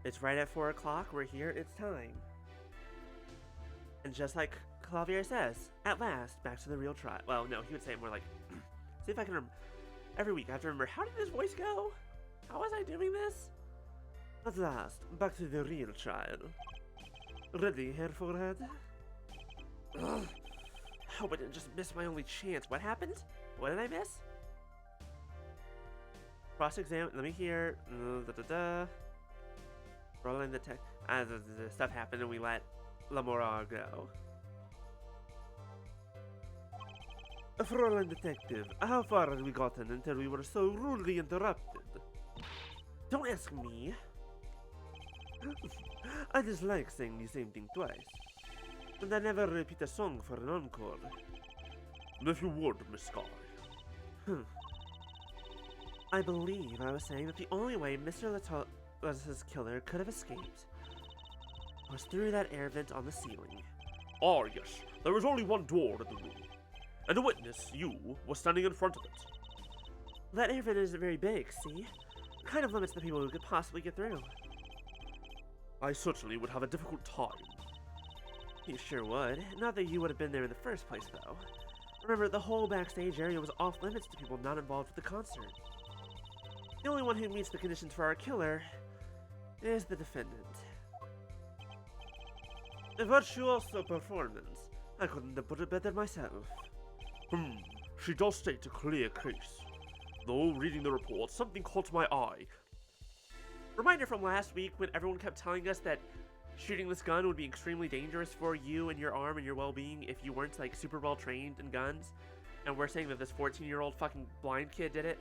It's right at 4 o'clock. We're here. It's time. And just like Clavier says, at last, back to the real trial. Well, no, he would say it more like, see if I can every week I have to remember, how did his voice go? How was I doing this? At last, back to the real trial. Ready, Herr Forehead? Ugh. Hope I didn't just miss my only chance. What happened? What did I miss? Cross-exam. Let me hear. Rolling the tech. The stuff happened and we let Lamora go. Fräulein Detective, how far had we gotten until we were so rudely interrupted? Don't ask me. I dislike saying the same thing twice. And I never repeat a song for an encore. If you would, Miss Sky. I believe I was saying that the only way Mr. Latos' killer could have escaped was through that air vent on the ceiling. Ah, yes. There was only one door to the room. And a witness, you, was standing in front of it. That air vent isn't very big, see? It kind of limits the people who could possibly get through. I certainly would have a difficult time. You sure would. Not that you would have been there in the first place, though. Remember, the whole backstage area was off limits to people not involved with the concert. The only one who meets the conditions for our killer is the defendant. A virtuoso performance. I couldn't have put it better myself. She does state a clear case. Though, reading the report, something caught my eye. Reminder from last week when everyone kept telling us that shooting this gun would be extremely dangerous for you and your arm and your well-being if you weren't, like, super well trained in guns. And we're saying that this 14-year-old fucking blind kid did it.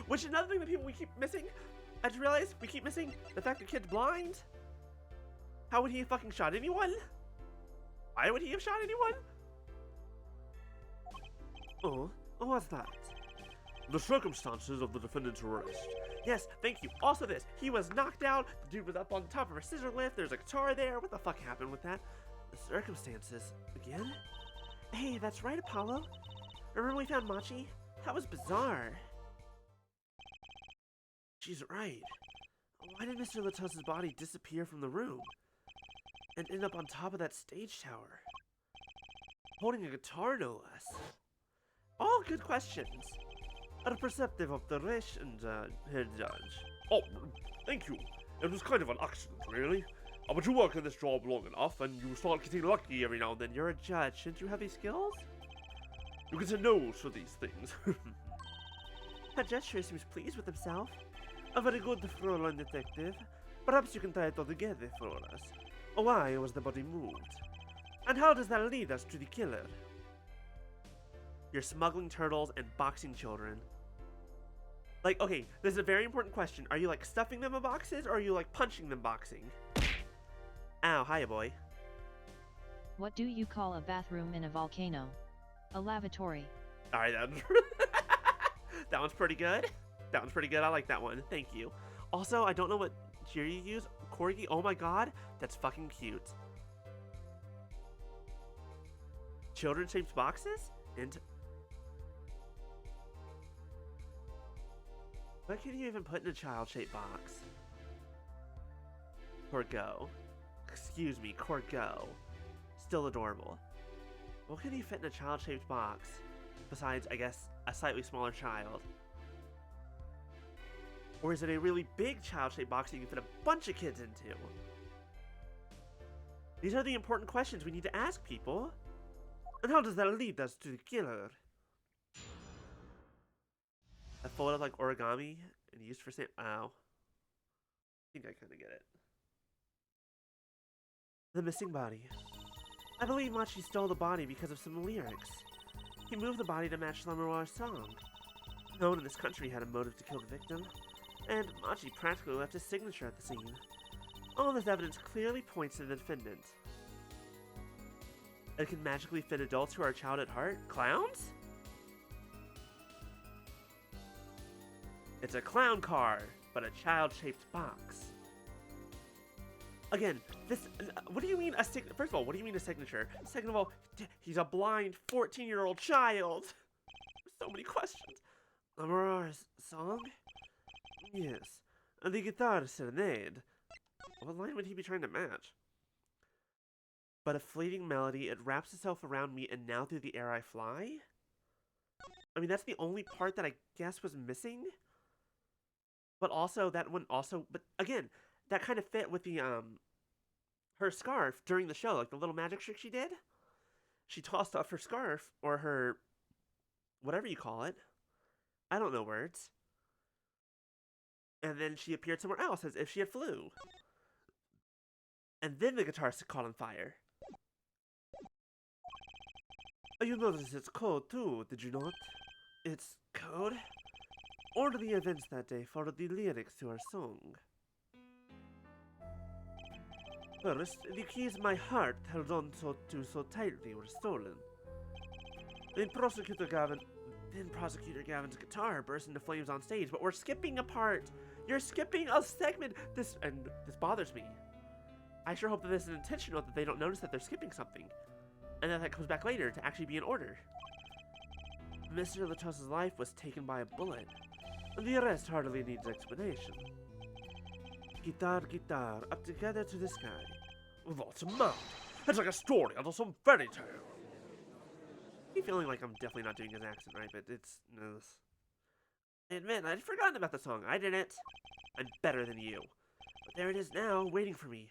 Which is another thing that we keep missing. I just realized we keep missing the fact the kid's blind. How would he have fucking shot anyone? Why would he have shot anyone? Oh, what's that? The circumstances of the defendant's arrest. Yes, thank you. Also this, he was knocked out, the dude was up on top of a scissor lift, there's a guitar there, what the fuck happened with that? The circumstances, again? Hey, that's right, Apollo. Remember we found Machi? That was bizarre. She's right. Why did Mr. Latos' body disappear from the room? And end up on top of that stage tower? Holding a guitar, no less. All good questions. A perceptive observation, Herr Judge. Oh, thank you. It was kind of an accident, really. But you work in this job long enough, and you start getting lucky every now and then. You're a judge. Shouldn't you have these skills? You can say no to these things. Herr Judge sure seems pleased with himself. A very good Fräulein Detective. Perhaps you can tie it all together for us. Why was the body moved? And how does that lead us to the killer? You're smuggling turtles and boxing children. Like, okay, this is a very important question. Are you, like, stuffing them in boxes, or are you, like, punching them boxing? Ow, hiya, boy. What do you call a bathroom in a volcano? A lavatory. Alright, that one's pretty good. That one's pretty good. I like that one. Thank you. Also, I don't know what cheer you use. Corgi, oh my god, that's fucking cute. Children-shaped boxes? And what can you even put in a child-shaped box? Corgo. Excuse me, Corgo. Still adorable. What can you fit in a child-shaped box? Besides, I guess, a slightly smaller child. Or is it a really big child-shaped box that you can fit a bunch of kids into? These are the important questions we need to ask people. And how does that lead us to the killer? A folded like origami and used for ow. I think I kind of get it. The missing body. I believe Machi stole the body because of some lyrics. He moved the body to match Lamoir's song. No one in this country had a motive to kill the victim, and Machi practically left his signature at the scene. All this evidence clearly points to the defendant. It can magically fit adults who are child at heart? Clowns? It's a clown car, but a child-shaped box. Again, this, what do you mean first of all, what do you mean a signature? Second of all, he's a blind 14-year-old child. So many questions. Lamora's song? Yes. and the guitar serenade. What line would he be trying to match? But a fleeting melody, it wraps itself around me, and now through the air I fly? I mean, that's the only part that I guess was missing. But also, that one also, but again, that kind of fit with the, her scarf during the show, like the little magic trick she did. She tossed off her scarf, or her, whatever you call it. I don't know words. And then she appeared somewhere else as if she had flew. And then the guitar caught on fire. You noticed it's code too, did you not? It's code? All the events that day followed the lyrics to our song. First, the keys my heart held on to so tightly were stolen. Then Prosecutor Gavin's guitar burst into flames on stage, but we're skipping a part! You're skipping a segment! This bothers me. I sure hope that this is intentional, that they don't notice that they're skipping something. And that comes back later to actually be in order. Mr. Latos's life was taken by a bullet, and the rest hardly needs explanation. Guitar, guitar, up together to the sky. What's a mouth? It's like a story out of some fairy tale. I'm feeling like I'm definitely not doing his accent right, but it's... I admit, I'd forgotten about the song. I didn't. I'm better than you. But there it is now, waiting for me.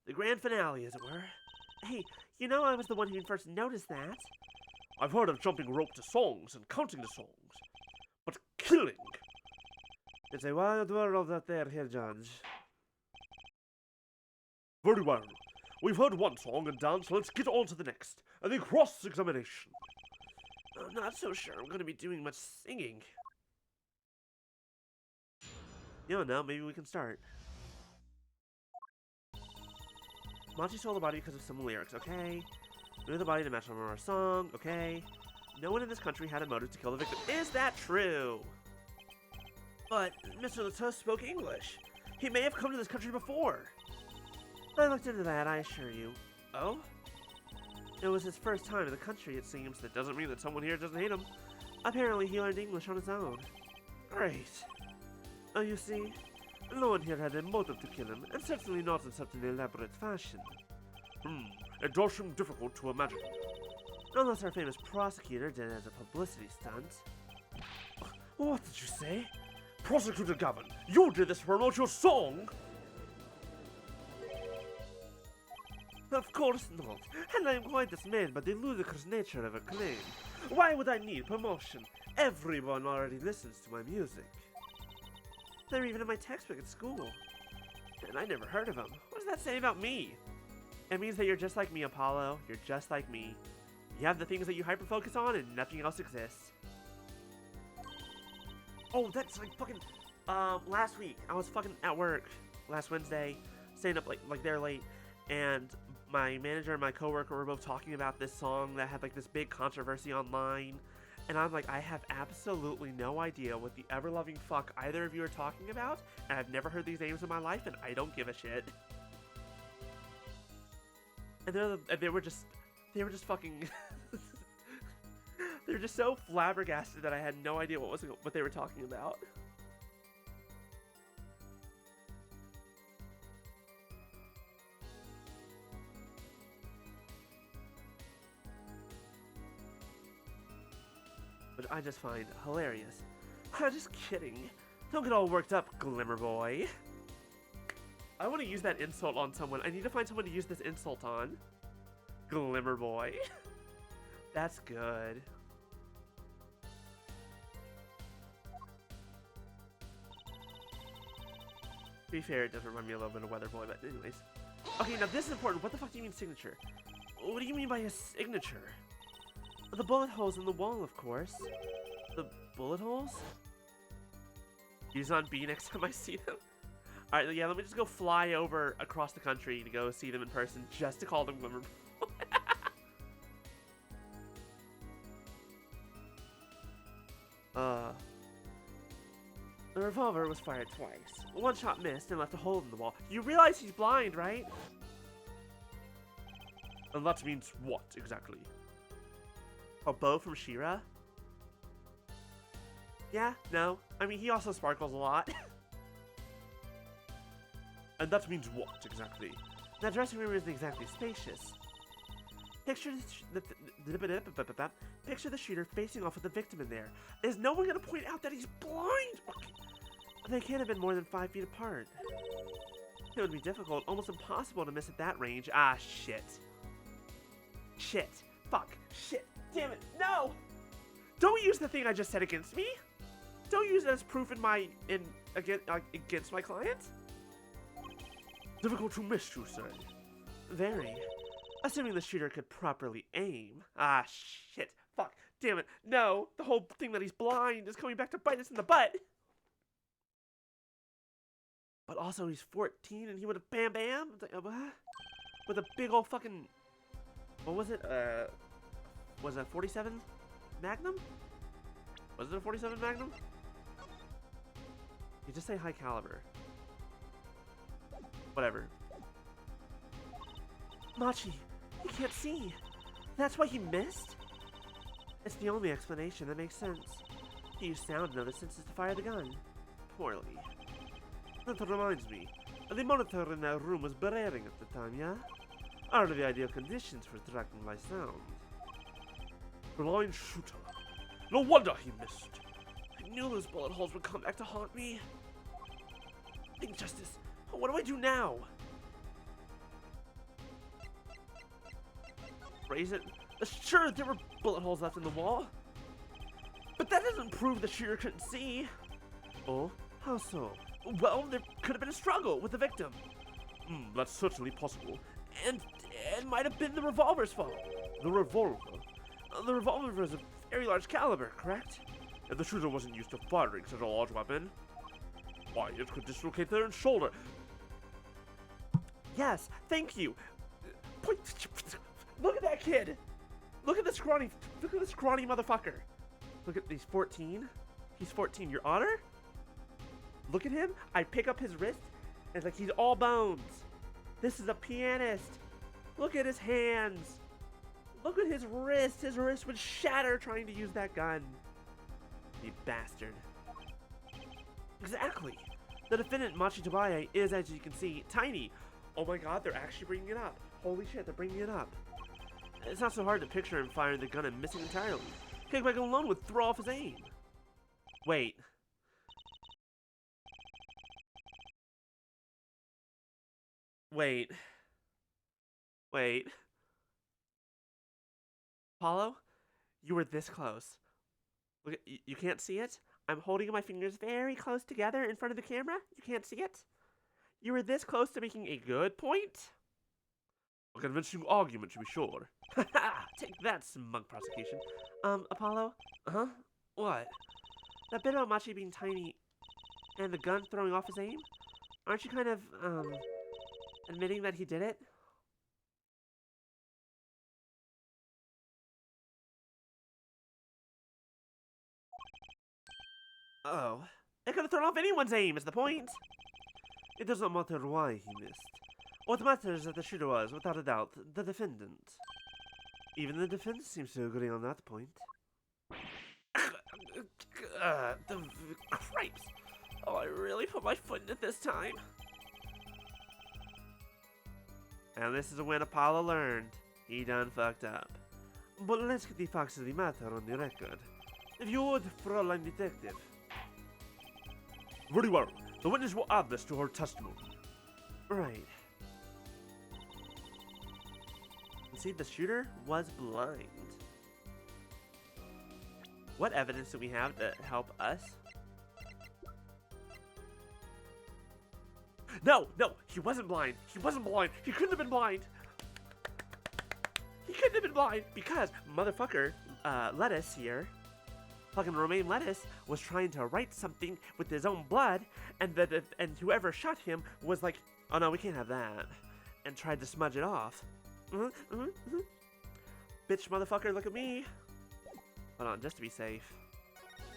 The grand finale, as it were. Hey, you know I was the one who first noticed that. I've heard of jumping rope to songs and counting the songs. But killing! It's a wild world out there, here, Judge. Very well. We've heard one song and dance, so let's get on to the next. And the cross-examination. I'm not so sure I'm going to be doing much singing. You don't know, maybe we can start. Monty stole the body because of some lyrics, okay? Move the body to match our song, okay? No one in this country had a motive to kill the victim. Is that true? But Mr. Latos spoke English. He may have come to this country before. I looked into that, I assure you. Oh? It was his first time in the country, it seems. That doesn't mean that someone here doesn't hate him. Apparently, he learned English on his own. Great. Oh, you see, no one here had a motive to kill him, and certainly not in such an elaborate fashion. It does seem difficult to imagine. Unless our famous prosecutor did it as a publicity stunt. What did you say? Prosecutor Gavin, you did this to promote your song? Of course not, and I am quite dismayed by the ludicrous nature of her claim. Why would I need promotion? Everyone already listens to my music. They're even in my textbook at school. And I never heard of them. What does that say about me? It means that you're just like me, Apollo. You're just like me. You have the things that you hyper-focus on and nothing else exists. Oh, that's like fucking... last week, I was fucking at work last Wednesday, staying up like there late, and my manager and my coworker were both talking about this song that had like this big controversy online. And I'm like, I have absolutely no idea what the ever-loving fuck either of you are talking about, and I've never heard these names in my life, and I don't give a shit. And they were just fucking... they were just so flabbergasted that I had no idea what they were talking about. Which I just find hilarious. I'm just kidding. Don't get all worked up, Glimmer Boy. I want to use that insult on someone. I need to find someone to use this insult on. Glimmer Boy. That's good. To be fair, it does remind me a little bit of Weather Boy, but anyways. Okay, now this is important. What the fuck do you mean signature? What do you mean by a signature? The bullet holes in the wall, of course. The bullet holes? Use on B next time I see them. Alright, yeah, let me just go fly over across the country to go see them in person just to call them Glimmer Boy. The revolver was fired twice. One shot missed and left a hole in the wall. You realize he's blind, right? And that means what, exactly? A bow from She-Ra? Yeah, no. I mean, he also sparkles a lot. And that means what, exactly? That dressing room isn't exactly spacious. Picture picture the shooter facing off with the victim in there. Is no one going to point out that he's blind? They can't have been more than 5 feet apart. It would be difficult, almost impossible to miss at that range. Ah, shit. Shit. Fuck. Shit. Damn it. No! Don't use the thing I just said against me. Don't use it as proof against my client. Difficult to miss, you say? Very. Assuming the shooter could properly aim. Ah, shit. Fuck. Damn it. No. The whole thing that he's blind is coming back to bite us in the butt. But also, he's 14 and he would have bam bam? With a big old fucking... What was it? Was it a 47 Magnum? Was it a 47 Magnum? You just say high caliber. Whatever. Machi, he can't see. That's why he missed? It's the only explanation that makes sense. He used sound and other senses to fire the gun. Poorly. That reminds me. The monitor in that room was blaring at the time, yeah? Are the ideal conditions for tracking my sound. Blind shooter. No wonder he missed. I knew those bullet holes would come back to haunt me. Injustice. What do I do now? Raise it? Sure, there were bullet holes left in the wall. But that doesn't prove the shooter couldn't see. Oh? How so? Well, there could have been a struggle with the victim. That's certainly possible. And it might have been the revolver's fault. The revolver? The revolver is a very large caliber, correct? If the shooter wasn't used to firing such a large weapon, why, it could dislocate their shoulder. Yes, thank you. Look at that kid. Look at this scrawny motherfucker. Look at, he's 14. He's 14, Your Honor? Look at him. I pick up his wrist, and it's like he's all bones. This is a pianist. Look at his hands. Look at his wrist. His wrist would shatter trying to use that gun. You bastard. Exactly. The defendant, Machi Tobaye, is, as you can see, tiny. Oh my god, they're actually bringing it up. Holy shit, they're bringing it up. It's not so hard to picture him firing the gun and missing entirely. Kickback alone would throw off his aim. Wait. Wait. Wait. Apollo, you were this close. Look at, you can't see it? I'm holding my fingers very close together in front of the camera. You can't see it? You were this close to making a good point? A convincing argument, to be sure. Take that, smug prosecution. Apollo? Huh? What? That bit about Machi being tiny and the gun throwing off his aim? Aren't you kind of, admitting that he did it? Oh. It could have thrown off anyone's aim, is the point. It doesn't matter why he missed. What matters is that the shooter was, without a doubt, the defendant. Even the defense seems to agree on that point. The cripes! Oh, I really put my foot in it this time. And this is when Apollo learned. He done fucked up. But let's get the facts of the matter on the record. If you would, Fräulein Detective. Very well. The witness will add this to her testimony. Right. See, the shooter was blind. What evidence do we have to help us? No, he wasn't blind. He wasn't blind. He couldn't have been blind. He couldn't have been blind because motherfucker, Lettuce here, fucking Romaine Lettuce, was trying to write something with his own blood, and whoever shot him was like, oh no, we can't have that, and tried to smudge it off. Bitch, motherfucker, look at me. Hold on, just to be safe.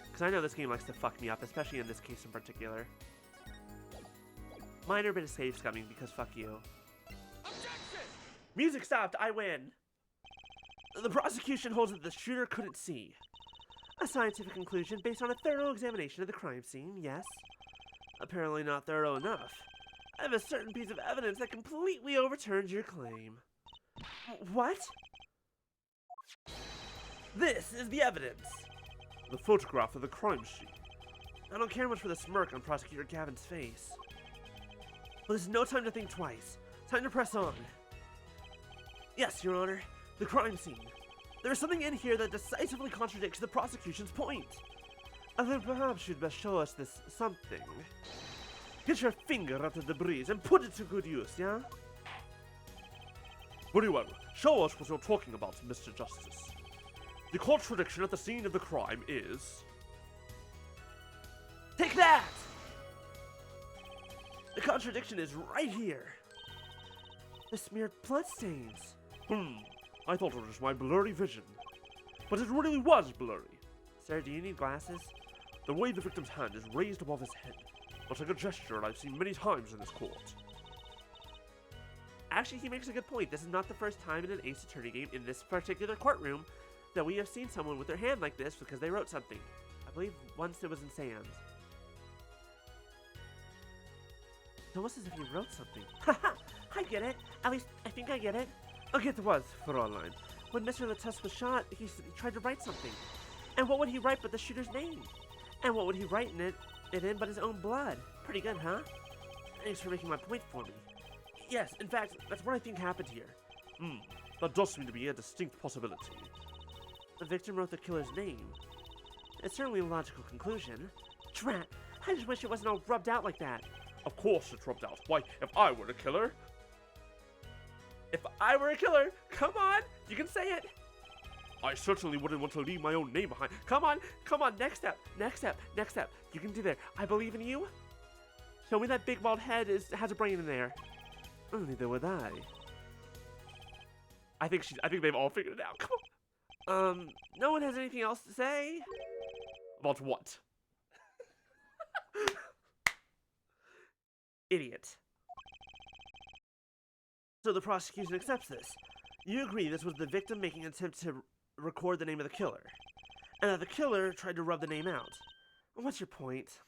Because I know this game likes to fuck me up, especially in this case in particular. Minor bit of safe scumming, because fuck you. Objection! Music stopped, I win! The prosecution holds that the shooter couldn't see. A scientific conclusion based on a thorough examination of the crime scene, yes. Apparently not thorough enough. I have a certain piece of evidence that completely overturns your claim. What? This is the evidence. The photograph of the crime scene. I don't care much for the smirk on Prosecutor Gavin's face. Well, there's no time to think twice. Time to press on. Yes, Your Honor, the crime scene. There is something in here that decisively contradicts the prosecution's point. And then perhaps you'd best show us this something. Get your finger out of the debris and put it to good use, yeah? Very well. Show us what you're talking about, Mr. Justice. The contradiction at the scene of the crime is... Take that! The contradiction is right here. The smeared bloodstains. I thought it was my blurry vision. But it really was blurry. Sir, do you need glasses? The way the victim's hand is raised above his head, much like a gesture I've seen many times in this court. Actually, he makes a good point. This is not the first time in an Ace Attorney game in this particular courtroom that we have seen someone with their hand like this because they wrote something. I believe once it was in Sam's. It's almost as if he wrote something. Haha! I get it! At least, I think I get it. Okay, it was, Fräulein. When Mr. Latus was shot, he tried to write something. And what would he write but the shooter's name? And what would he write in it but his own blood? Pretty good, huh? Thanks for making my point for me. Yes, in fact, that's what I think happened here. That does seem to be a distinct possibility. The victim wrote the killer's name. It's certainly a logical conclusion. Drat! I just wish it wasn't all rubbed out like that. Of course it's rubbed out. Why, if I were the killer... If I were a killer, come on, you can say it. I certainly wouldn't want to leave my own name behind. Come on, next step, next step, next step. You can do that. I believe in you. Show me that big bald head has a brain in there. Neither would I. I think they've all figured it out. Come on. No one has anything else to say? About what? Idiot. So the prosecution accepts this. You agree this was the victim making an attempt to record the name of the killer, and that the killer tried to rub the name out. What's your point?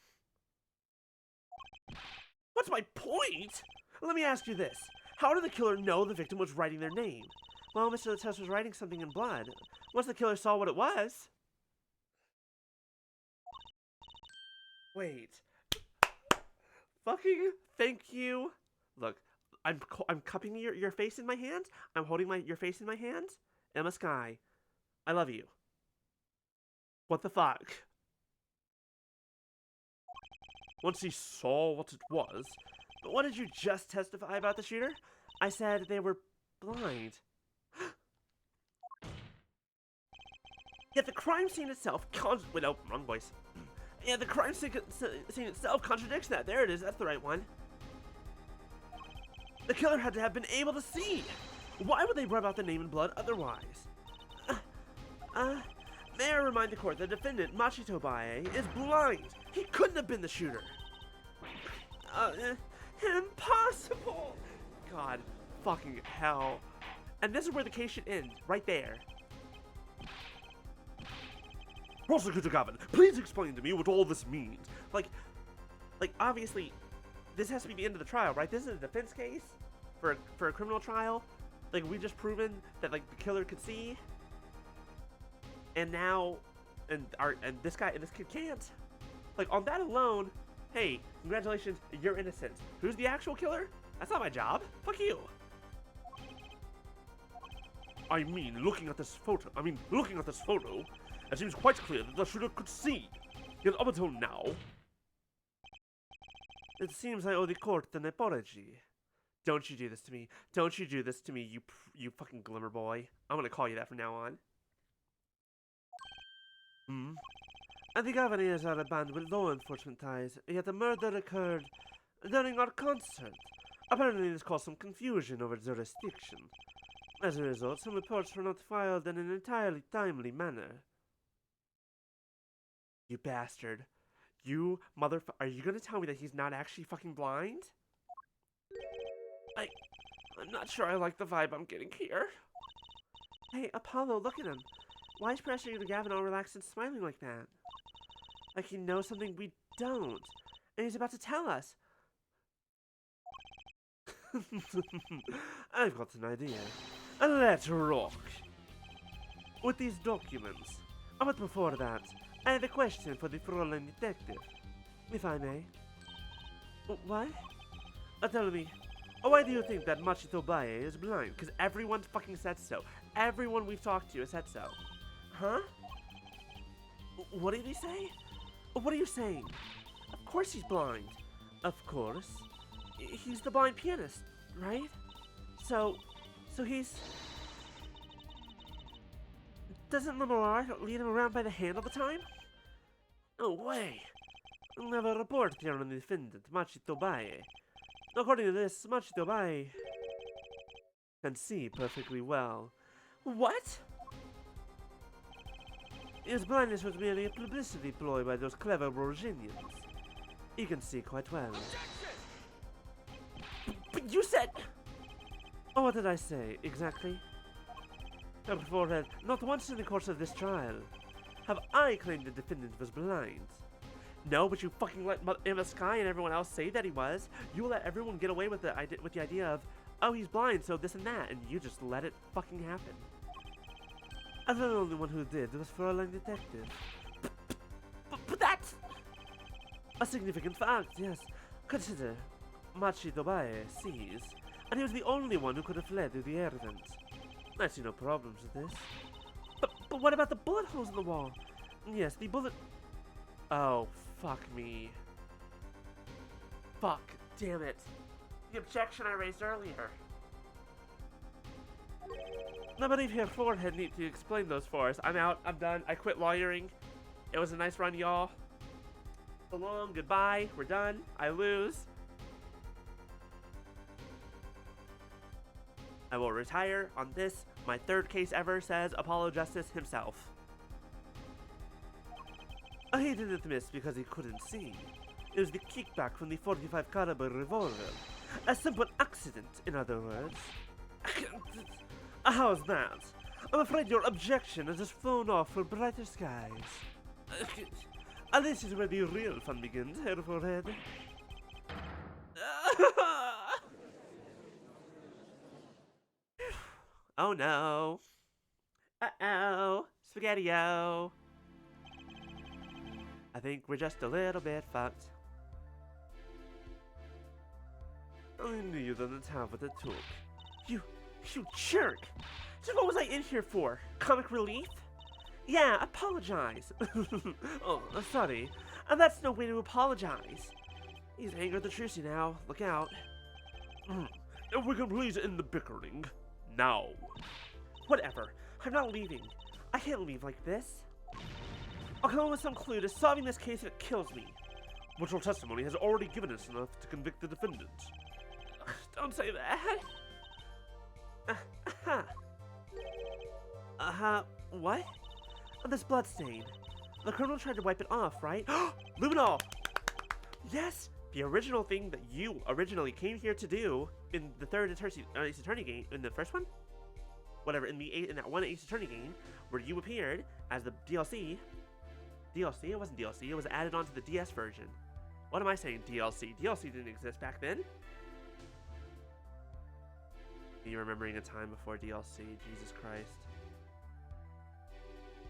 What's my point? Let me ask you this. How did the killer know the victim was writing their name? Well, Mr. Latus was writing something in blood. Once the killer saw what it was... Wait. Fucking thank you. Look, I'm cupping your face in my hands. I'm holding your face in my hands. Emma Sky, I love you. What the fuck? Once he saw what it was... But what did you just testify about the shooter? I said they were blind. Yet the crime scene itself wait, no, wrong voice. Yeah, the crime scene itself contradicts that. There it is. That's the right one. The killer had to have been able to see. Why would they rub out the name in blood otherwise? May I remind the court the defendant, Machito Bae, is blind. He couldn't have been the shooter. Impossible! God, fucking hell. And this is where the case should end, right there. Prosecutor Gavin, please explain to me what all this means. Like, obviously, this has to be the end of the trial, right? This is a defense case for a criminal trial. Like, we've just proven that, like, the killer could see. And now, and this kid can't. Like, on that alone, hey, congratulations, you're innocent. Who's the actual killer? That's not my job. Fuck you. I mean, looking at this photo, it seems quite clear that the shooter could see. Yet up until now... It seems I owe the court an apology. Don't you do this to me. Don't you do this to me, you fucking glimmer boy. I'm gonna call you that from now on. And the Governors are a band with law enforcement ties, yet the murder occurred during our concert. Apparently this caused some confusion over jurisdiction. As a result, some reports were not filed in an entirely timely manner. You bastard. You motherfucker. Are you gonna tell me that he's not actually fucking blind? I'm not sure I like the vibe I'm getting here. Hey, Apollo, look at him. Why is Prosecutor Gavin all relaxed and smiling like that? Like he knows something we don't. And he's about to tell us. I've got an idea. Let's rock! With these documents. But before that, I have a question for the Fräulein Detective. If I may. What? Tell me, why do you think that Machito Baye is blind? Because everyone fucking said so. Everyone we've talked to has said so. Huh? What did he say? What are you saying? Of course he's blind. Of course. He's the blind pianist, right? So he's... Doesn't Lamar lead him around by the hand all the time? No way. I'll have a report here on the defendant, Machito Baye. According to this, Machito Baye can see perfectly well. What? His blindness was merely a publicity ploy by those clever Borginians. He can see quite well. But you said... Oh, what did I say, exactly? Beforehand, not once in the course of this trial have I claimed the defendant was blind. No, but you fucking let Emma Sky and everyone else say that he was. You let everyone get away with the idea of, oh, he's blind, so this and that, and you just let it fucking happen. And the only one who did was Fräulein Detective. But that's a significant fact, yes. Consider, Machito Baye sees, and he was the only one who could have fled through the air vent. I see no problems with this. But what about the bullet holes in the wall? Yes, the bullet... Oh, fuck me. Fuck, damn it. The objection I raised earlier. I believe here Forehead need to explain those for us. I'm out, I'm done, I quit lawyering. It was a nice run, y'all. So long, goodbye, we're done, I lose. I will retire on this, my third case ever, says Apollo Justice himself. He didn't miss because he couldn't see. It was the kickback from the 45 caliber revolver. A simple accident, in other words. How's that? I'm afraid your objection has just flown off for brighter skies. This is where the real fun begins, Herr Forehead. Oh no. Uh-oh. Spaghetti-o. I think we're just a little bit fucked. I knew you didn't have what it took. You jerk! So what was I in here for? Comic relief? Yeah, apologize. Oh, sorry. That's no way to apologize. He's angered the Trucy now. Look out. If we can please end the bickering. Now. Whatever. I'm not leaving. I can't leave like this. I'll come up with some clue to solving this case if it kills me. But your testimony has already given us enough to convict the defendant. Don't say that. What? Oh, this blood stain. The criminal tried to wipe it off, right? Luminol! Yes! The original thing that you originally came here to do in the third Ace Attorney game, in the first one? Whatever, in that one Ace Attorney game, where you appeared as the DLC. DLC? It wasn't DLC, it was added onto the DS version. What am I saying, DLC? DLC didn't exist back then. Me remembering a time before DLC, Jesus Christ.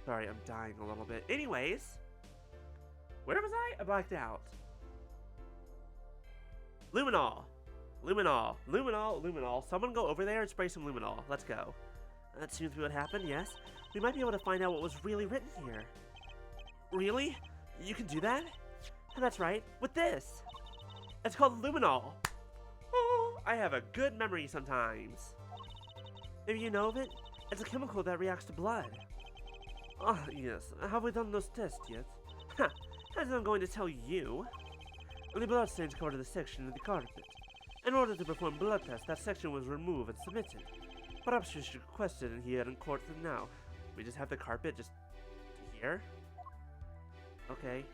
Sorry, I'm dying a little bit. Anyways, where was I? I blacked out. Luminol. Luminol. Luminol. Luminol. Someone go over there and spray some luminol. Let's go. That seems to be what happened, yes. We might be able to find out what was really written here. Really? You can do that? That's right, with this. It's called luminol. Oh, I have a good memory sometimes. Maybe you know of it? It's a chemical that reacts to blood. Oh, yes. Have we done those tests yet? Ha! As I'm going to tell you. The blood stains covered the section of the carpet. In order to perform blood tests, that section was removed and submitted. Perhaps you should request it in here in court now. We just have the carpet just here? Okay.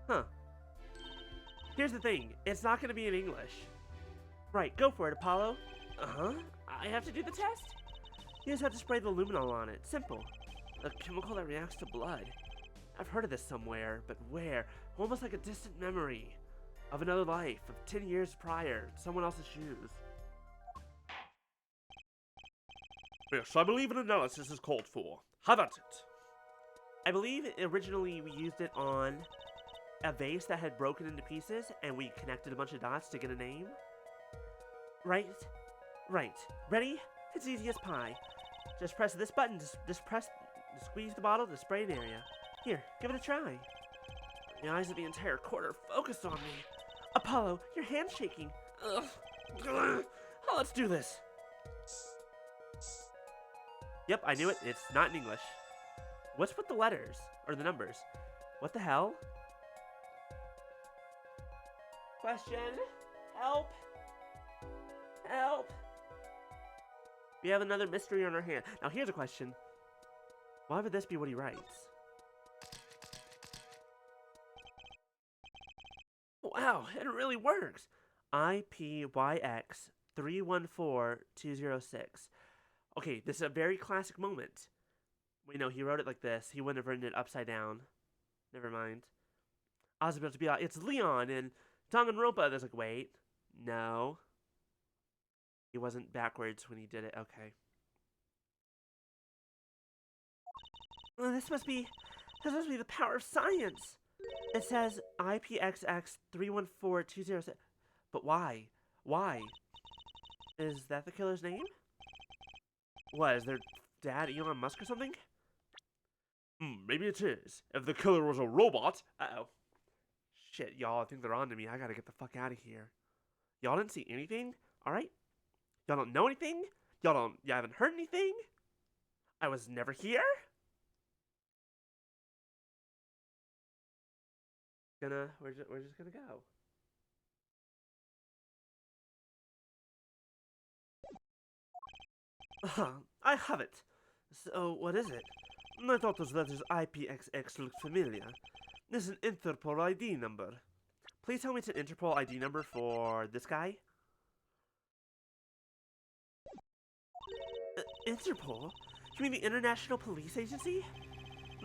Huh. Here's the thing. It's not going to be in English. Right, go for it, Apollo. Uh-huh. I have to do the test? You just have to spray the luminol on it. Simple. A chemical that reacts to blood. I've heard of this somewhere, but where? Almost like a distant memory. of another life, of 10 years prior, someone else's shoes. Yes, I believe an analysis is called for. Have at it. I believe originally we used it on a vase that had broken into pieces, and we connected a bunch of dots to get a name. Right? Right. Ready? It's easy as pie. Just press this button to squeeze the bottle to spray an area. Here, give it a try. The eyes of the entire court are focused on me. Apollo, your hand's shaking. Ugh. Ugh. Oh, let's do this. Yep, I knew it. It's not in English. What's with the letters? Or the numbers? What the hell? Question? Help? Help? We have another mystery on our hand. Now here's a question. Why would this be what he writes? Wow, it really works. IPYX 314206. Okay, this is a very classic moment. Wait, no, he wrote it like this. He wouldn't have written it upside down. Never mind. I was about to be like, it's Leon and Danganronpa. There's like, wait, no. He wasn't backwards when he did it. Okay. Oh, this must be the power of science. It says IPXX 314206. But why? Why? Is that the killer's name? What, is their dad Elon Musk or something? Maybe it is. If the killer was a robot. Uh-oh. Shit, y'all, I think they're on to me. I gotta get the fuck out of here. Y'all didn't see anything? Alright? Y'all don't know anything? You haven't heard anything? I was never here? We're just gonna go. I have it. So, what is it? I thought those letters IPXX looked familiar. This is an Interpol ID number. Please tell me it's an Interpol ID number for this guy. Interpol? You mean the International Police Agency?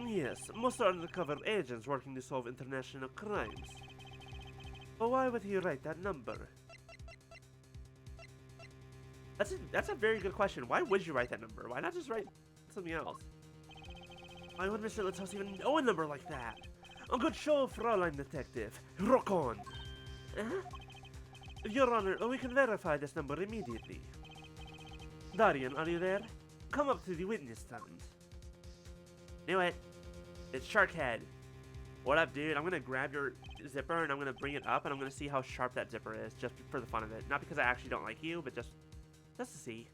Yes, most are undercover agents working to solve international crimes. But why would he write that number? That's a very good question. Why would you write that number? Why not just write something else? Why would Mr. Littles even know a number like that? A good show, Fraulein Detective. Rock on! Your Honor, we can verify this number immediately. Darian, are you there? Come up to the witness stand. Knew it. It's Sharkhead. What up, dude? I'm gonna grab your zipper and I'm gonna bring it up and I'm gonna see how sharp that zipper is, just for the fun of it. Not because I actually don't like you, but just to see.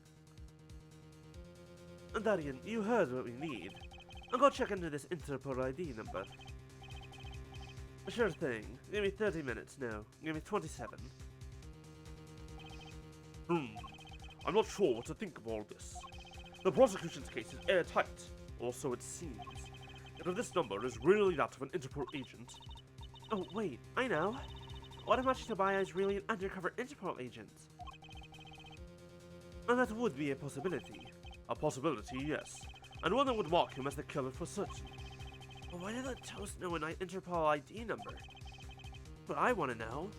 Darian, you heard what we need. I'll go check into this Interpol ID number. Sure thing. Give me 30 minutes now. Give me 27. I'm not sure what to think of all this. The prosecution's case is airtight, or so it seems. Yet if this number is really that of an Interpol agent... Oh, wait, I know. What if Machi Tobaya is really an undercover Interpol agent? And that would be a possibility. A possibility, yes. And one that would mark him as the killer for certain. But why did the Toast know an Interpol ID number? But I want to know.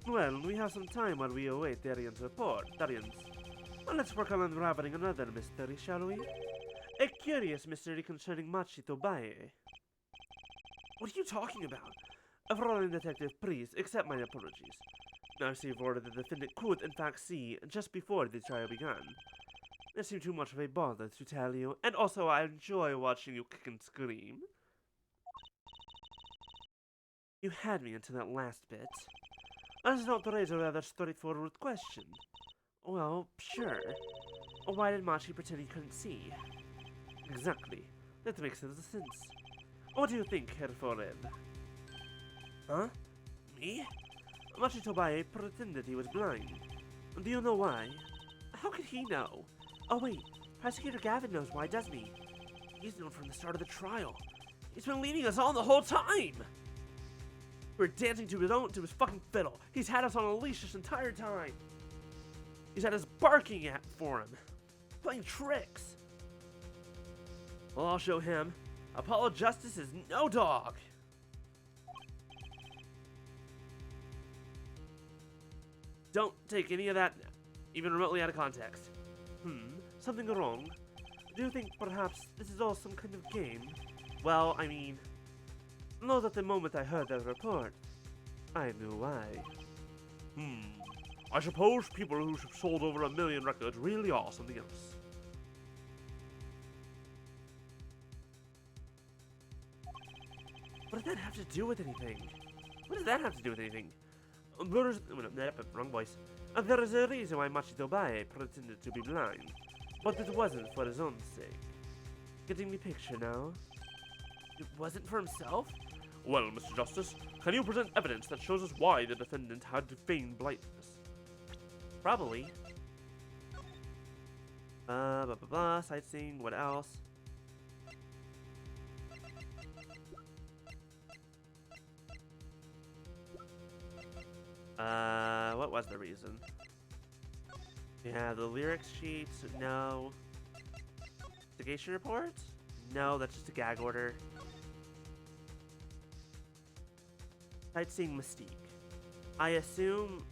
Well, we have some time while we await Darian's report. Well, let's work on unraveling another mystery, shall we? A curious mystery concerning Machi Tobaye. What are you talking about? Fraulein Detective, please, accept my apologies. I see for the defendant could, in fact, see just before the trial began. This seemed too much of a bother to tell you, and also I enjoy watching you kick and scream. You had me until that last bit. I just want to raise a rather straightforward question. Well, sure. Why did Machi pretend he couldn't see? Exactly. That makes little sense. What do you think, Herr Forehead? Huh? Me? Machi Tobaye pretended he was blind. Do you know why? How could he know? Oh wait, Prosecutor Gavin knows why, doesn't he? He's known from the start of the trial. He's been leading us on the whole time! We're dancing to his fucking fiddle. He's had us on a leash this entire time. He's had us barking at for him. Playing tricks. Well, I'll show him. Apollo Justice is no dog. Don't take any of that even remotely out of context. Something wrong? Do you think perhaps this is all some kind of game? Well, I mean, know that the moment I heard that report, I knew why. I suppose people who sold over 1 million records really are something else. What does that have to do with anything? What does that have to do with anything? There is... wrong voice. There is a reason why Machito Bae pretended to be blind, but it wasn't for his own sake. Getting the picture now? It wasn't for himself? Well, Mr. Justice, can you present evidence that shows us why the defendant had to feign blindness? Probably. Sightseeing, what else? What was the reason? Yeah, the lyrics sheets, no. Investigation report? No, that's just a gag order. Sightseeing Mystique. I assume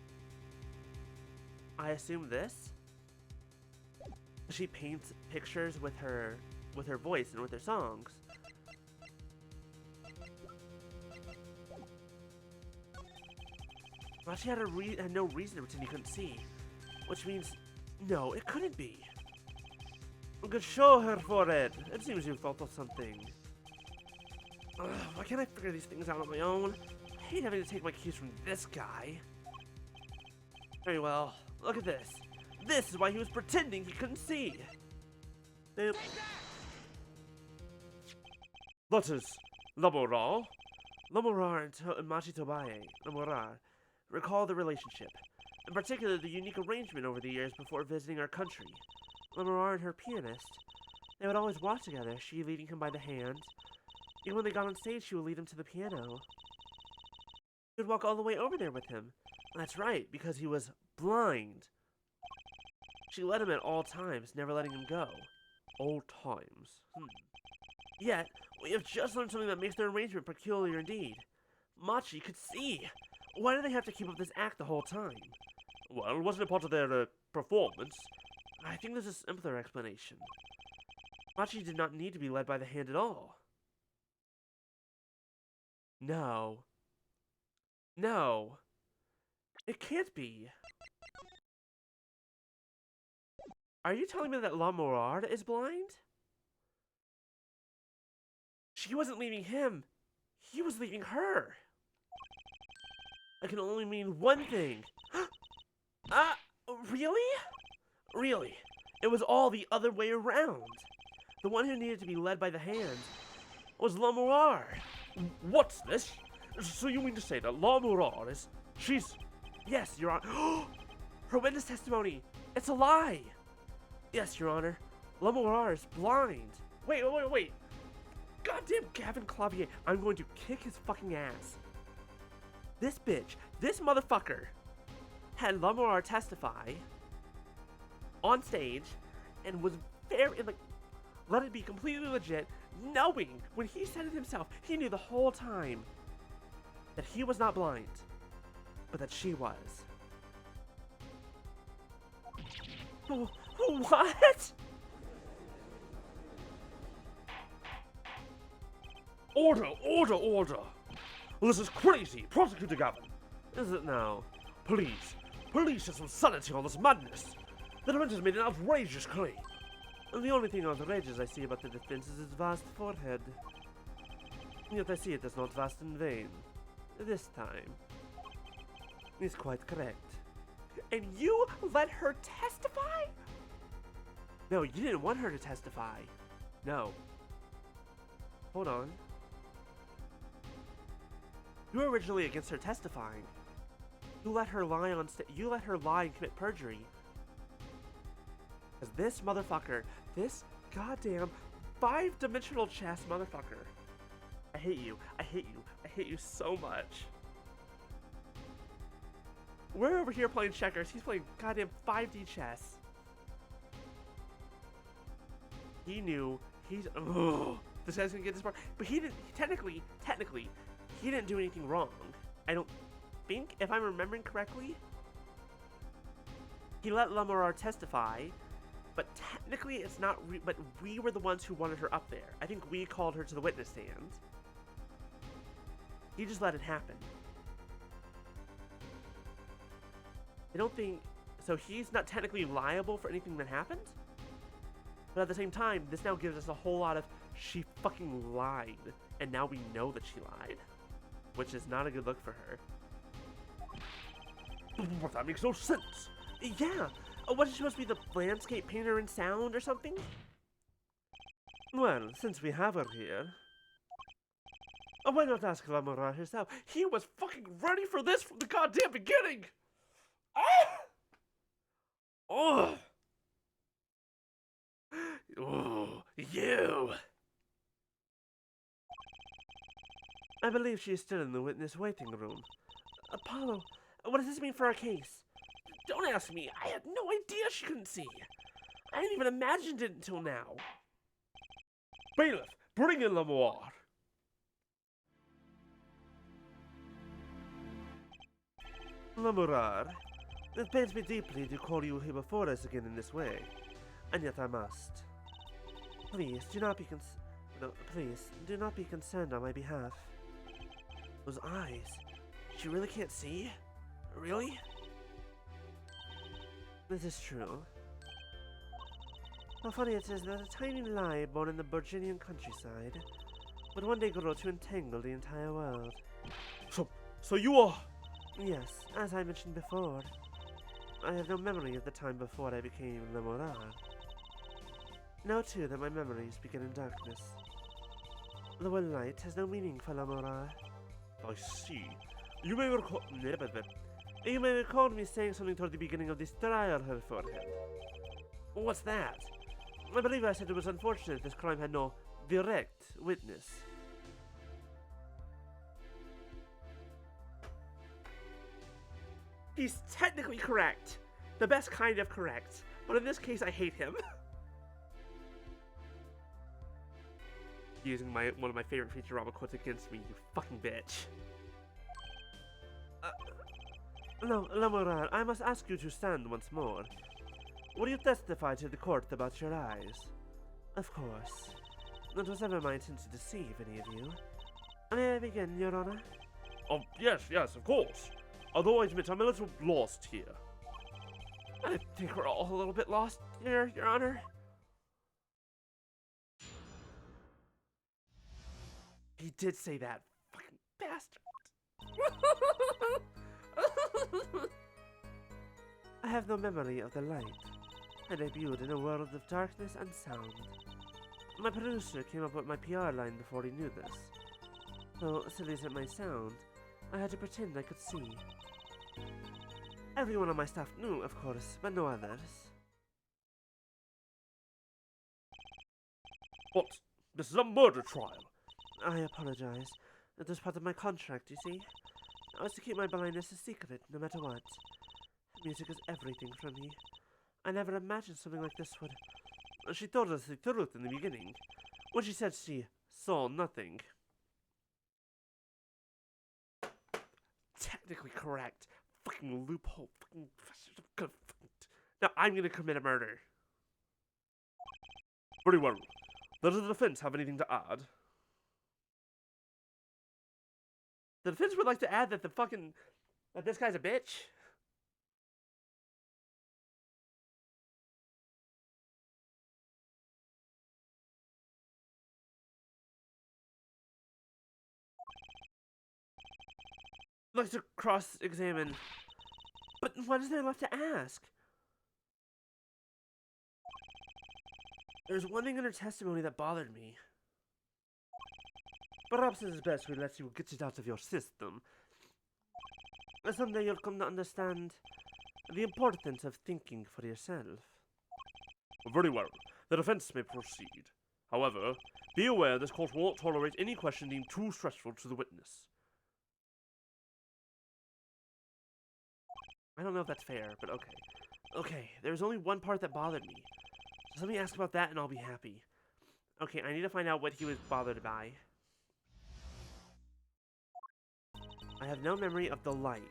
this? She paints pictures with her voice and with her songs. Well, she had no reason to pretend you couldn't see, which means no, it couldn't be. We could show her forehead. It seems you thought of something. Why can't I figure these things out on my own? I hate having to take my cues from this guy. Very well. Look at this. This is why he was pretending he couldn't see. That is Lamora. Lamora and Machito Bae, recall the relationship, in particular the unique arrangement over the years before visiting our country. Lamora and her pianist, they would always walk together, she leading him by the hand. Even when they got on stage, she would lead him to the piano. She would walk all the way over there with him. That's right, because he was blind. She led him at all times, never letting him go. All times. Yet, we have just learned something that makes their arrangement peculiar indeed. Machi could see. Why do they have to keep up this act the whole time? Well, wasn't it part of their performance? I think there's a simpler explanation. Machi did not need to be led by the hand at all. No. No. It can't be. Are you telling me that La Morard is blind? She wasn't leaving him. He was leaving her. That can only mean one thing. Really? Really? It was all the other way around. The one who needed to be led by the hand was La Morard. What's this? So you mean to say that La Morard is... She's... Yes, Your Honor. Her witness testimony. It's a lie. Yes, Your Honor. La Morard is blind. Wait. Goddamn Gavin Clavier. I'm going to kick his fucking ass. This bitch, this motherfucker, had La Morard testify on stage and was very, let it be completely legit, knowing when he said it himself, he knew the whole time that he was not blind, but that she was. What? Order! This is crazy, Prosecutor Gavin. Is it now? Please shed some sanity on this madness. The defense has made an outrageous claim. And the only thing outrageous I see about the defense is his vast forehead. Yet I see it is not vast in vain. This time. He's quite correct. And you let her testify? No, you didn't want her to testify. No. Hold on. You were originally against her testifying. You let her lie on you let her lie and commit perjury. Because this motherfucker, this goddamn 5-dimensional chess motherfucker. I hate you. I hate you so much. We're over here playing checkers. He's playing goddamn 5D chess. He knew this guy's gonna get this far, but he didn't. Technically, he didn't do anything wrong. I don't think, if I'm remembering correctly. he let Lamorar testify, but technically it's not. But we were the ones who wanted her up there. I think we called her to the witness stand. He just let it happen. I don't think so. He's not technically liable for anything that happened. But at the same time, this now gives us a whole lot of she fucking lied, and now we know that she lied, which is not a good look for her. But that makes no sense. Yeah. What is she supposed to be, the landscape painter in sound or something? Well, since we have her here, why not ask Lamorar herself? He was fucking ready for this from the goddamn beginning! Ah! Oh! Oh, you! I believe she is still in the witness waiting room. Apollo, what does this mean for our case? Don't ask me. I had no idea she couldn't see. I hadn't even imagined it until now. Bailiff, bring in Lamoir. Lamorar, it pains me deeply to call you here before us again in this way, and yet I must. Please, do not be concerned on my behalf. Those eyes, she really can't see? Really? This is true. How funny it is that a tiny lie born in the Borginian countryside would one day grow to entangle the entire world. So you are... Yes, as I mentioned before, I have no memory of the time before I became Lamorar. Know too that my memories begin in darkness. The word light has no meaning for Lamorar. I see. You may recall... You may recall me saying something toward the beginning of this trial for him. What's that? I believe I said it was unfortunate this crime had no direct witness. He's technically correct. The best kind of correct. But in this case, I hate him. Using one of my favorite Futurama quotes against me, you fucking bitch. No, Lamorar, I must ask you to stand once more. Will you testify to the court about your eyes? Of course. It was never my intention to deceive any of you. May I begin, Your Honor? Oh, yes, of course. Although I admit I'm a little lost here. I think we're all a little bit lost here, Your Honor. He did say that, fucking bastard. I have no memory of the light. I debuted in a world of darkness and sound. My producer came up with my PR line before he knew this. Though silly as it might sound, I had to pretend I could see. Everyone on my staff knew, of course, but no others. But this is a murder trial. I apologize. It was part of my contract, you see. I was to keep my blindness a secret, no matter what. Music is everything for me. I never imagined something like this would... She told us the truth in the beginning, when she said she saw nothing. Technically correct. Fucking loophole. Fucking... Now I'm gonna commit a murder. Very well. Does the defense have anything to add? The defense would like to add that that this guy's a bitch. Like to cross-examine. But what is there left to ask? There's one thing in her testimony that bothered me. Perhaps it is best we let you get it out of your system. Someday you'll come to understand the importance of thinking for yourself. Very well. The defense may proceed. However, be aware this court won't tolerate any question deemed too stressful to the witness. I don't know if that's fair, but okay. Okay, there's only one part that bothered me. So let me ask about that and I'll be happy. Okay, I need to find out what he was bothered by. I have no memory of the light.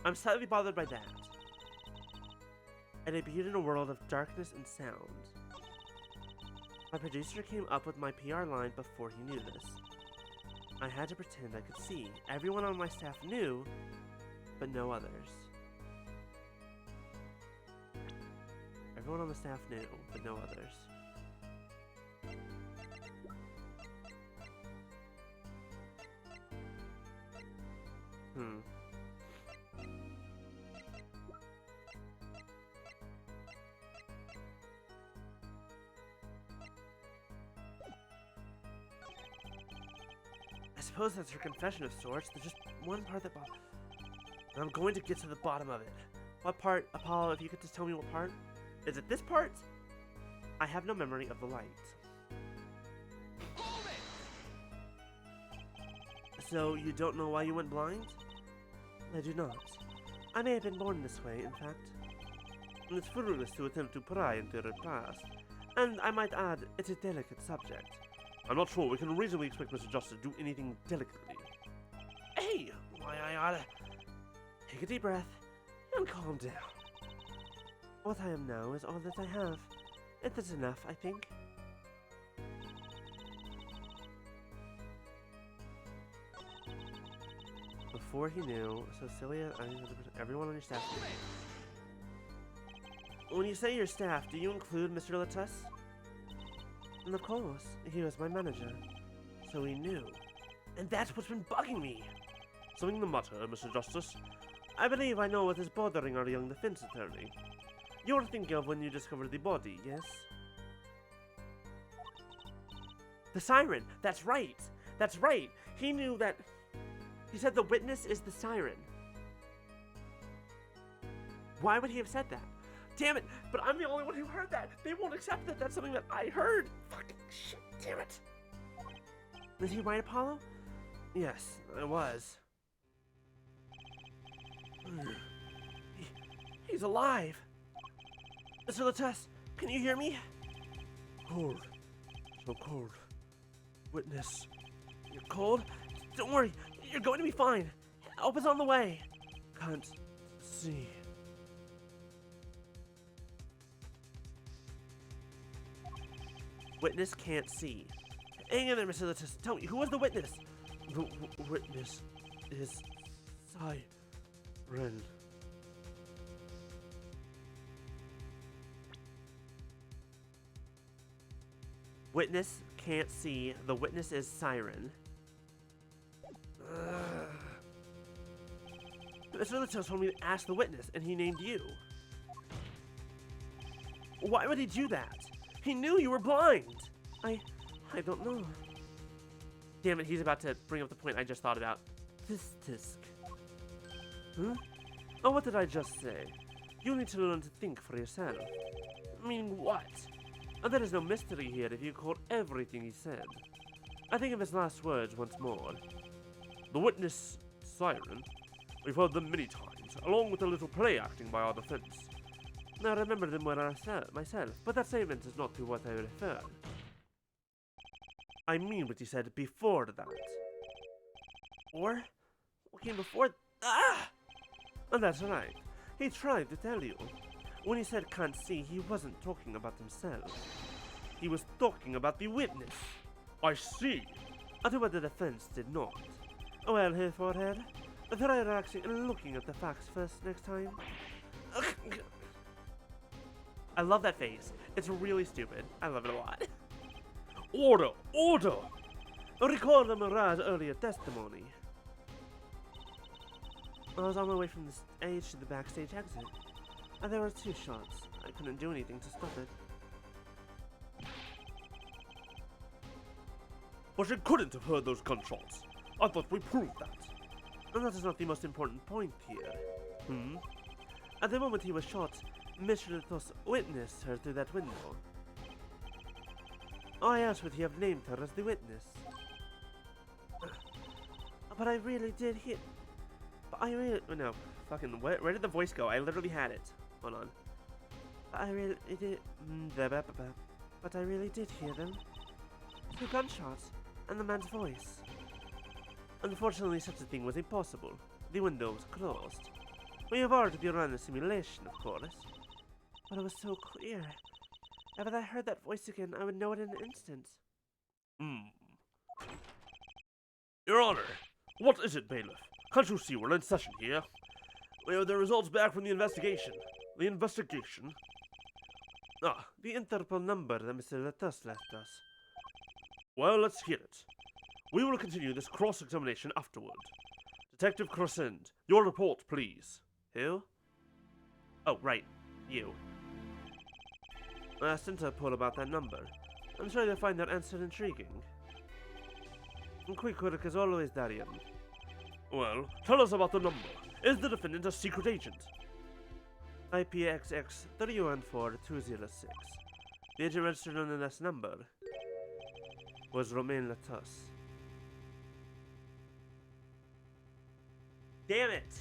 I'm slightly bothered by that. I debuted in a world of darkness and sound. My producer came up with my PR line before he knew this. I had to pretend I could see. Everyone on my staff knew, but no others. Everyone on the staff knew, but no others. I suppose that's her confession of sorts. There's just one part that I'm going to get to the bottom of it. What part, Apollo, if you could just tell me what part? Is it this part? I have no memory of the light. So, you don't know why you went blind? I do not. I may have been born this way, in fact. And it's frivolous to attempt to pry into her past. And I might add, it's a delicate subject. I'm not sure we can reasonably expect Mr. Justice to do anything delicately. Hey! Why, I oughta... Take a deep breath and calm down. What I am now is all that I have. It is enough, I think. Before he knew, Cecilia, everyone on your staff knew. When you say your staff, do you include Mr. Latus? And of course, he was my manager, so he knew. And that's what's been bugging me. Something the matter, Mr. Justice? I believe I know what is bothering our young defense attorney. You're thinking of when you discovered the body, yes? The siren! That's right! That's right! He knew that... He said the witness is the siren. Why would he have said that? Damn it! But I'm the only one who heard that! They won't accept that that's something that I heard! Fucking shit, damn it! Was he right, Apollo? Yes, I was. He's alive! Mr. Latus, can you hear me? Cold. So cold. Witness. You're cold? Don't worry, you're going to be fine. Help is on the way. Can't see. Witness can't see. Hang in there, Mr. Latus. Tell me, who was the witness? The witness is Siren. Witness can't see. The witness is Siren. Mr. Latos told me to ask the witness, and he named you. Why would he do that? He knew you were blind. I don't know. Damn it, he's about to bring up the point I just thought about. Tisk. Huh? Oh, what did I just say? You need to learn to think for yourself. I mean, what? And there is no mystery here if you caught everything he said. I think of his last words once more. The witness, Siren. We've heard them many times, along with a little play acting by our defense. I remember them well myself, but that statement is not to what I refer. I mean what he said before that. Or? What came before? Ah! And that's right. He tried to tell you. When he said can't see, he wasn't talking about himself. He was talking about the witness. I see. Until what the defense did not. Well, here, forehead. Try relaxing and looking at the facts first next time. I love that face. It's really stupid. I love it a lot. Order! Order! Recall the Mirage earlier testimony. I was on my way from the stage to the backstage exit. And there were 2 shots. I couldn't do anything to stop it. But you couldn't have heard those gunshots. I thought we proved that. And that is not the most important point here. At the moment he was shot, Mr. Latos witnessed her through that window. I asked would he have named her as the witness. But I really did hear... No, fucking... Where did the voice go? I literally had it. Hold on. I really did... But I really did hear them. 2 gunshots, and the man's voice. Unfortunately, such a thing was impossible. The window was closed. We have already run a simulation, of course. but it was so clear. If I heard that voice again, I would know it in an instant. Your Honor, what is it, bailiff? Can't you see we're in session here? We have the results back from the investigation. The investigation? Ah, the Interpol number that Mr. Latus left us. Well, let's hear it. We will continue this cross-examination afterward. Detective Crescent, your report, please. Who? Oh, right. You. I asked Interpol about that number. I'm sure they'll find that answer intriguing. Quick work as always, Darian. Well, tell us about the number. Is the defendant a secret agent? IPXX 314206. The agent registered under this number was Romain Latus. Damn it!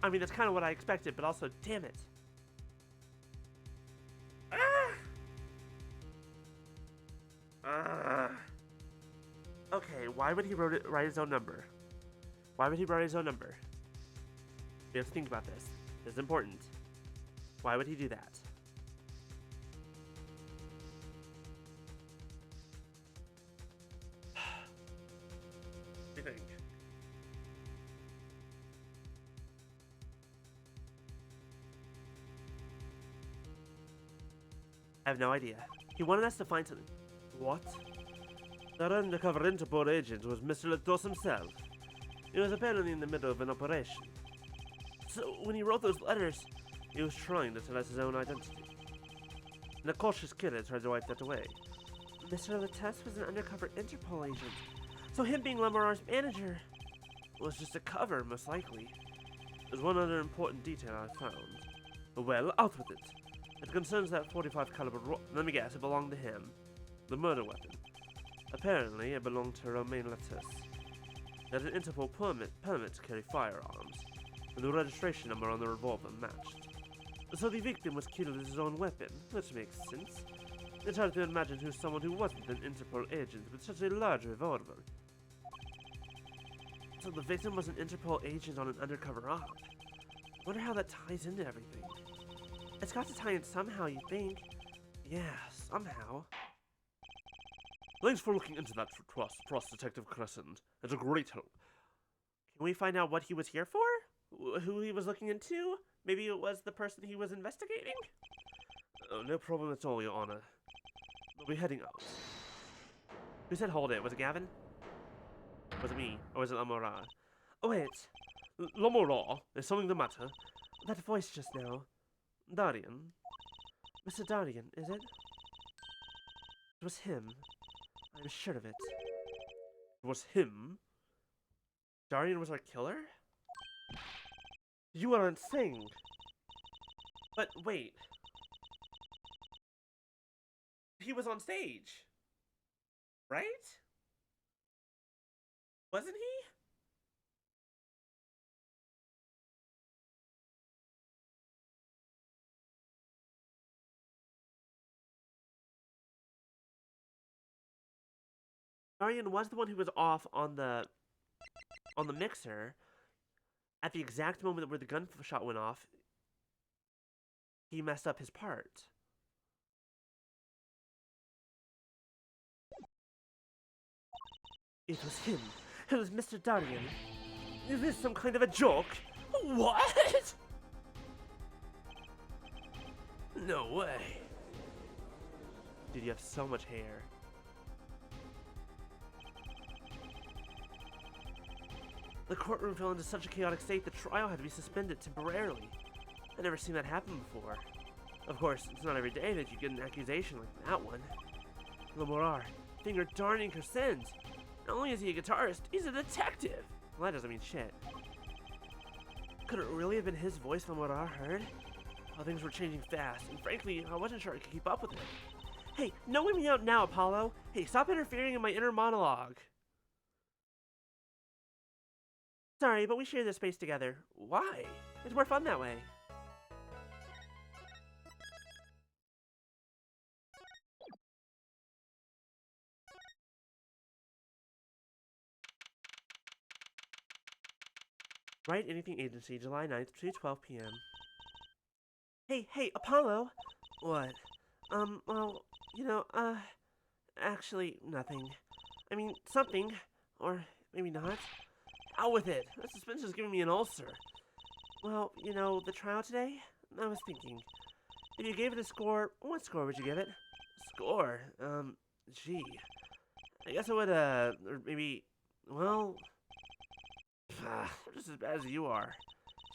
I mean, that's kind of what I expected, but also, damn it. Okay, why would he write his own number? Why would he write his own number? We have to think about this. This is important. Why would he do that? What do you think? I have no idea. He wanted us to find something. What? That undercover Interpol agent was Mr. Latos himself. He was apparently in the middle of an operation. So, when he wrote those letters, he was trying to tell us his own identity. And a cautious killer tried to wipe that away. Mr. Latos was an undercover Interpol agent. So him being Lamorar's manager was just a cover, most likely. There's one other important detail I found. Well, out with it. It concerns that 45 caliber let me guess, it belonged to him. The murder weapon. Apparently, it belonged to Romain Latus. He had an Interpol permit to carry firearms, and the registration number on the revolver matched. So the victim was killed with his own weapon, which makes sense. It's hard to imagine who's someone who wasn't an Interpol agent with such a large revolver. So the victim was an Interpol agent on an undercover op. Wonder how that ties into everything. It's got to tie in somehow, you think? Yeah, somehow. Thanks for looking into that for us, Detective Crescent. It's a great help. Can we find out what he was here for? Who he was looking into? Maybe it was the person he was investigating? Oh, no problem at all, Your Honor. We'll be heading out. Who said hold it? Was it Gavin? Was it me? Or was it Lamora? Oh wait. Lamora, is something the matter? That voice just now. Darian. Mr. Darian, is it? It was him. I'm sure of it. It was him? Darian was our killer? You are insane. But wait. He was on stage. Right? Wasn't he? Darian was the one who was off on the mixer at the exact moment where the gunshot went off. He messed up his part. It was him. It was Mr. Darian. Is this some kind of a joke? What? No way. Dude, you have so much hair. The courtroom fell into such a chaotic state the trial had to be suspended temporarily. I've never seen that happen before. Of course, it's not every day that you get an accusation like that one. Lamorar, finger darning Crescent. Not only is he a guitarist, he's a detective! Well, that doesn't mean shit. Could it really have been his voice Lamorar heard? Well, things were changing fast, and frankly, I wasn't sure I could keep up with it. Hey, no win me out now, Apollo! Hey, stop interfering in my inner monologue! Sorry, but we share this space together. Why? It's more fun that way. Write Anything Agency, July 9th, 2:12 p.m. Hey, Apollo! What? Well, actually, nothing. I mean, something. Or maybe not. Out with it! That suspension's giving me an ulcer. Well, the trial today? I was thinking. If you gave it a score, what score would you give it? Score? Gee. I guess I would, or maybe, well, just as bad as you are.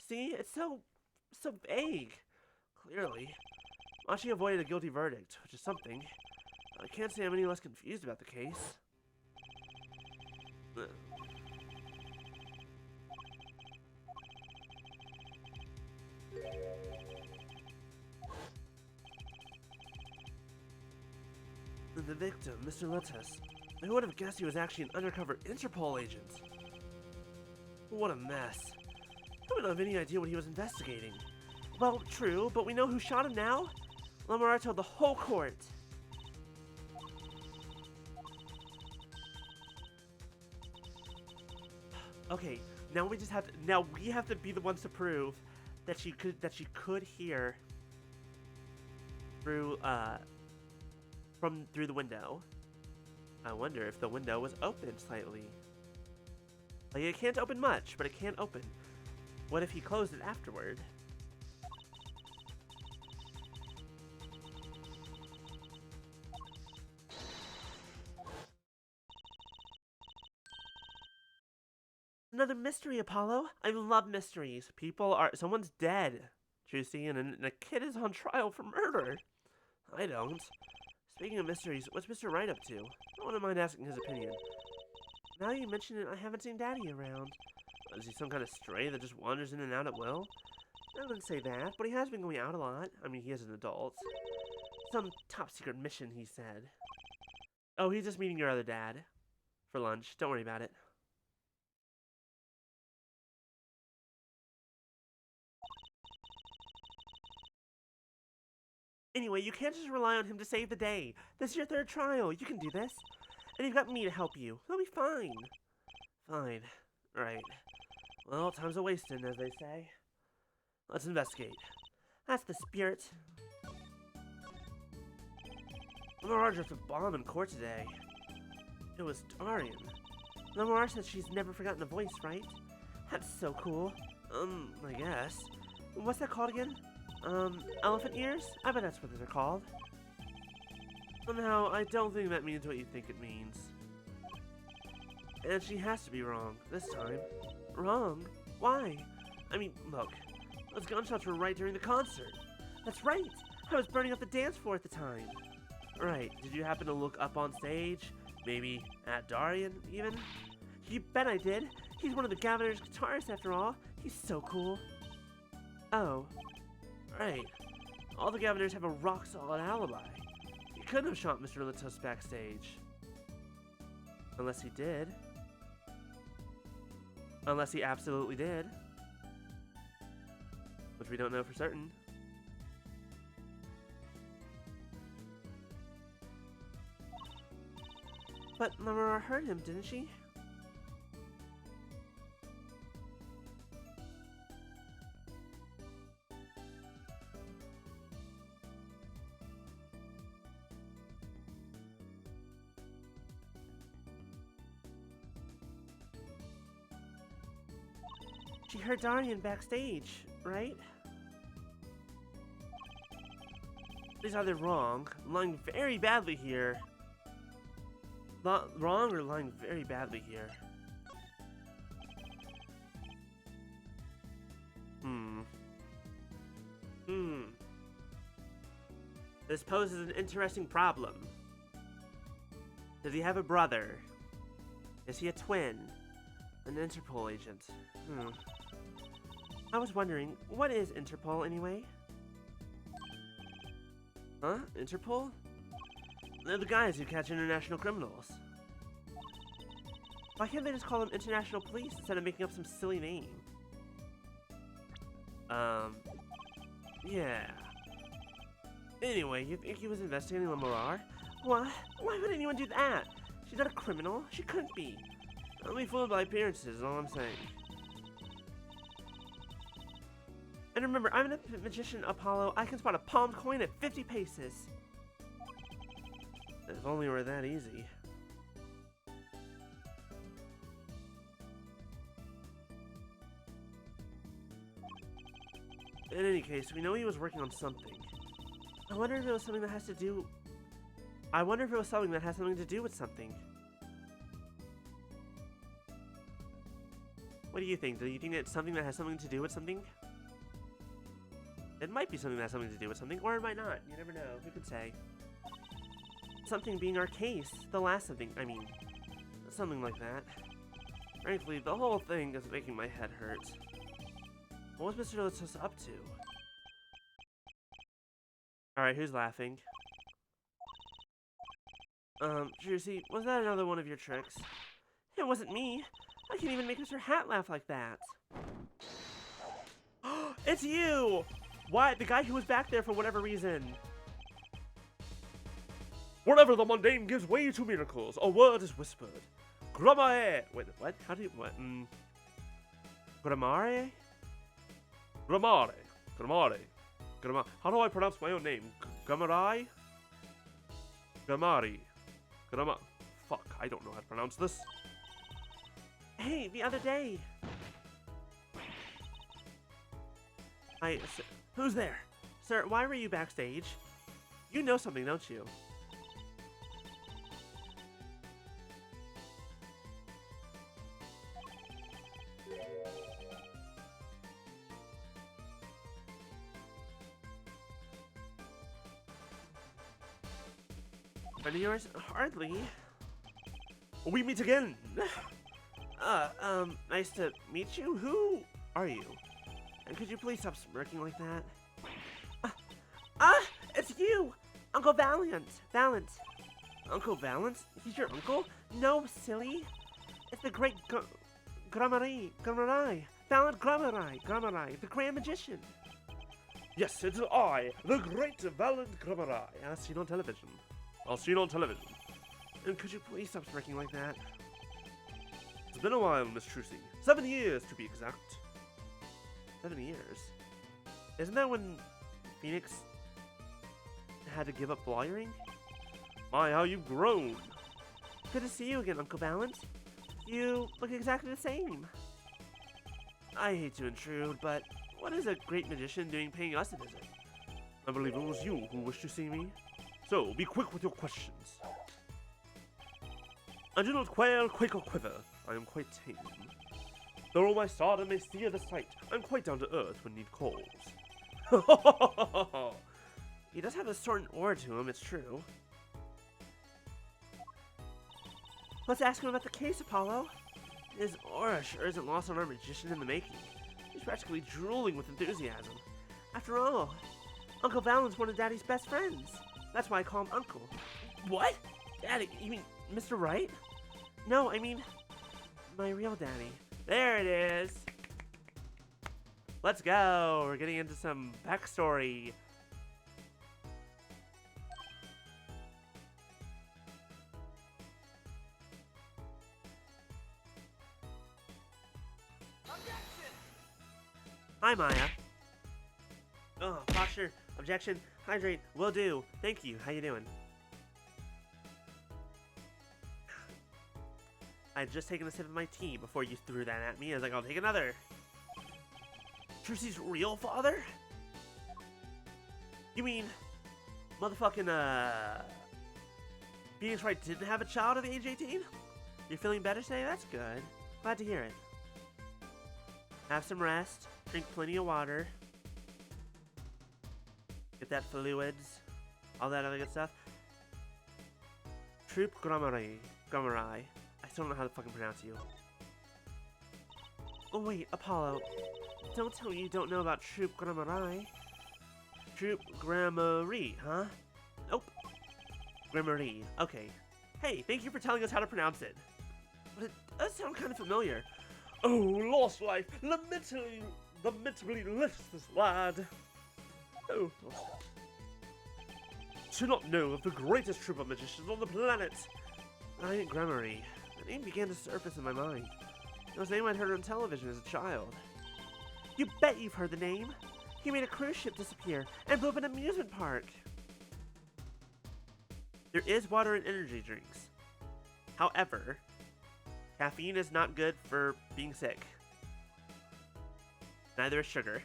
See, it's so vague. Clearly. Machi avoided a guilty verdict, which is something. I can't say I'm any less confused about the case. The victim, Mr. Letes. Who would have guessed he was actually an undercover Interpol agent? What a mess. I don't have any idea what he was investigating. Well, true, but we know who shot him now? Lamar told the whole court. Okay, now we have to be the ones to prove that she could hear through through the window. I wonder if the window was open slightly. Like, it can't open much, but it can open. What if he closed it afterward? Another mystery, Apollo. I love mysteries. Someone's dead, Juicy, and a kid is on trial for murder. I don't. Speaking of mysteries, what's Mr. Wright up to? I wouldn't mind asking his opinion. Now you mention it, I haven't seen Daddy around. Is he some kind of stray that just wanders in and out at will? I wouldn't say that, but he has been going out a lot. I mean, he is an adult. Some top secret mission, he said. Oh, he's just meeting your other dad for lunch. Don't worry about it. Anyway, you can't just rely on him to save the day. This is your third trial. You can do this. And you've got me to help you. He'll be fine. Fine. Right. Well, time's a wasting, as they say. Let's investigate. That's the spirit. Lamar dropped a bomb in court today. It was Darian. Lamar says she's never forgotten a voice, right? That's so cool. I guess. What's that called again? Elephant ears? I bet that's what they're called. Somehow, I don't think that means what you think it means. And she has to be wrong, this time. Wrong? Why? I mean, look. Those gunshots were right during the concert. That's right! I was burning up the dance floor at the time. Right, did you happen to look up on stage? Maybe at Darian, even? You bet I did! He's one of the governor's guitarists, after all. He's so cool. Oh. Right. All the governors have a rock-solid alibi. He couldn't have shot Mr. Letes backstage. Unless he did. Unless he absolutely did. Which we don't know for certain. But Lamar heard him, didn't she? She heard Darian backstage, right? These either wrong, lying very badly here. Not wrong or lying very badly here. This poses an interesting problem. Does he have a brother? Is he a twin? An Interpol agent? I was wondering, what is Interpol anyway? Huh? Interpol? They're the guys who catch international criminals. Why can't they just call them International Police instead of making up some silly name? Yeah. Anyway, you think he was investigating Lamar? What? Why would anyone do that? She's not a criminal. She couldn't be. Don't be fooled by appearances, is all I'm saying. And remember, I'm a magician, Apollo. I can spot a palmed coin at 50 paces. If only it were that easy. In any case, we know he was working on something. I wonder if it was something that has to do... I wonder if it was something that has something to do with something. What do you think? Do you think it's something that has something to do with something? It might be something that has something to do with something, or it might not. You never know. Who could say? Something being our case. The last something. I mean, something like that. Frankly, the whole thing is making my head hurt. What was Mr. Litos up to? Alright, who's laughing? Juicy, was that another one of your tricks? It wasn't me. I can't even make Mr. Hat laugh like that. It's you! What? The guy who was back there for whatever reason. Wherever the mundane gives way to miracles, a word is whispered. Grammare. Wait, what? How do you... What? Grammare? Grammare. Grammare. Grammare. How do I pronounce my own name? Gamarai? Gamari. Grammar. Fuck, I don't know how to pronounce this. Hey, the other day. Who's there? Sir, why were you backstage? You know something, don't you? Friend of yours? Hardly. We meet again. Nice to meet you. Who are you? And could you please stop smirking like that? It's you! Uncle Valiant! Uncle Valiant? He's your uncle? No, silly! It's the great Grammari! Valiant Grammari, the Grand Magician! Yes, it's I, the great Valiant Grammari. As seen on television. And could you please stop smirking like that? It's been a while, Miss Trucy. 7 years, to be exact. 7 years? Isn't that when Phoenix had to give up lawyering? My, how you've grown. Good to see you again, Uncle Valiant. You look exactly the same. I hate to intrude, but what is a great magician doing paying us a visit? I believe it was you who wished to see me. So, be quick with your questions. I do not quail, quake, or quiver. I am quite tame. Though my stardom may steer the sight, I'm quite down to earth when need calls. He does have a certain aura to him, it's true. Let's ask him about the case, Apollo. His aura sure isn't lost on our magician in the making. He's practically drooling with enthusiasm. After all, Uncle Valiant's one of Daddy's best friends. That's why I call him Uncle. What? Daddy? You mean Mr. Wright? No, I mean my real daddy. There it is. Let's go. We're getting into some backstory. Hi, Maya. Oh, posture, objection, hydrate, will do. Thank you. How you doing? I'd just taken a sip of my tea before you threw that at me. I was like, I'll take another. Trucy's real father? You mean, motherfucking, Phoenix Wright didn't have a child at age 18? You're feeling better today? That's good. Glad to hear it. Have some rest. Drink plenty of water. Get that fluids. All that other good stuff. Troop Grammari. I still don't know how to fucking pronounce you. Oh wait, Apollo. Don't tell me you don't know about Troop Grammari. Troop Grammari, huh? Nope. Grammari. Okay. Hey, thank you for telling us how to pronounce it. But it does sound kind of familiar. Oh, lost life, lamentably listless lad. Oh, to not know of the greatest troop of magicians on the planet. Giant Grammari. The name began to surface in my mind. It was a name I'd heard on television as a child. You bet you've heard the name. He made a cruise ship disappear and blew up an amusement park. There is water and energy drinks. However, caffeine is not good for being sick. Neither is sugar.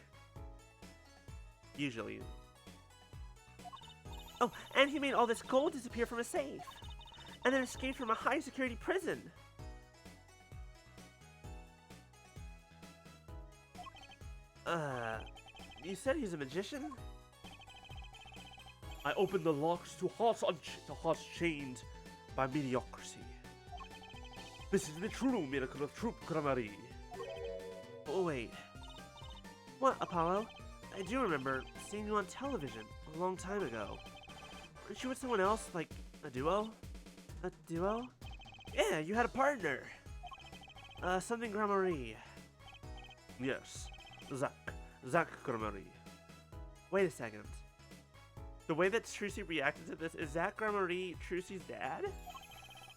Usually. Oh, and he made all this gold disappear from a safe. And then escaped from a high security prison. You said he's a magician? I opened the locks to hearts chained by mediocrity. This is the true miracle of Troop Gramarye. Oh, wait. What, Apollo? I do remember seeing you on television a long time ago. Weren't you with someone else, like a duo? A duo? Yeah, you had a partner. Something Gramarye. Yes, Zach Gramarye. Wait a second. The way that Trucy reacted to this, is Zach Gramarye Trucy's dad?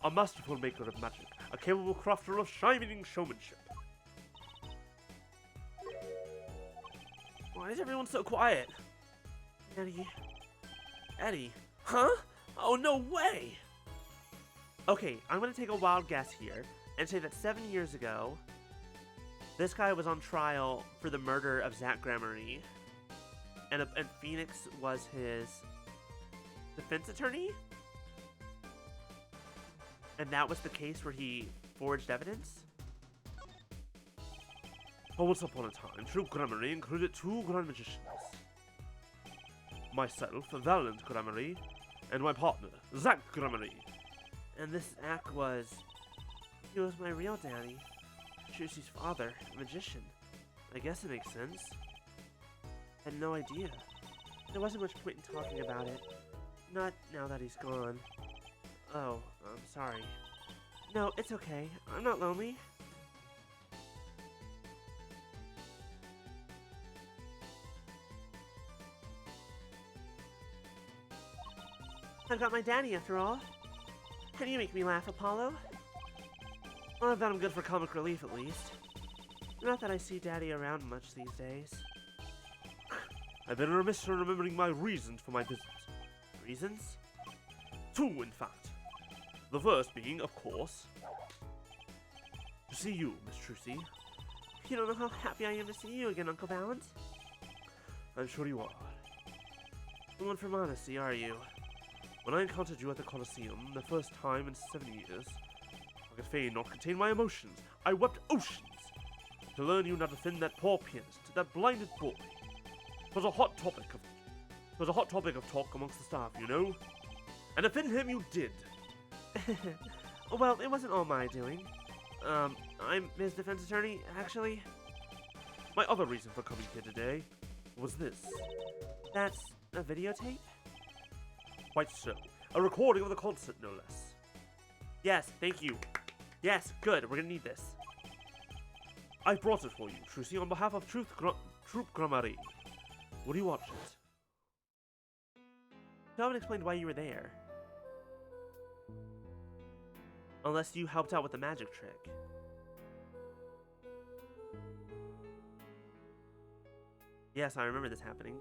A masterful maker of magic, a capable crafter of shining showmanship. Why is everyone so quiet? Eddie? Huh? Oh, no way! Okay, I'm gonna take a wild guess here and say that 7 years ago, this guy was on trial for the murder of Zach Gramarye, and Phoenix was his defense attorney? And that was the case where he forged evidence? Once upon a time, Troop Gramarye included 2 grand magicians. Myself, Valiant Gramarye, and my partner, Zach Gramarye. And this Zach he was my real daddy. Trucy's father, a magician. I guess it makes sense. Had no idea. There wasn't much point in talking about it. Not now that he's gone. Oh, I'm sorry. No, it's okay. I'm not lonely. I've got my daddy after all. How do you make me laugh, Apollo? Well, I thought I'm good for comic relief at least. Not that I see Daddy around much these days. I've been remiss in remembering my reasons for my visit. Reasons? 2, in fact. The first being, of course, to see you, Miss Trucy. You don't know how happy I am to see you again, Uncle Valent. I'm sure you are. Someone from Odyssey, are you? When I encountered you at the Colosseum, the first time in 7 years, I could fain not contain my emotions. I wept oceans to learn you not defend that poor pianist, that blinded boy. It was a hot topic of talk amongst the staff, you know. And defend him you did. Well, it wasn't all my doing. I'm his defense attorney, actually. My other reason for coming here today was this. That's a videotape? Quite so. A recording of the concert, no less. Yes, thank you. Yes, good, we're gonna need this. I brought it for you, Trucy, on behalf of Troop Gramarye. Will you watch it? You haven't explained why you were there. Unless you helped out with the magic trick. Yes, I remember this happening.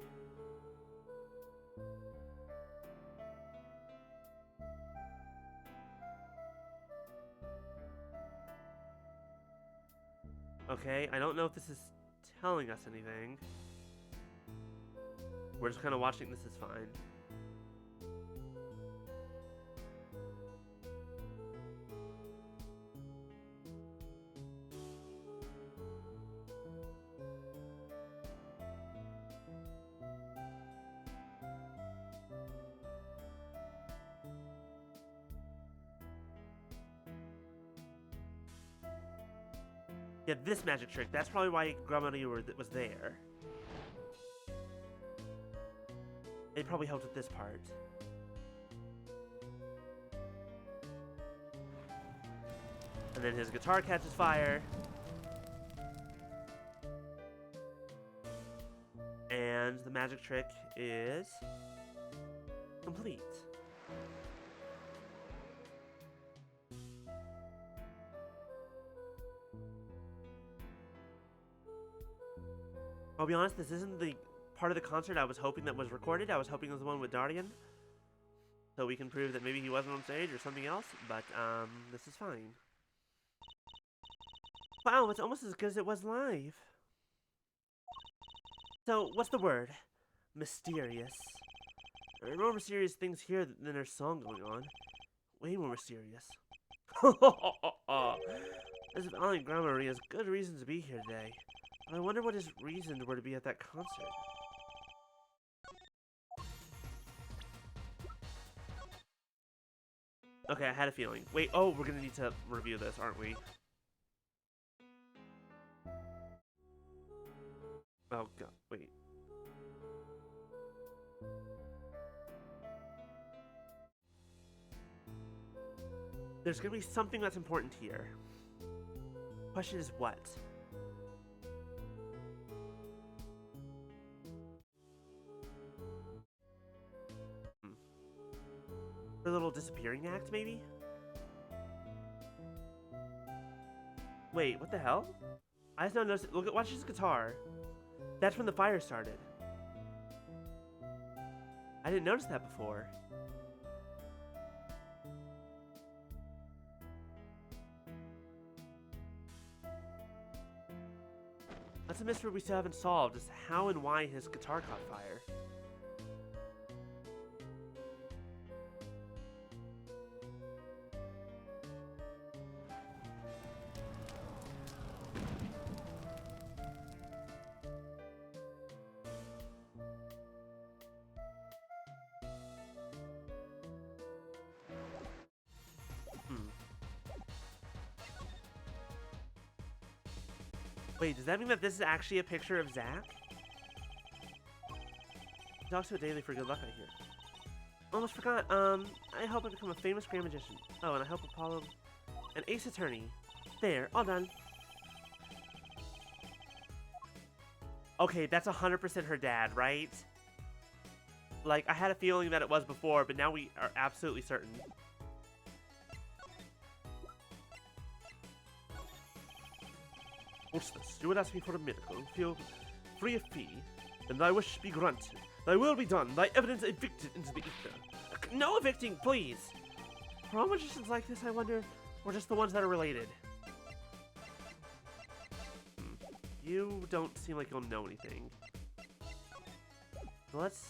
Okay, I don't know if this is telling us anything. We're just kind of watching this is fine. Yeah, this magic trick. That's probably why Gramarye was there. It probably helped with this part. And then his guitar catches fire. And the magic trick is complete. I'll be honest, this isn't the part of the concert I was hoping that was recorded. I was hoping it was the one with Dardian. So we can prove that maybe he wasn't on stage or something else. But, this is fine. Wow, it's almost as good as it was live. So, what's the word? Mysterious. There are more mysterious things here than there's song going on. Way more mysterious. As if Alan Gramarye has good reason to be here today. But I wonder what his reasons were to be at that concert. Okay, I had a feeling. Wait, oh, we're gonna need to review this, aren't we? Oh god, wait. There's gonna be something that's important here. Question is what? A little disappearing act, maybe? Wait, what the hell? I just now noticed. Look at, watch his guitar. That's when the fire started. I didn't notice that before. That's a mystery we still haven't solved, is how and why his guitar caught fire. Wait, does that mean that this is actually a picture of Zack? He talks to it daily for good luck, I hear. Almost forgot, I hope I become a famous grand magician. Oh, and I hope Apollo... an ace attorney. There, all done. Okay, that's 100% her dad, right? Like, I had a feeling that it was before, but now we are absolutely certain. What's this? You would ask me for a miracle, feel free of fee, and thy wish be granted. Thy will be done, thy evidence evicted into the ether. No evicting, please! Are all magicians like this, I wonder, or just the ones that are related? You don't seem like you'll know anything. Let's...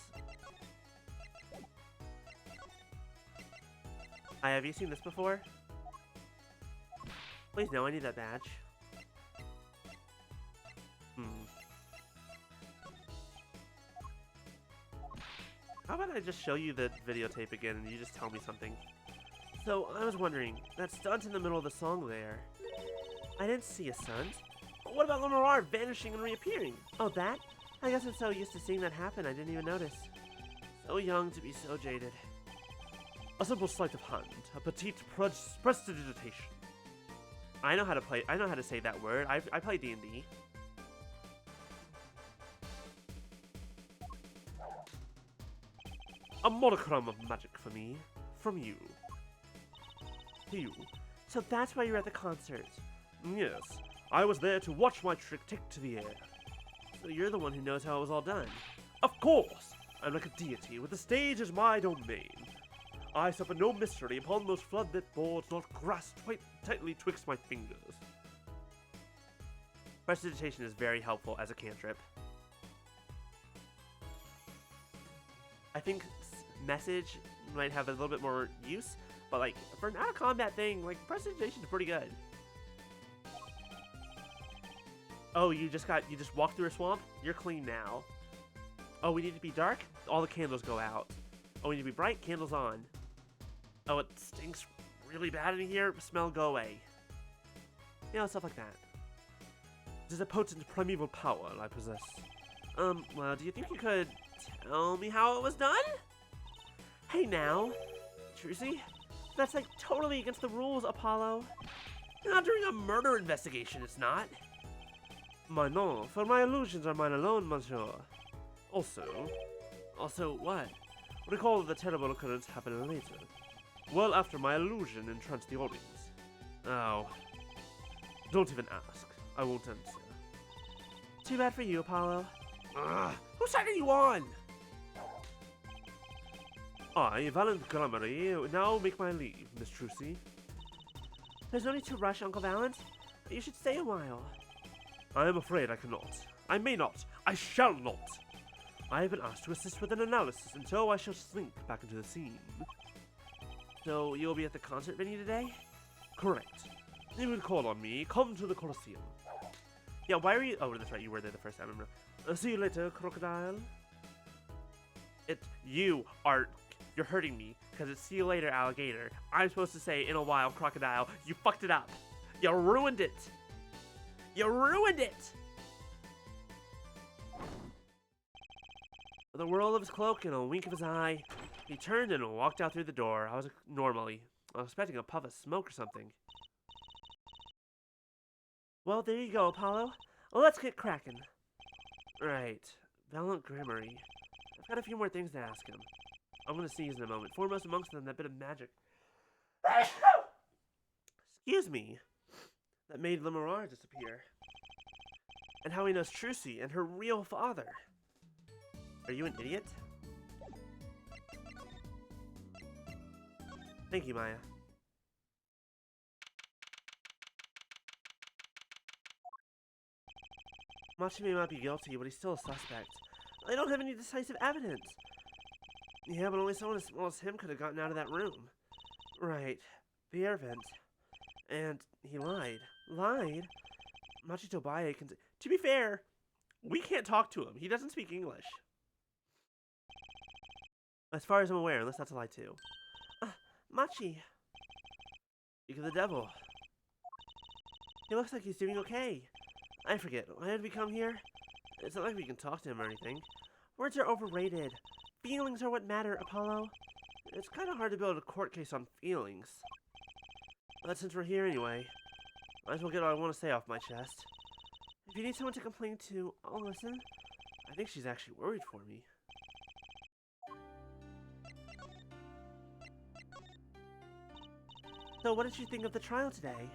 Have you seen this before? Please no, I need that badge. How about I just show you the videotape again and you just tell me something? So, I was wondering, that stunt in the middle of the song there, I didn't see a stunt. But what about Lemerard vanishing and reappearing? Oh, that? I guess I'm so used to seeing that happen I didn't even notice. So young to be so jaded. A simple sleight of hand, a petite prestidigitation. I know how to say that word. I play D&D. A modicum of magic for me. From you. To you. So that's why you're at the concert. Yes. I was there to watch my trick take to the air. So you're the one who knows how it was all done. Of course! I'm like a deity, with the stage as my domain. I suffer no mystery upon those floodlit boards, not grasped quite tightly twixt my fingers. Prestidigitation is very helpful as a cantrip. I think message might have a little bit more use, but like for an out of combat thing, like prestidigitation is pretty good. Oh, you just walked through a swamp? You're clean now. Oh, we need to be dark? All the candles go out. Oh, we need to be bright? Candles on. Oh, it stinks really bad in here? Smell, go away. You know, stuff like that. This is a potent primeval power I possess. Well, do you think you could tell me how it was done? Hey now, Trucy, that's like totally against the rules, Apollo. Not during a murder investigation, it's not. My no, for my illusions are mine alone, monsieur. Also what? Recall the terrible occurrence happened later. Well after my illusion entranced the audience. Oh. Don't even ask. I won't answer. Too bad for you, Apollo. Ugh, whose side are you on? I, Valent Grammarly, now make my leave, Miss Trucy. There's no need to rush, Uncle Valent. You should stay a while. I am afraid I cannot. I may not. I shall not. I have been asked to assist with an analysis, and so I shall slink back into the scene. So you'll be at the concert venue today? Correct. You would call on me. Come to the Colosseum. Yeah, why are you... Oh, that's right, you were there the first time, I remember. See you later, crocodile. You're hurting me, because it's see you later, alligator. I'm supposed to say, in a while, crocodile. You fucked it up. You ruined it. You ruined it! With a whirl of his cloak and a wink of his eye, he turned and walked out through the door. I was expecting a puff of smoke or something. Well, there you go, Apollo. Well, let's get cracking. Right. Valent Grimmery. I've got a few more things to ask him. I'm gonna sneeze in a moment. Foremost amongst them, that bit of magic. Excuse me. That made Lemurrar disappear. And how he knows Trucy and her real father. Are you an idiot? Thank you, Maya. Machi may not be guilty, but he's still a suspect. I don't have any decisive evidence. Yeah, but only someone as small as him could have gotten out of that room. Right. The air vent. And he lied. Lied? Machi Tobaye can... To be fair, we can't talk to him. He doesn't speak English. As far as I'm aware, unless that's a lie too. Machi. Speak of the devil. He looks like he's doing okay. I forget, why did we come here? It's not like we can talk to him or anything. Words are overrated. Feelings are what matter, Apollo. It's kind of hard to build a court case on feelings. But since we're here anyway, might as well get what I want to say off my chest. If you need someone to complain to, I'll listen. I think she's actually worried for me. So what did you think of the trial today?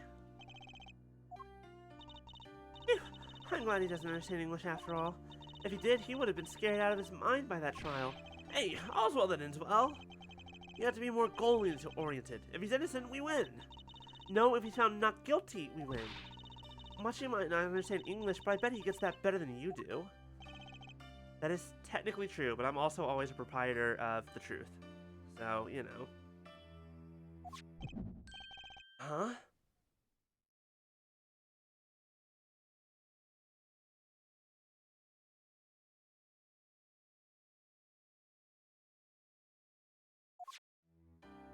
Phew, I'm glad he doesn't understand English after all. If he did, he would have been scared out of his mind by that trial. Hey, all's well that ends well. You have to be more goal-oriented. If he's innocent, we win. No, if he's found not guilty, we win. Machi might not understand English, but I bet he gets that better than you do. That is technically true, but I'm also always a proprietor of the truth. So, you know. Huh?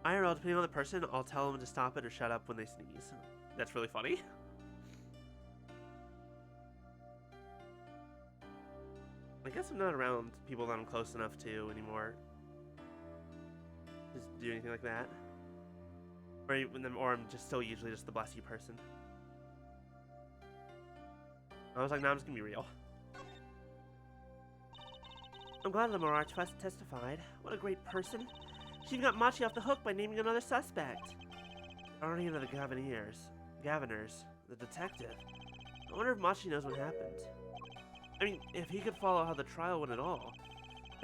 IRL, depending on the person, I'll tell them to stop it or shut up when they sneeze. That's really funny. I guess I'm not around people that I'm close enough to anymore. Just do anything like that. Or I'm just still usually just the blessy person. I was like, nah, I'm just gonna be real. I'm glad Lemurrar testified. What a great person. She even got Machi off the hook by naming another suspect. Already into the Gaviners, the detective. I wonder if Machi knows what happened. I mean, if he could follow how the trial went at all.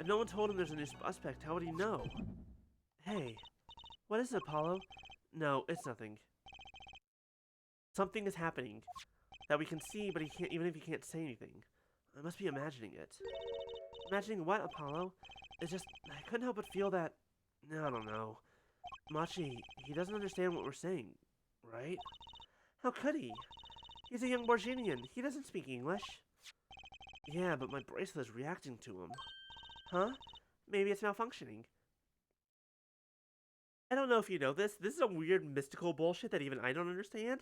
If no one told him there's a new suspect, how would he know? Hey, what is it, Apollo? No, it's nothing. Something is happening that we can see, but he can't, even if he can't say anything. I must be imagining it. Imagining what, Apollo? It's just, I couldn't help but feel that, I don't know. Machi, he doesn't understand what we're saying, right? How could he? He's a young Borginian. He doesn't speak English. Yeah, but my bracelet is reacting to him. Huh? Maybe it's malfunctioning. I don't know if you know this. This is a weird mystical bullshit that even I don't understand.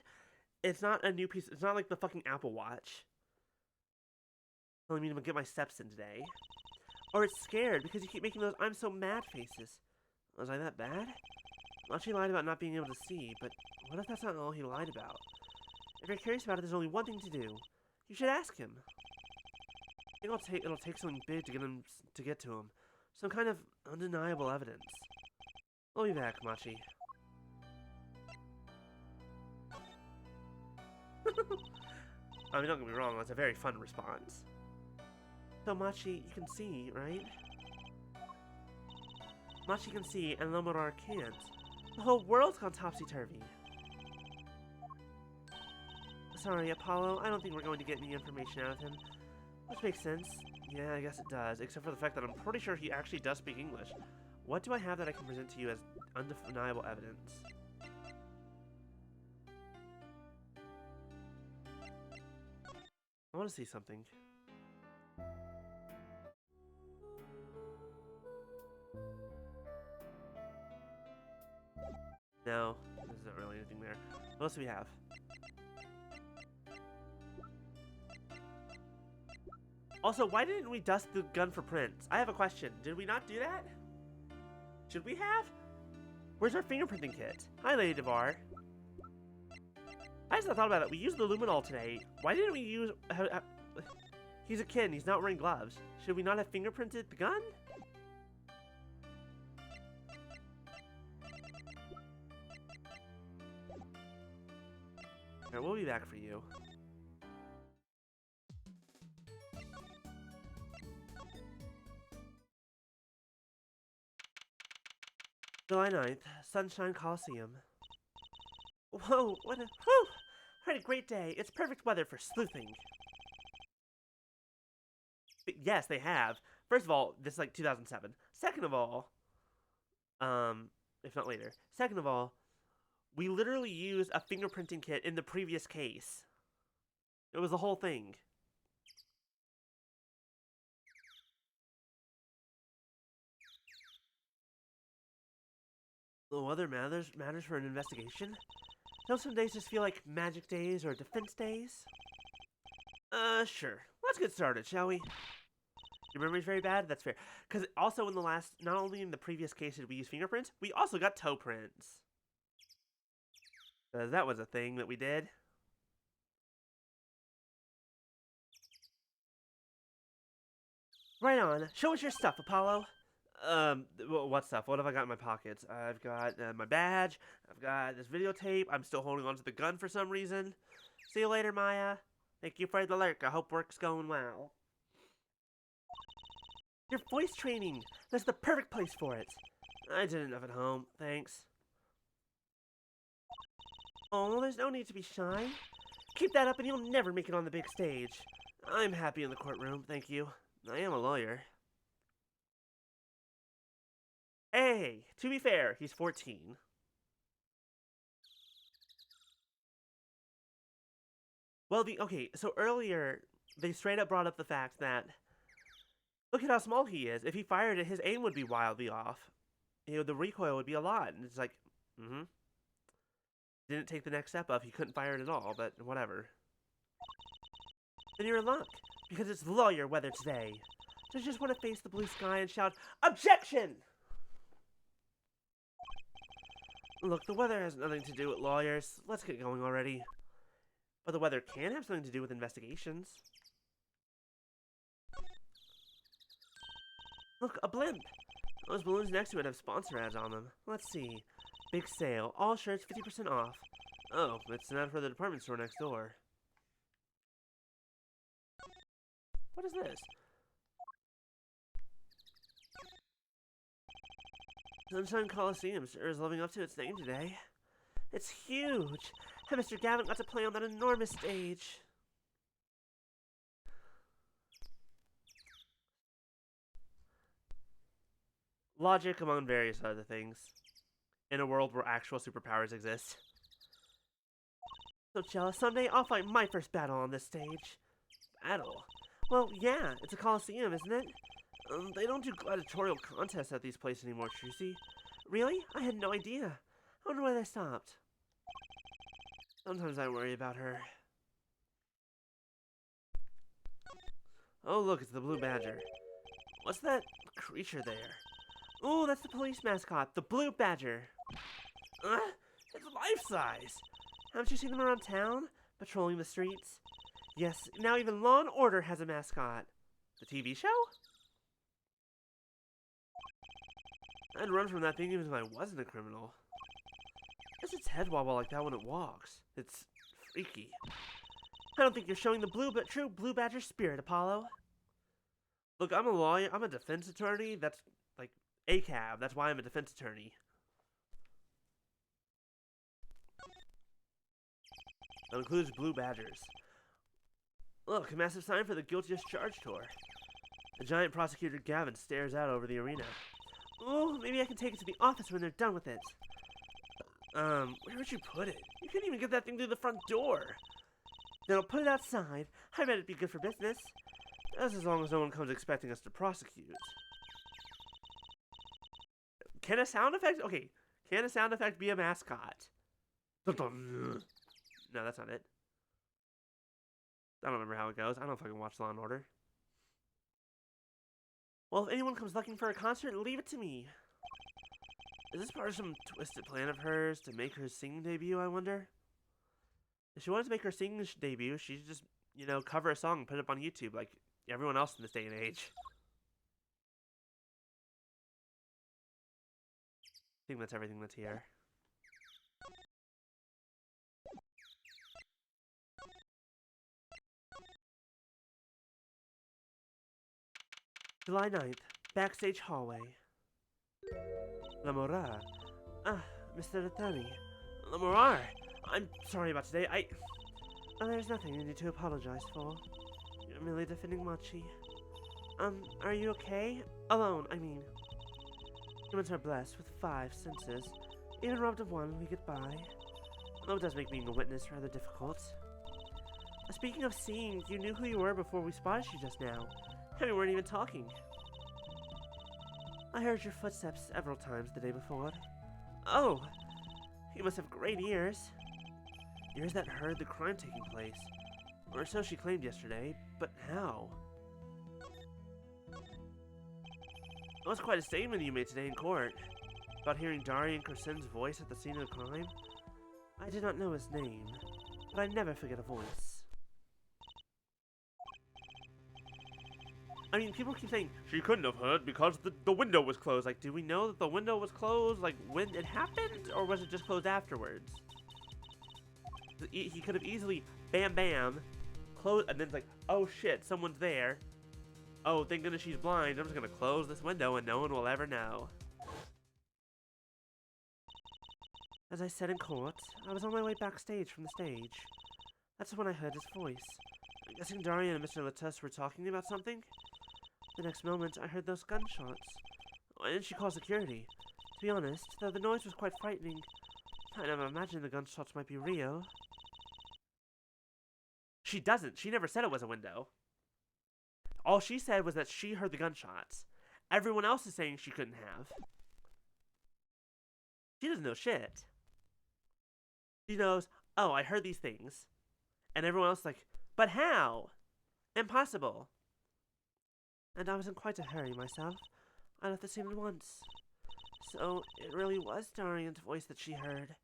It's not a new piece. It's not like the fucking Apple Watch telling me to get my steps in today. Or it's scared because you keep making those I'm so mad faces. Was I that bad? Machi lied about not being able to see, but what if that's not all he lied about? If you're curious about it, there's only one thing to do. You should ask him. I think it'll take something big to get to him. Some kind of undeniable evidence. I'll be back, Machi. I mean, don't get me wrong, that's a very fun response. So Machi, you can see, right? Machi can see, and Lomorar can't. The whole world's gone topsy-turvy. Sorry, Apollo, I don't think we're going to get any information out of him. Which makes sense. Yeah, I guess it does, except for the fact that I'm pretty sure he actually does speak English. What do I have that I can present to you as undeniable evidence? I want to see something. No, there's not really anything there. What else do we have? Also, why didn't we dust the gun for prints? I have a question. Did we not do that? Should we have? Where's our fingerprinting kit? Hi, Lady Devar. I just thought about it. We used the luminol today. Why didn't we use... he's a kid and he's not wearing gloves. Should we not have fingerprinted the gun? Alright, we'll be back for you. July 9th, Sunshine Coliseum. Whoa, what a... Whew! I had a great day. It's perfect weather for sleuthing. But yes, they have. First of all, this is like 2007. Second of all, if not later. Second of all, we literally used a fingerprinting kit in the previous case. It was the whole thing. The weather matters for an investigation? Don't some days just feel like magic days or defense days? Sure. Let's get started, shall we? Your memory's very bad? That's fair. Because also in the last, not only in the previous case did we use fingerprints, we also got toe prints. Because that was a thing that we did. Right on. Show us your stuff, Apollo. What stuff? What have I got in my pockets? I've got my badge. I've got this videotape. I'm still holding onto the gun for some reason. See you later, Maya. Thank you for the lurk. I hope work's going well. Your voice training. That's the perfect place for it. I did enough at home. Thanks. Oh, there's no need to be shy. Keep that up and you'll never make it on the big stage. I'm happy in the courtroom. Thank you. I am a lawyer. Hey, to be fair, he's 14. Well, okay, so earlier, they straight up brought up the fact that, look at how small he is. If he fired it, his aim would be wildly off. You know, the recoil would be a lot. And it's like, Didn't take the next step up, he couldn't fire it at all, but whatever. Then you're in luck, because it's lawyer weather today. So you just want to face the blue sky and shout, OBJECTION! Look, the weather has nothing to do with lawyers. Let's get going already. But the weather can have something to do with investigations. Look, a blimp! Those balloons next to it have sponsor ads on them. Let's see. Big sale. All shirts 50% off. Oh, it's an ad for the department store next door. What is this? Sunshine Coliseum sure is living up to its name today. It's huge! And Mr. Gavin got to play on that enormous stage. Logic among various other things. In a world where actual superpowers exist. So jealous, someday I'll fight my first battle on this stage. Battle? Well, yeah, it's a coliseum, isn't it? They don't do gladiatorial contests at these places anymore, Trucy. Really? I had no idea. I wonder why they stopped. Sometimes I worry about her. Oh, look, it's the Blue Badger. What's that creature there? Oh, that's the police mascot, the Blue Badger. It's life-size. Haven't you seen them around town? Patrolling the streets? Yes, now even Law and Order has a mascot. The TV show? I'd run from that thing even if I wasn't a criminal. Does its head wobble like that when it walks? It's freaky. I don't think you're showing the true Blue Badger spirit, Apollo. Look, I'm a lawyer. I'm a defense attorney. That's like ACAB. That's why I'm a defense attorney. That includes blue badgers. Look, a massive sign for the guilty as charged tour. The giant prosecutor Gavin stares out over the arena. Oh, maybe I can take it to the office when they're done with it. Where would you put it? You couldn't even get that thing through the front door. Then I'll put it outside. I bet it'd be good for business. That's as long as no one comes expecting us to prosecute. Can a sound effect? Okay. Can a sound effect be a mascot? No, that's not it. I don't remember how it goes. I don't fucking watch Law & Order. Well, if anyone comes looking for a concert, leave it to me. Is this part of some twisted plan of hers to make her singing debut, I wonder? If she wanted to make her singing debut, she should just, you know, cover a song and put it up on YouTube like everyone else in this day and age. I think that's everything that's here. July 9th, backstage hallway. Lamora. Ah, Mr. Attorney. Lamora! I'm sorry about today. Oh, there's nothing you need to apologize for. You're merely defending Machi. Are you okay? Alone, I mean. Humans are blessed with 5 senses. Even robbed of one, we get by. Although it does make being a witness rather difficult. Speaking of seeing, you knew who you were before we spotted you just now. And we weren't even talking. I heard your footsteps several times the day before. Oh! You must have great ears. Ears that heard the crime taking place. Or so she claimed yesterday, but how? It was quite a statement you made today in court. About hearing Darian Kersen's voice at the scene of the crime. I did not know his name, but I never forget a voice. I mean, people keep saying, she couldn't have heard because the window was closed. Like, do we know that the window was closed, like, when it happened? Or was it just closed afterwards? He could have easily, bam, bam, closed, and then it's like, oh shit, someone's there. Oh, thank goodness she's blind. I'm just gonna close this window and no one will ever know. As I said in court, I was on my way backstage from the stage. That's when I heard his voice. I'm guessing Darian and Mr. Latus were talking about something? The next moment, I heard those gunshots. Why didn't she call security? To be honest, though the noise was quite frightening, I never imagined the gunshots might be real. She doesn't. She never said it was a window. All she said was that she heard the gunshots. Everyone else is saying she couldn't have. She doesn't know shit. She knows, oh, I heard these things. And everyone else is like, but how? Impossible. And I was in quite a hurry myself. I left the scene at once. So, it really was Darian's voice that she heard.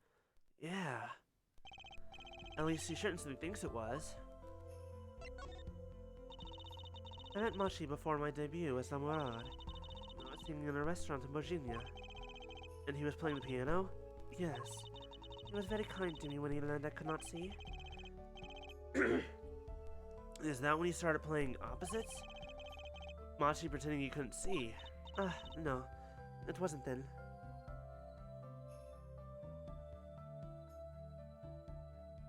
Yeah. At least she certainly thinks it was. I met Machi before my debut as Lamorad. I was singing in a restaurant in Borginia. And he was playing the piano? Yes. He was very kind to me when he learned I could not see. Is that when he started playing opposites? Machi pretending you couldn't see. No. It wasn't then.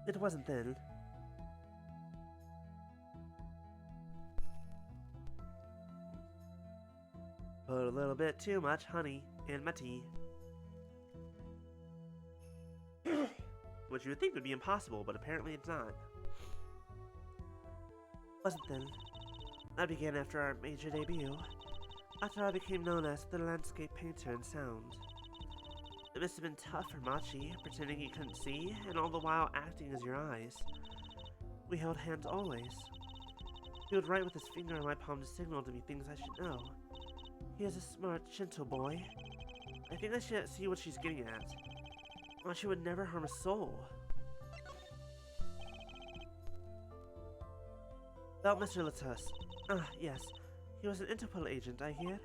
It wasn't then. Put a little bit too much honey in my tea. Which you would think would be impossible, but apparently it's not. Wasn't then. That began after our major debut. After I became known as the landscape painter in sound. It must have been tough for Machi, pretending he couldn't see, and all the while acting as your eyes. We held hands always. He would write with his finger on my palm to signal to me things I should know. He is a smart, gentle boy. I think I should see what she's getting at. Machi would never harm a soul. About Mr. Latus. Yes. He was an Interpol agent, I hear.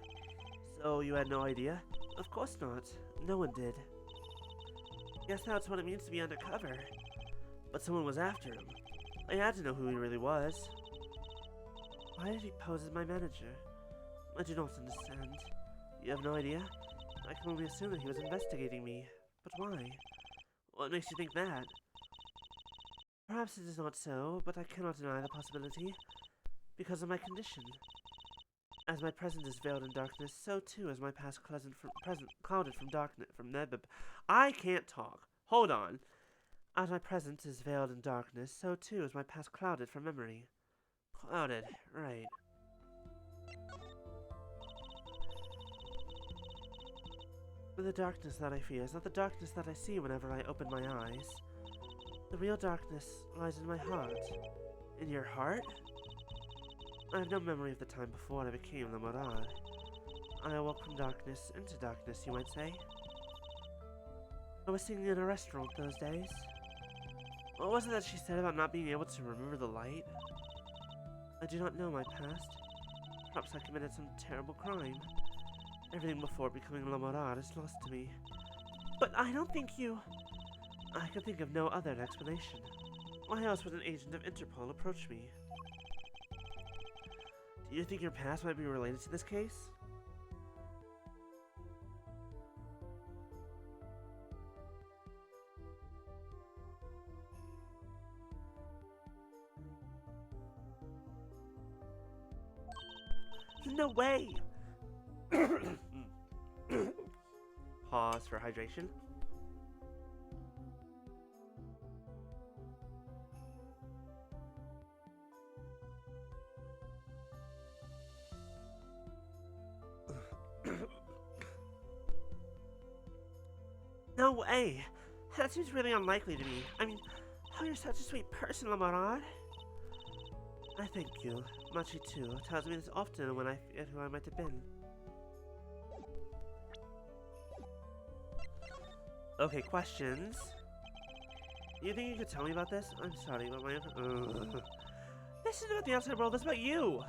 So you had no idea? Of course not. No one did. Guess that's what it means to be undercover. But someone was after him. I had to know who he really was. Why did he pose as my manager? I do not understand. You have no idea? I can only assume that he was investigating me. But why? What makes you think that? Perhaps it is not so, but I cannot deny the possibility. Because of my condition. As my present is veiled in darkness, so too is my past clouded from darkness. I can't talk. Hold on. As my present is veiled in darkness, so too is my past clouded from memory. Clouded, right. The darkness that I fear is not the darkness that I see whenever I open my eyes. The real darkness lies in my heart. In your heart? I have no memory of the time before I became the Morad. I awoke from darkness into darkness, you might say. I was singing in a restaurant those days. What was it that she said about not being able to remember the light? I do not know my past. Perhaps I committed some terrible crime. Everything before becoming La Morad is lost to me. But I don't think you... I can think of no other explanation. Why else would an agent of Interpol approach me? Do you think your past might be related to this case? No way! Pause for hydration. No way! That seems really unlikely to me. I mean, how you're such a sweet person, Lamarad. I thank you. Machi too tells me this often when I forget who I might have been. Okay, questions. You think you could tell me about this? I'm sorry, but my... This isn't about the outside world, this is about you!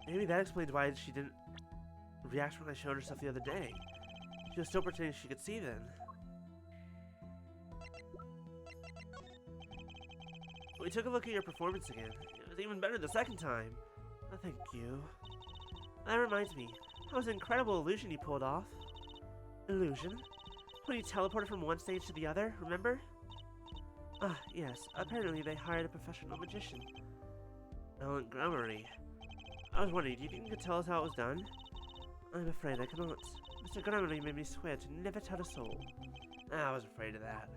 Maybe that explains why she didn't react when I showed her stuff the other day. She was still pretending she could see then. We took a look at your performance again. It was even better the second time. Oh, thank you. That reminds me. That was an incredible illusion you pulled off. Illusion? When you teleported from one stage to the other, remember? Ah, yes. Apparently they hired a professional magician. Alan Grummery. I was wondering, do you think you could tell us how it was done? I'm afraid I cannot. Mr. Grummery made me swear to never tell a soul. I was afraid of that.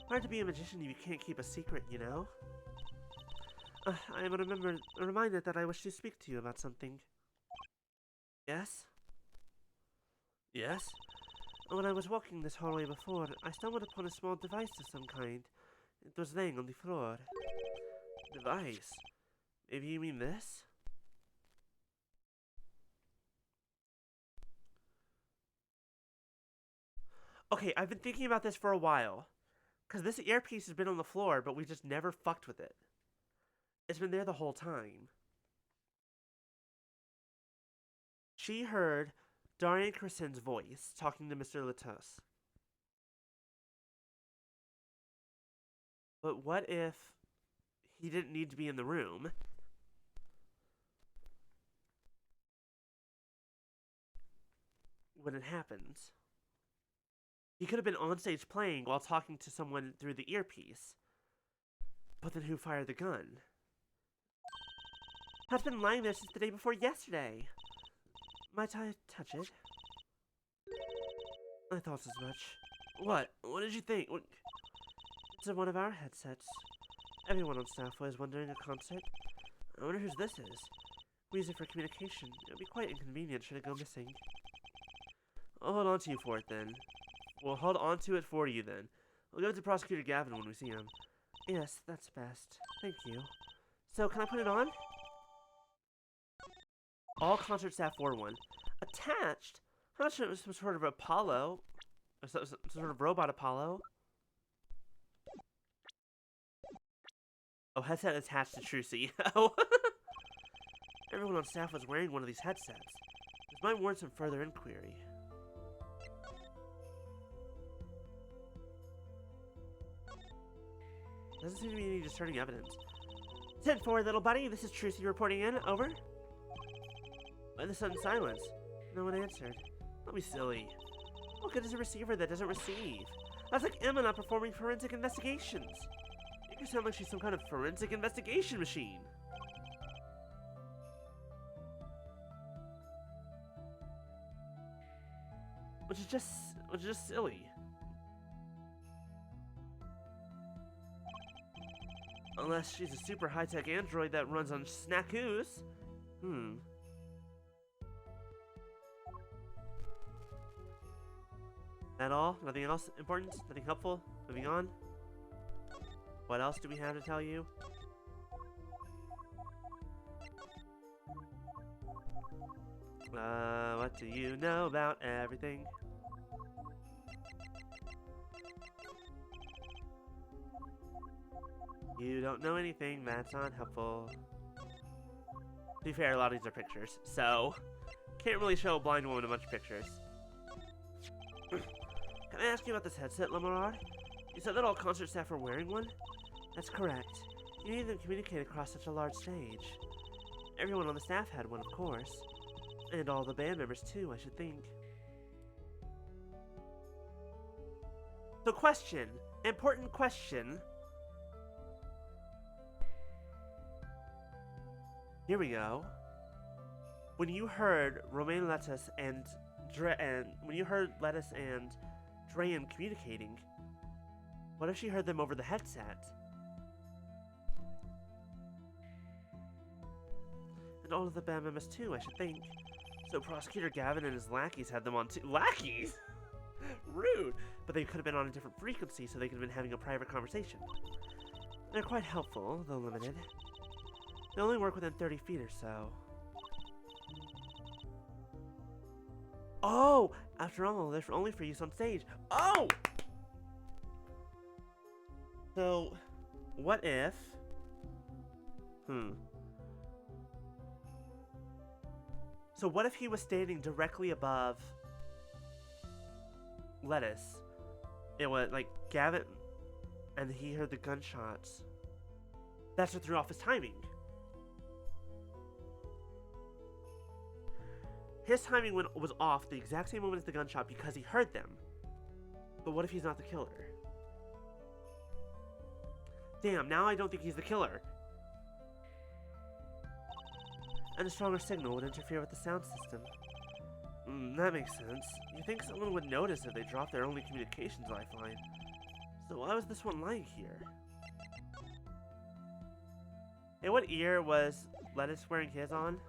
Hard to be a magician if you can't keep a secret, you know? I am reminded that I wish to speak to you about something. Yes? Yes? When I was walking this hallway before, I stumbled upon a small device of some kind. It was laying on the floor. Device? Maybe you mean this? Okay, I've been thinking about this for a while. Because this earpiece has been on the floor, but we just never fucked with it. It's been there the whole time. She heard Darian Crescen's voice talking to Mr. Latus. But what if he didn't need to be in the room? When it happens. He could have been on stage playing while talking to someone through the earpiece. But then who fired the gun? I've been lying there since the day before yesterday. Might I touch it? I thought as much. What? What did you think? It's one of our headsets. Everyone on staff was wondering a concert. I wonder whose this is. We use it for communication. It would be quite inconvenient should it go missing. I'll hold on to you for it then. We'll hold on to it for you then. We'll give it to Prosecutor Gavin when we see him. Yes, that's best. Thank you. So, can I put it on? All concert staff wore one. Attached? I'm not sure it was some sort of Apollo. Or some sort of robot Apollo. Oh, headset attached to True CEO. Everyone on staff was wearing one of these headsets. This might warrant some further inquiry. Doesn't seem to be any discerning evidence. 10 4, little buddy. This is Trucy reporting in. Over. Why the sudden silence? No one answered. Don't be silly. What good is a receiver that doesn't receive? That's like Emma not performing forensic investigations. Make her sound like she's some kind of forensic investigation machine. Which is just silly. Unless she's a super high-tech android that runs on snackoos. That all? Nothing else important? Nothing helpful? Moving on? What else do we have to tell you? What do you know about everything? You don't know anything, that's unhelpful. To be fair, a lot of these are pictures, so can't really show a blind woman a bunch of pictures. Can I ask you about this headset, Lamorard? You said that all concert staff are wearing one? That's correct. You need them to communicate across such a large stage. Everyone on the staff had one, of course. And all the band members too, I should think. So question, important question. Here we go. When you heard Romaine Lettuce and when you heard Lettuce and Drayan communicating, what if she heard them over the headset? And all of the band members too, I should think. So Prosecutor Gavin and his lackeys had them on too. Lackeys? Rude! But they could have been on a different frequency, so they could have been having a private conversation. They're quite helpful, though limited. They only work within 30 feet or so. Oh! After all, they're only for use on stage. Oh! So, what if... So what if he was standing directly above Lettuce? It was like Gavin, and he heard the gunshots. That's what threw off his timing. His timing was off the exact same moment as the gunshot because he heard them. But what if he's not the killer? Damn, now I don't think he's the killer. And a stronger signal would interfere with the sound system. That makes sense. You think someone would notice if they dropped their only communications lifeline. So why was this one lying here? Hey, what ear was Lettuce wearing his on?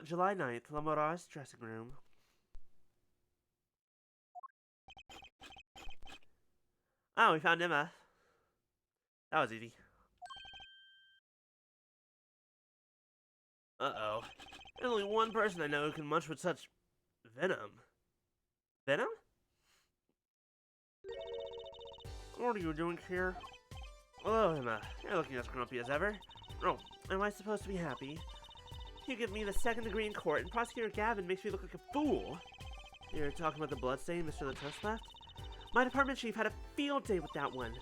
July 9th, Lamorard's dressing room. Oh, we found Emma. That was easy. Uh-oh. There's only one person I know who can munch with such venom. Venom? What are you doing here? Hello, Emma. You're looking as grumpy as ever. Oh, am I supposed to be happy? You give me the second degree in court, and Prosecutor Gavin makes me look like a fool. You're talking about the bloodstain Mr. Lettuce left? My department chief had a field day with that one.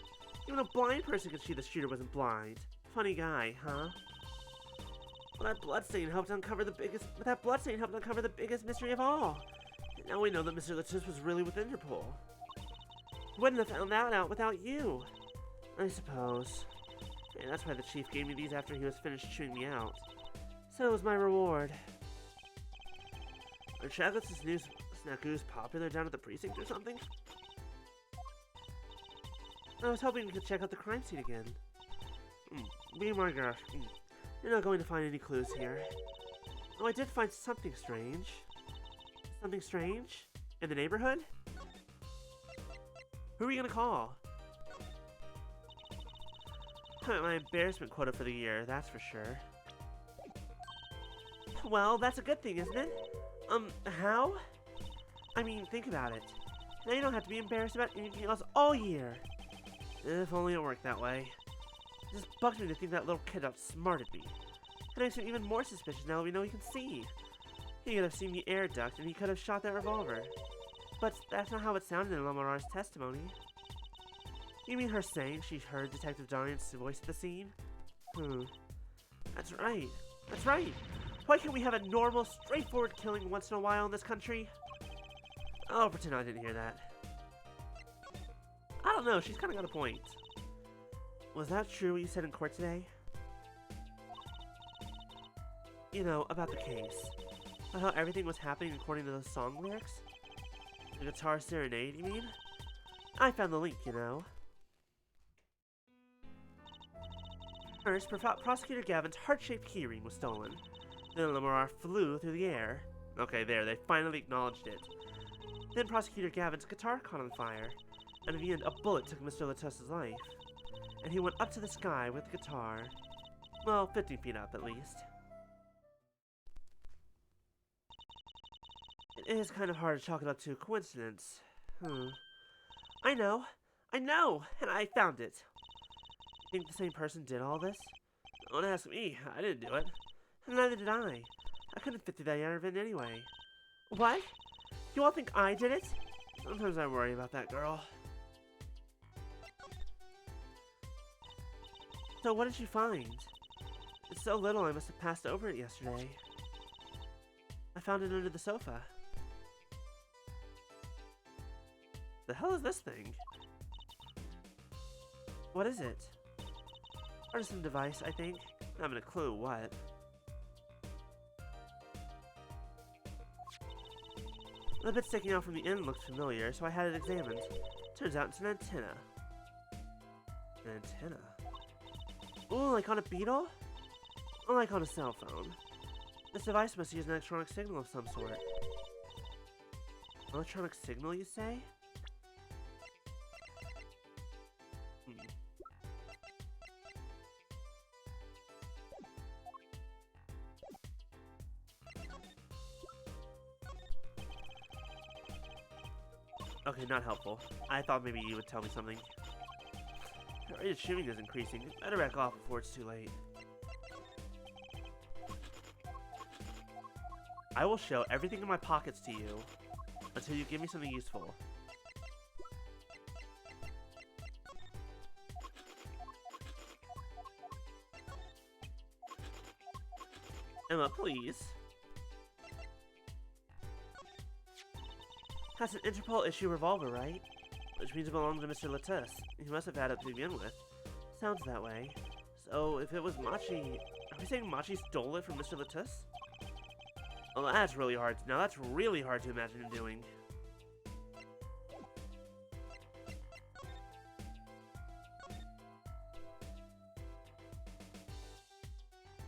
Even a blind person could see the shooter wasn't blind. Funny guy, huh? Well, that bloodstain helped uncover the biggest mystery of all. And now we know that Mr. Lettuce was really with Interpol. Wouldn't have found that out without you. I suppose. Yeah, that's why the chief gave me these after he was finished chewing me out. So it was my reward. Are chocolates new snackoos popular down at the precinct or something? I was hoping we could check out the crime scene again. Be my girl. You're not going to find any clues here. Oh, I did find something strange. Something strange? In the neighborhood? Who are we gonna call? My embarrassment quota for the year, that's for sure. Well, that's a good thing, isn't it? How? I mean, think about it. Now you don't have to be embarrassed about anything else all year. If only it worked that way. It just bugs me to think that little kid outsmarted me. It makes me even more suspicious now that we know he can see. He could have seen the air duct and he could have shot that revolver. But that's not how it sounded in Lamarar's testimony. You mean her saying she heard Detective Darian's voice at the scene? That's right. That's right. Why can't we have a normal, straightforward killing once in a while in this country? I'll pretend I didn't hear that. I don't know, she's kind of got a point. Was that true what you said in court today? You know, about the case. About how everything was happening according to those song lyrics? The guitar serenade, you mean? I found the link, you know. First, Prosecutor Gavin's heart-shaped keyring was stolen. Then Lamarar flew through the air. Okay, there, they finally acknowledged it. Then Prosecutor Gavin's guitar caught on fire. And in the end, a bullet took Mr. Latus's life. And he went up to the sky with the guitar. Well, 50 feet up, at least. It is kind of hard to chalk it up to a coincidence. I know, and I found it. Think the same person did all this? Don't ask me, I didn't do it. And neither did I. I couldn't fit through that air vent anyway. What? You all think I did it? Sometimes I worry about that girl. So what did you find? It's so little I must have passed over it yesterday. I found it under the sofa. The hell is this thing? What is it? Artisan device, I think. Not having a clue what. The bit sticking out from the end looked familiar, so I had it examined. Turns out it's an antenna. An antenna? Ooh, like on a beetle? Or like on a cell phone. This device must use an electronic signal of some sort. Electronic signal, you say? Okay, not helpful. I thought maybe you would tell me something. The rate of shooting is increasing. Better back off before it's too late. I will show everything in my pockets to you until you give me something useful. Emma, please. That's an Interpol issue revolver, right? Which means it belongs to Mr. Latus. He must have had it to begin with. Sounds that way. So, if it was Machi... Are we saying Machi stole it from Mr. Latus? Well, that's really hard. Now, that's really hard to imagine him doing.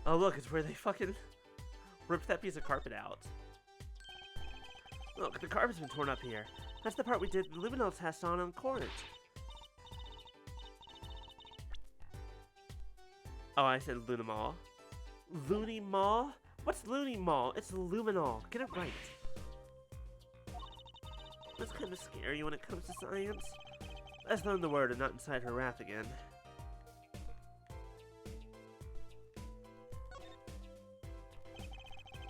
Oh, look, it's where they fucking ripped that piece of carpet out. Look, the carpet's been torn up here. That's the part we did the luminol test on Corinth. Oh, I said Lunimall. Lunimall? What's Lunimall? It's luminol. Get it right. That's kind of scary when it comes to science. Let's learn the word and not incite her wrath again.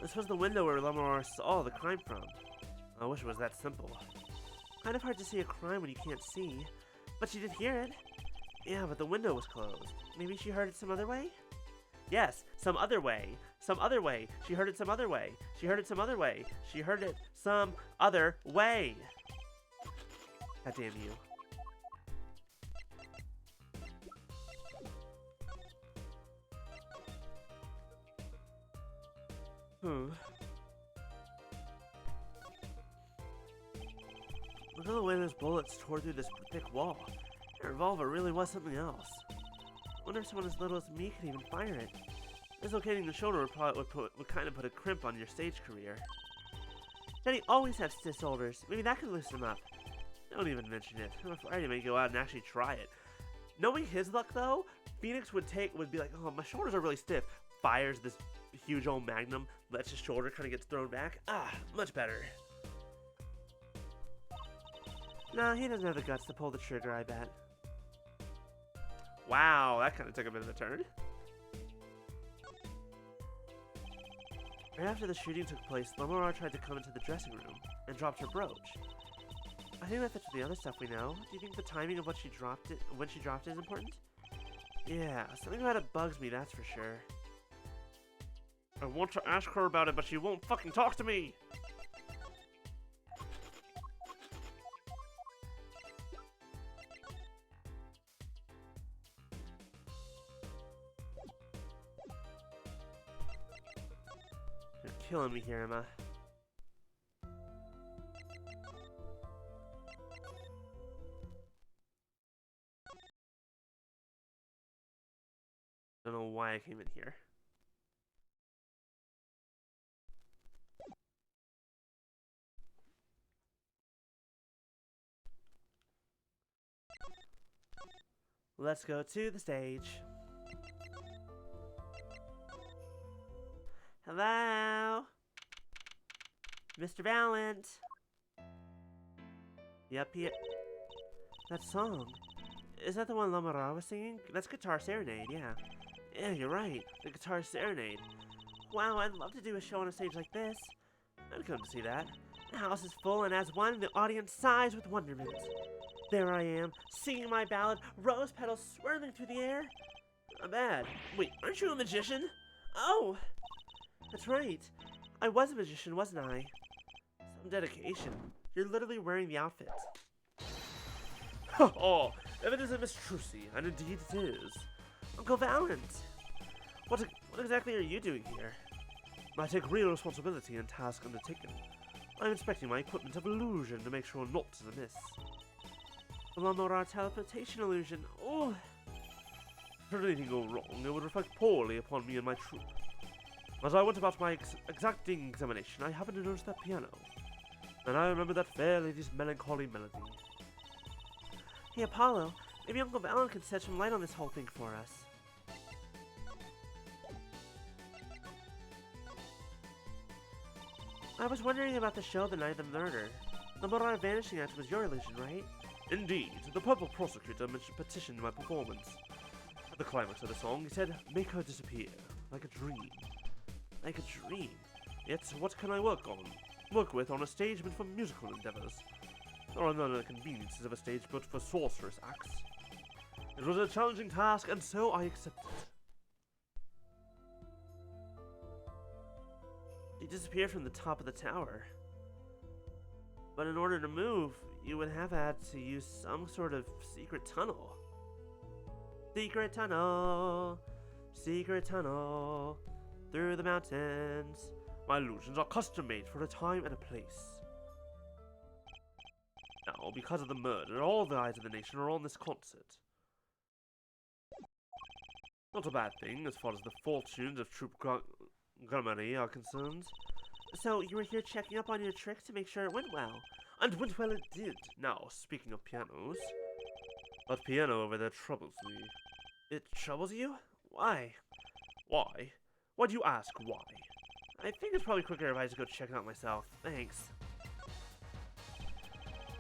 This was the window where Lamar saw the crime from. I wish it was that simple. Kind of hard to see a crime when you can't see, but she did hear it. Yeah, but the window was closed. Maybe she heard it some other way? Yes, some other way. Some other way. She heard it some other way. She heard it some other way. She heard it some other way. God damn you. Look at the way those bullets tore through this thick wall. That revolver really was something else. I wonder if someone as little as me could even fire it. Dislocating the shoulder would kind of put a crimp on your stage career. Daddy always has stiff shoulders. Maybe that could loosen him up. Don't even mention it. I'm afraid he may go out and actually try it. Knowing his luck, though, Phoenix would be like, oh, my shoulders are really stiff. Fires this huge old magnum lets his shoulder kind of gets thrown back. Ah, much better. No, he doesn't have the guts to pull the trigger, I bet. Wow, that kind of took a bit of a turn. Right after the shooting took place, Lamora tried to come into the dressing room and dropped her brooch. I think that fits with the other stuff we know. Do you think the timing of when she dropped it is important? Yeah, something about it bugs me, that's for sure. I want to ask her about it, but she won't fucking talk to me! You're killing me here, Emma. Don't know why I came in here. Let's go to the stage. Hello? Mr. Valent? Yep, here. That song. Is that the one Lamara was singing? That's Guitar Serenade, yeah. Yeah, you're right. The Guitar Serenade. Wow, I'd love to do a show on a stage like this. I'd come to see that. The house is full, and as one, the audience sighs with wonderment. There I am, singing my ballad, rose petals swirling through the air. Not bad. Wait, aren't you a magician? Oh! That's right. I was a magician, wasn't I? Some dedication. You're literally wearing the outfit. Oh, if it isn't Miss Trucy, and indeed it is. Uncle Valent! What exactly are you doing here? I take real responsibility in task undertaken. I'm inspecting my equipment of illusion to make sure naught is amiss. The Lamora teleportation illusion. Oh! Should anything go wrong, it would reflect poorly upon me and my troop. As I went about my exacting examination, I happened to notice that piano. And I remember that fair lady's melancholy melody. Hey, Apollo, maybe Uncle Valent can shed some light on this whole thing for us. I was wondering about the show the night of the murder. The Lamora Vanishing Act was your illusion, right? Indeed, the purple prosecutor petitioned my performance. At the climax of the song, he said, "Make her disappear, like a dream." Like a dream? Yet, what can I work with on a stage meant for musical endeavors? There are none of the conveniences of a stage built for sorcerous acts. It was a challenging task, and so I accepted. She disappeared from the top of the tower. But in order to move, you would have had to use some sort of secret tunnel. Secret tunnel! Secret tunnel! Through the mountains. My illusions are custom-made for a time and a place. Now, because of the murder, all the eyes of the nation are on this concert. Not a bad thing, as far as the fortunes of Troop Gramarye are concerned. So, you were here checking up on your trick to make sure it went well? And went well it did. Now, speaking of pianos... That piano over there troubles me. It troubles you? Why? Why? Why do you ask why? I think it's probably quicker if I just go check it out myself. Thanks.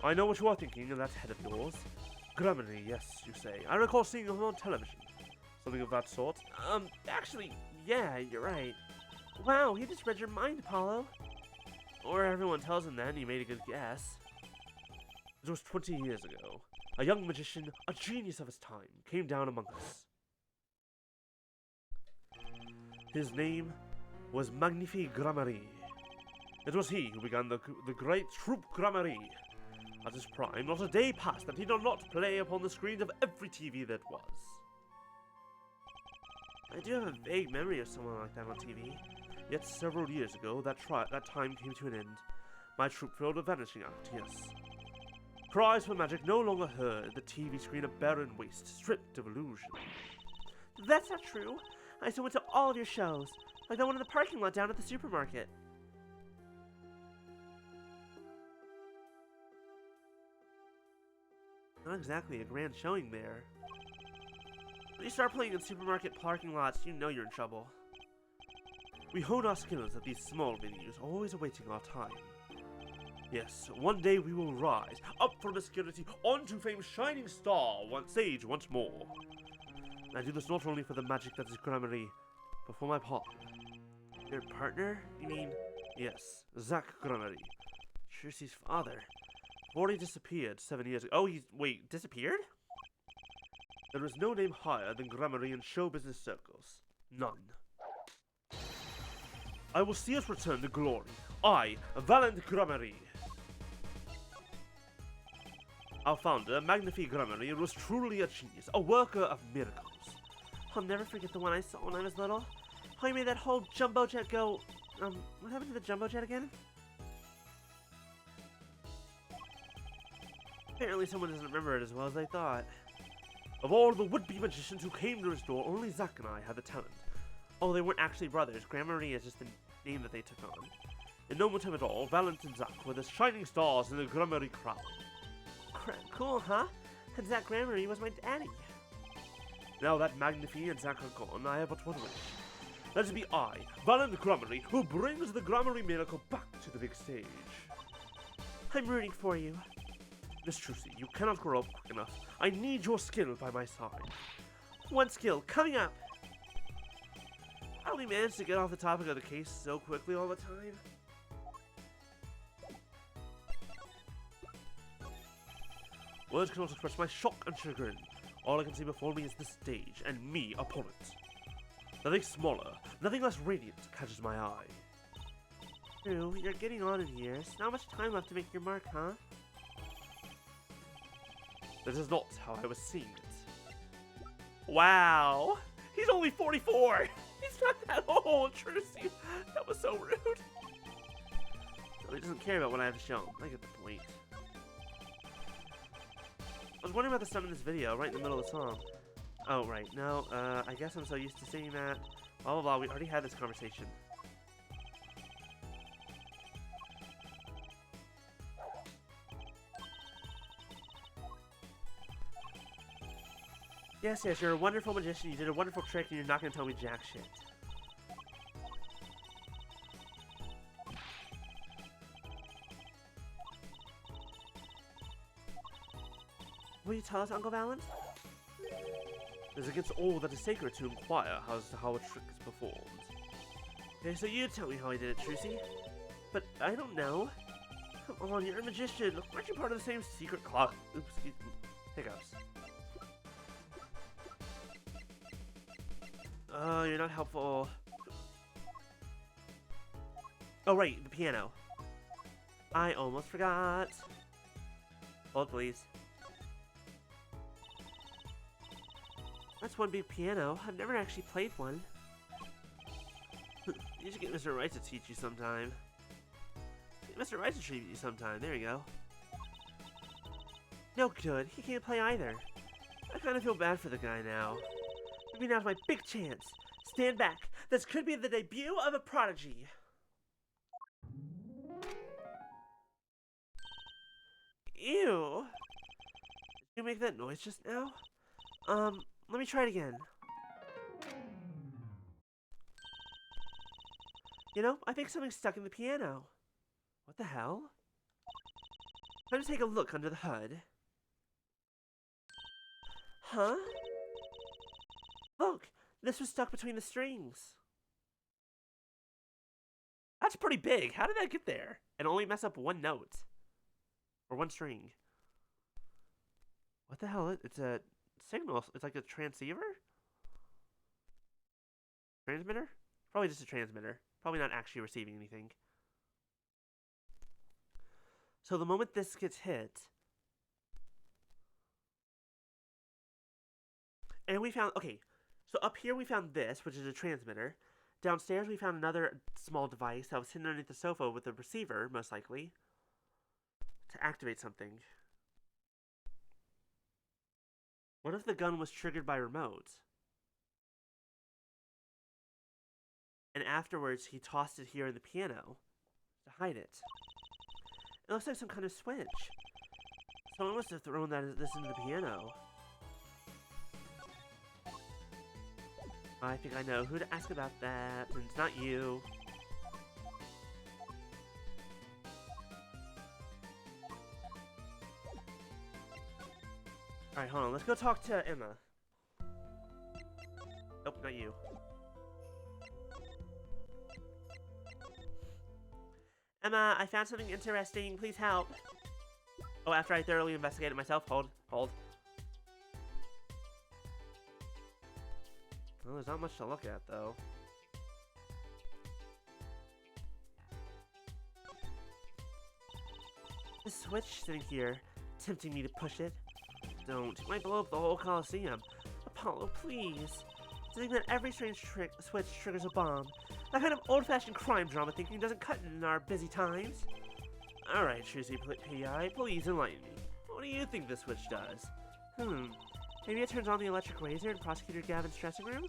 I know what you are thinking of that head of yours. Gramarye, yes, you say. I recall seeing him on television. Something of that sort. Actually, yeah, you're right. Wow, he just read your mind, Apollo. Or everyone tells him that, and he made a good guess. It was 20 years ago. A young magician, a genius of his time, came down among us. His name was Magnifique Gramarye. It was he who began the great Troop Gramarye. At his prime, not a day passed that he did not play upon the screens of every TV that was. I do have a vague memory of someone like that on TV. Yet several years ago, that time came to an end. My troop filled a vanishing act, yes. Cries for magic no longer heard, the TV screen a barren waste, stripped of illusion. That's not true. I still went to all of your shows, like that one in the parking lot down at the supermarket. Not exactly a grand showing there. When you start playing in supermarket parking lots, you know you're in trouble. We hone our skills at these small venues, always awaiting our time. Yes, one day we will rise, up from obscurity, onto fame's shining star, once sage once more. I do this not only for the magic that is Gramarye, but for my partner. Your partner? You mean? Yes, Zach Gramarye. Trucy's father. Already disappeared 7 years ago. Oh, wait, disappeared? There is no name higher than Gramarye in show business circles. None. I will see us return to glory. I, Valent Gramarye. Our founder, Magnifique Gramarye, was truly a genius, a worker of miracles. I'll never forget the one I saw when I was little. How you made that whole jumbo jet go... what happened to the jumbo jet again? Apparently someone doesn't remember it as well as I thought. Of all the would-be magicians who came to restore, only Zach and I had the talent. Oh, they weren't actually brothers. Gramarye is just the name that they took on. In no time at all, Valent and Zach were the shining stars in the Gramarye crown. Cool, huh? And Zach Gramarye was my daddy. Now that Magnifique and Zach are gone, I have but one wish. Let it be I, Valent Gramarye, who brings the Gramarye miracle back to the big stage. I'm rooting for you. Miss Trucy, you cannot grow up quick enough. I need your skill by my side. One skill, coming up! How we managed to get off the topic of the case so quickly all the time? Words cannot express my shock and chagrin. All I can see before me is the stage, and me upon it. Nothing smaller, nothing less radiant catches my eye. True, you're getting on in years. Not much time left to make your mark, huh? That is not how I was seeing it. Wow! He's only 44! He's not that old, Trucy! That was so rude! So he doesn't care about what I have to show him. I get the point. I was wondering about the sum in this video, right in the middle of the song. Oh, right. No, I guess I'm so used to seeing that. Blah, blah, blah. We already had this conversation. Yes, yes, you're a wonderful magician. You did a wonderful trick, and you're not going to tell me jack shit. Will you tell us, Uncle Valent? It is against all that is sacred to inquire as to how a trick is performed. Okay, so you tell me how I did it, Trucy. But I don't know. Come on, you're a magician. Aren't you part of the same secret club? Oops, excuse me. Hiccups. Oh, you're not helpful. Oh, right, the piano. I almost forgot. Hold, please. That's one big piano. I've never actually played one. You should get Mr. Wright to teach you sometime. Get Mr. Wright to treat you sometime. There you go. No good. He can't play either. I kind of feel bad for the guy now. Maybe now's my big chance. Stand back. This could be the debut of a prodigy. Ew. Did you make that noise just now? Let me try it again. You know, I think something's stuck in the piano. What the hell? Time to take a look under the hood. Huh? Look, this was stuck between the strings. That's pretty big. How did that get there? And only mess up one note. Or one string. What the hell? It's a signal. It's like a transceiver? Transmitter? Probably just a transmitter. Probably not actually receiving anything. So the moment this gets hit... And we found... Okay, so up here we found this, which is a transmitter. Downstairs we found another small device that was hidden underneath the sofa with a receiver, most likely, to activate something. What if the gun was triggered by remote? And afterwards he tossed it here in the piano to hide it. It looks like some kind of switch. Someone must have thrown this into the piano. I think I know who to ask about that, and it's not you. Alright, hold on. Let's go talk to Emma. Nope, not you. Emma, I found something interesting. Please help. Oh, after I thoroughly investigated myself. Hold. Well, there's not much to look at, though. This switch sitting here, tempting me to push it. Don't. It might blow up the whole Coliseum. Apollo, please. Thinking that every strange switch triggers a bomb. That kind of old-fashioned crime drama thinking doesn't cut in our busy times. Alright, Tracy P.I., please enlighten me. What do you think this switch does? Maybe it turns on the electric razor in Prosecutor Gavin's dressing room?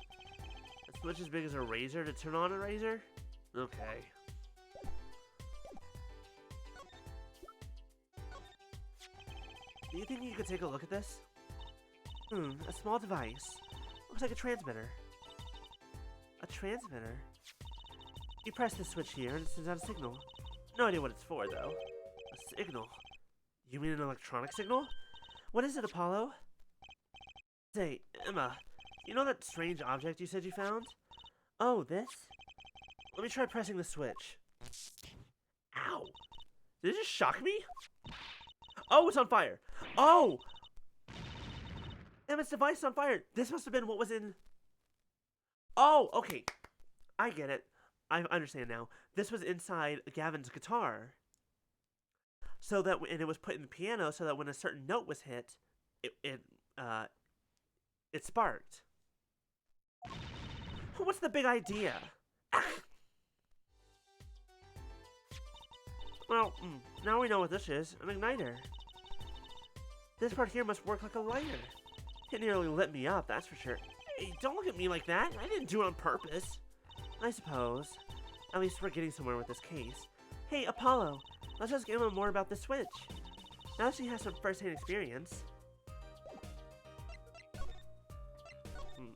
A switch as big as a razor to turn on a razor? Okay. Do you think you could take a look at this? A small device. Looks like a transmitter. A transmitter? You press the switch here and it sends out a signal. No idea what it's for, though. A signal? You mean an electronic signal? What is it, Apollo? Say, Emma, you know that strange object you said you found? Oh, this? Let me try pressing the switch. Ow! Did it just shock me? Oh, it's on fire! Oh! Emma's device is on fire! This must have been what was in... Oh, okay. I get it. I understand now. This was inside Gavin's guitar. So that, and it was put in the piano so that when a certain note was hit, it sparked. What's the big idea? Well, now we know what this is. An igniter. This part here must work like a lighter. It nearly lit me up, that's for sure. Hey, don't look at me like that. I didn't do it on purpose. I suppose. At least we're getting somewhere with this case. Hey, Apollo, let's ask Emma more about the switch. Now that she has some first-hand experience. What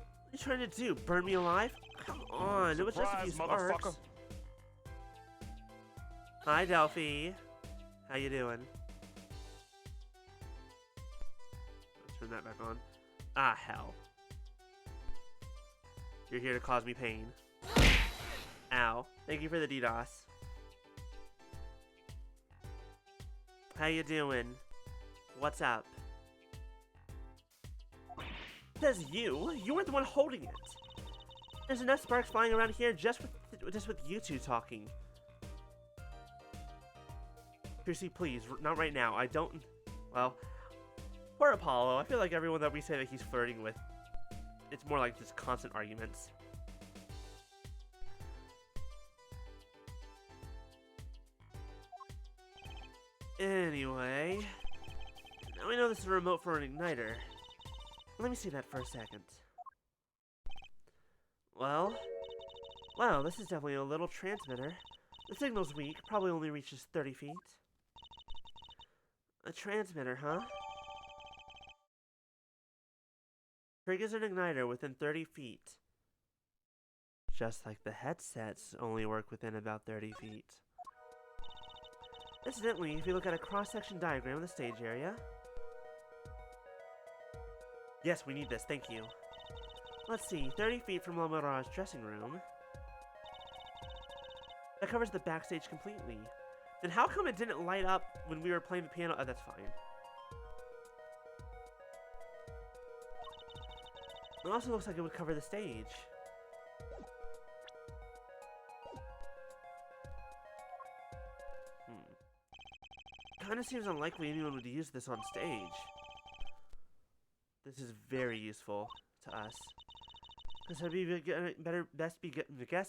are you trying to do? Burn me alive? Come on, it was just a few sparks. Hi, Delphi. How you doing? Let's turn that back on. Ah, hell. You're here to cause me pain. Ow. Thank you for the DDoS. How you doing? What's up? Says you? You weren't the one holding it. There's enough sparks flying around here just with you two talking. Piercy, please, not right now. I don't... Well, poor Apollo. I feel like everyone that we say that he's flirting with, it's more like just constant arguments. Anyway, now we know this is a remote for an igniter. Let me see that for a second. Well, wow, this is definitely a little transmitter. The signal's weak, probably only reaches 30 feet. A transmitter, huh? Triggers an igniter within 30 feet. Just like the headsets only work within about 30 feet. Incidentally, if you look at a cross-section diagram of the stage area... Yes, we need this, thank you. Let's see, 30 feet from Lamora's dressing room. That covers the backstage completely. Then how come it didn't light up when we were playing the piano? Oh, that's fine. It also looks like it would cover the stage. Kinda seems unlikely anyone would use this on stage. This is very useful to us. Because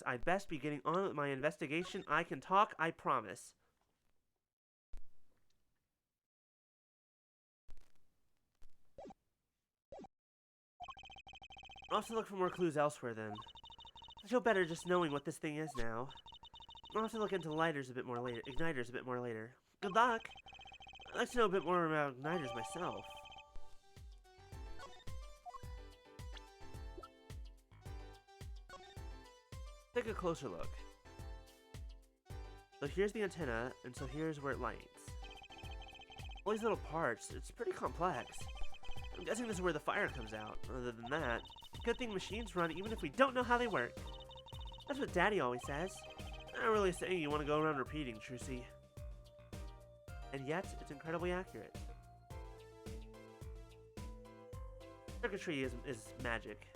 I'd best be getting on with my investigation. I can talk, I promise. I'll have to look for more clues elsewhere then. I feel better just knowing what this thing is now. I'll have to look into igniters a bit more later. Good luck! I'd like to know a bit more about igniters myself. Take a closer look. So here's the antenna, and so here's where it lights. All these little parts, it's pretty complex. I'm guessing this is where the fire comes out. Other than that, good thing machines run even if we don't know how they work. That's what Daddy always says. Not really saying you want to go around repeating, Trucy. And yet, it's incredibly accurate. Circuitry is magic.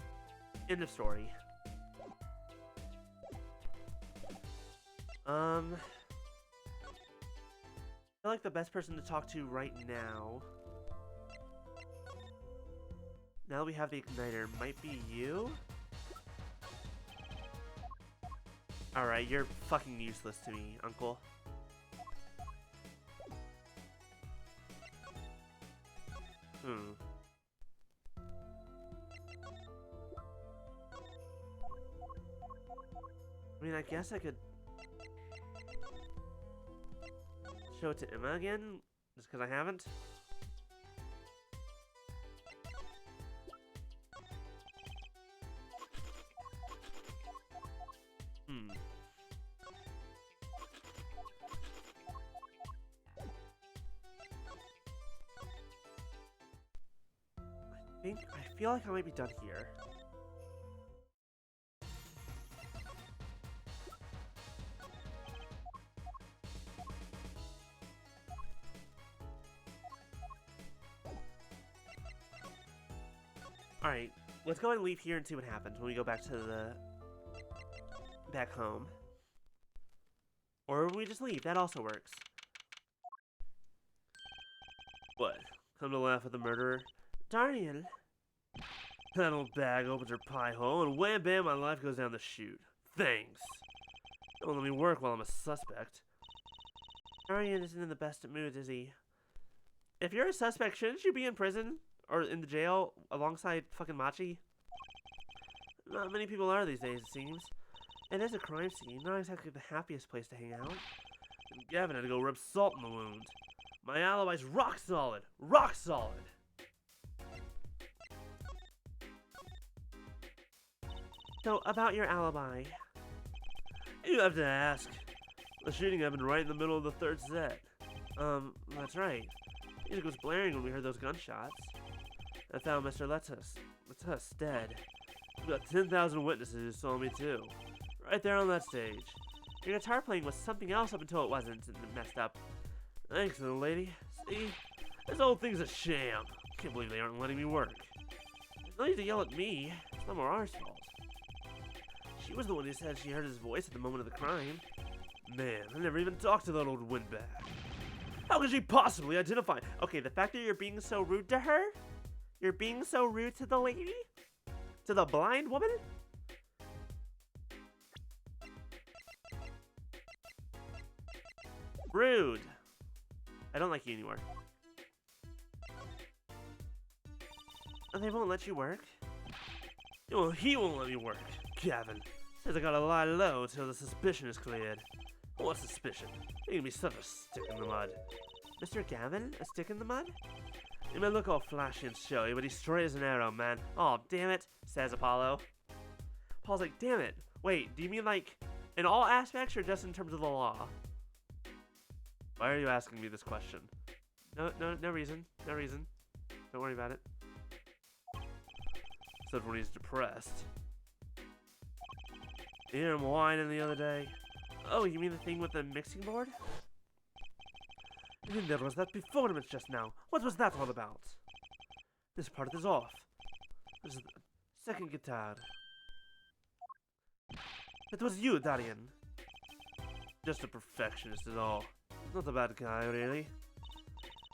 End of story. I feel like the best person to talk to right now that we have the igniter might be you? Alright, you're fucking useless to me, Uncle. I mean, I guess I could show it to Emma again, just because I haven't. I feel like I might be done here. Alright, let's go and leave here and see what happens when we go back to back home. Or we just leave, that also works. What? Come to laugh at the murderer? Darian! That old bag opens her pie hole, and wham bam, my life goes down the chute. Thanks! Don't let me work while I'm a suspect. Darian isn't in the best of moods, is he? If you're a suspect, shouldn't you be in prison? Or in the jail alongside fucking Machi? Not many people are these days, it seems. It is a crime scene, not exactly the happiest place to hang out. And Gavin had to go rub salt in the wound. My alibi's rock solid! Rock solid! So, about your alibi. You have to ask. The shooting happened right in the middle of the third set. That's right. Music was blaring when we heard those gunshots. I found Mr. Letus dead. We got 10,000 witnesses who saw me too. Right there on that stage. Your guitar playing was something else up until it wasn't and it messed up. Thanks, little lady. See? This whole thing's a sham. Can't believe they aren't letting me work. There's no need to yell at me. It's not Mara's fault. She was the one who said she heard his voice at the moment of the crime. Man, I never even talked to that old windbag. How could she possibly identify? Okay, the fact that you're being so rude to her? You're being so rude to the lady? To the blind woman? Rude. I don't like you anymore. And they won't let you work? Well, he won't let me work. Gavin says I gotta lie low till the suspicion is cleared. What suspicion? You can be such a stick in the mud. Mr. Gavin? A stick in the mud? He may look all flashy and showy, but he's straight as an arrow, man. Oh, damn it, says Apollo. Paul's like, damn it. Wait, do you mean like in all aspects or just in terms of the law? Why are you asking me this question? No reason. No reason. Don't worry about it. Except when he's depressed. You hear him whining the other day? Oh, you mean the thing with the mixing board? And then there was that performance just now. What was that all about? This part is off. This is the second guitar. It was you, Darian. Just a perfectionist is all. Not a bad guy, really.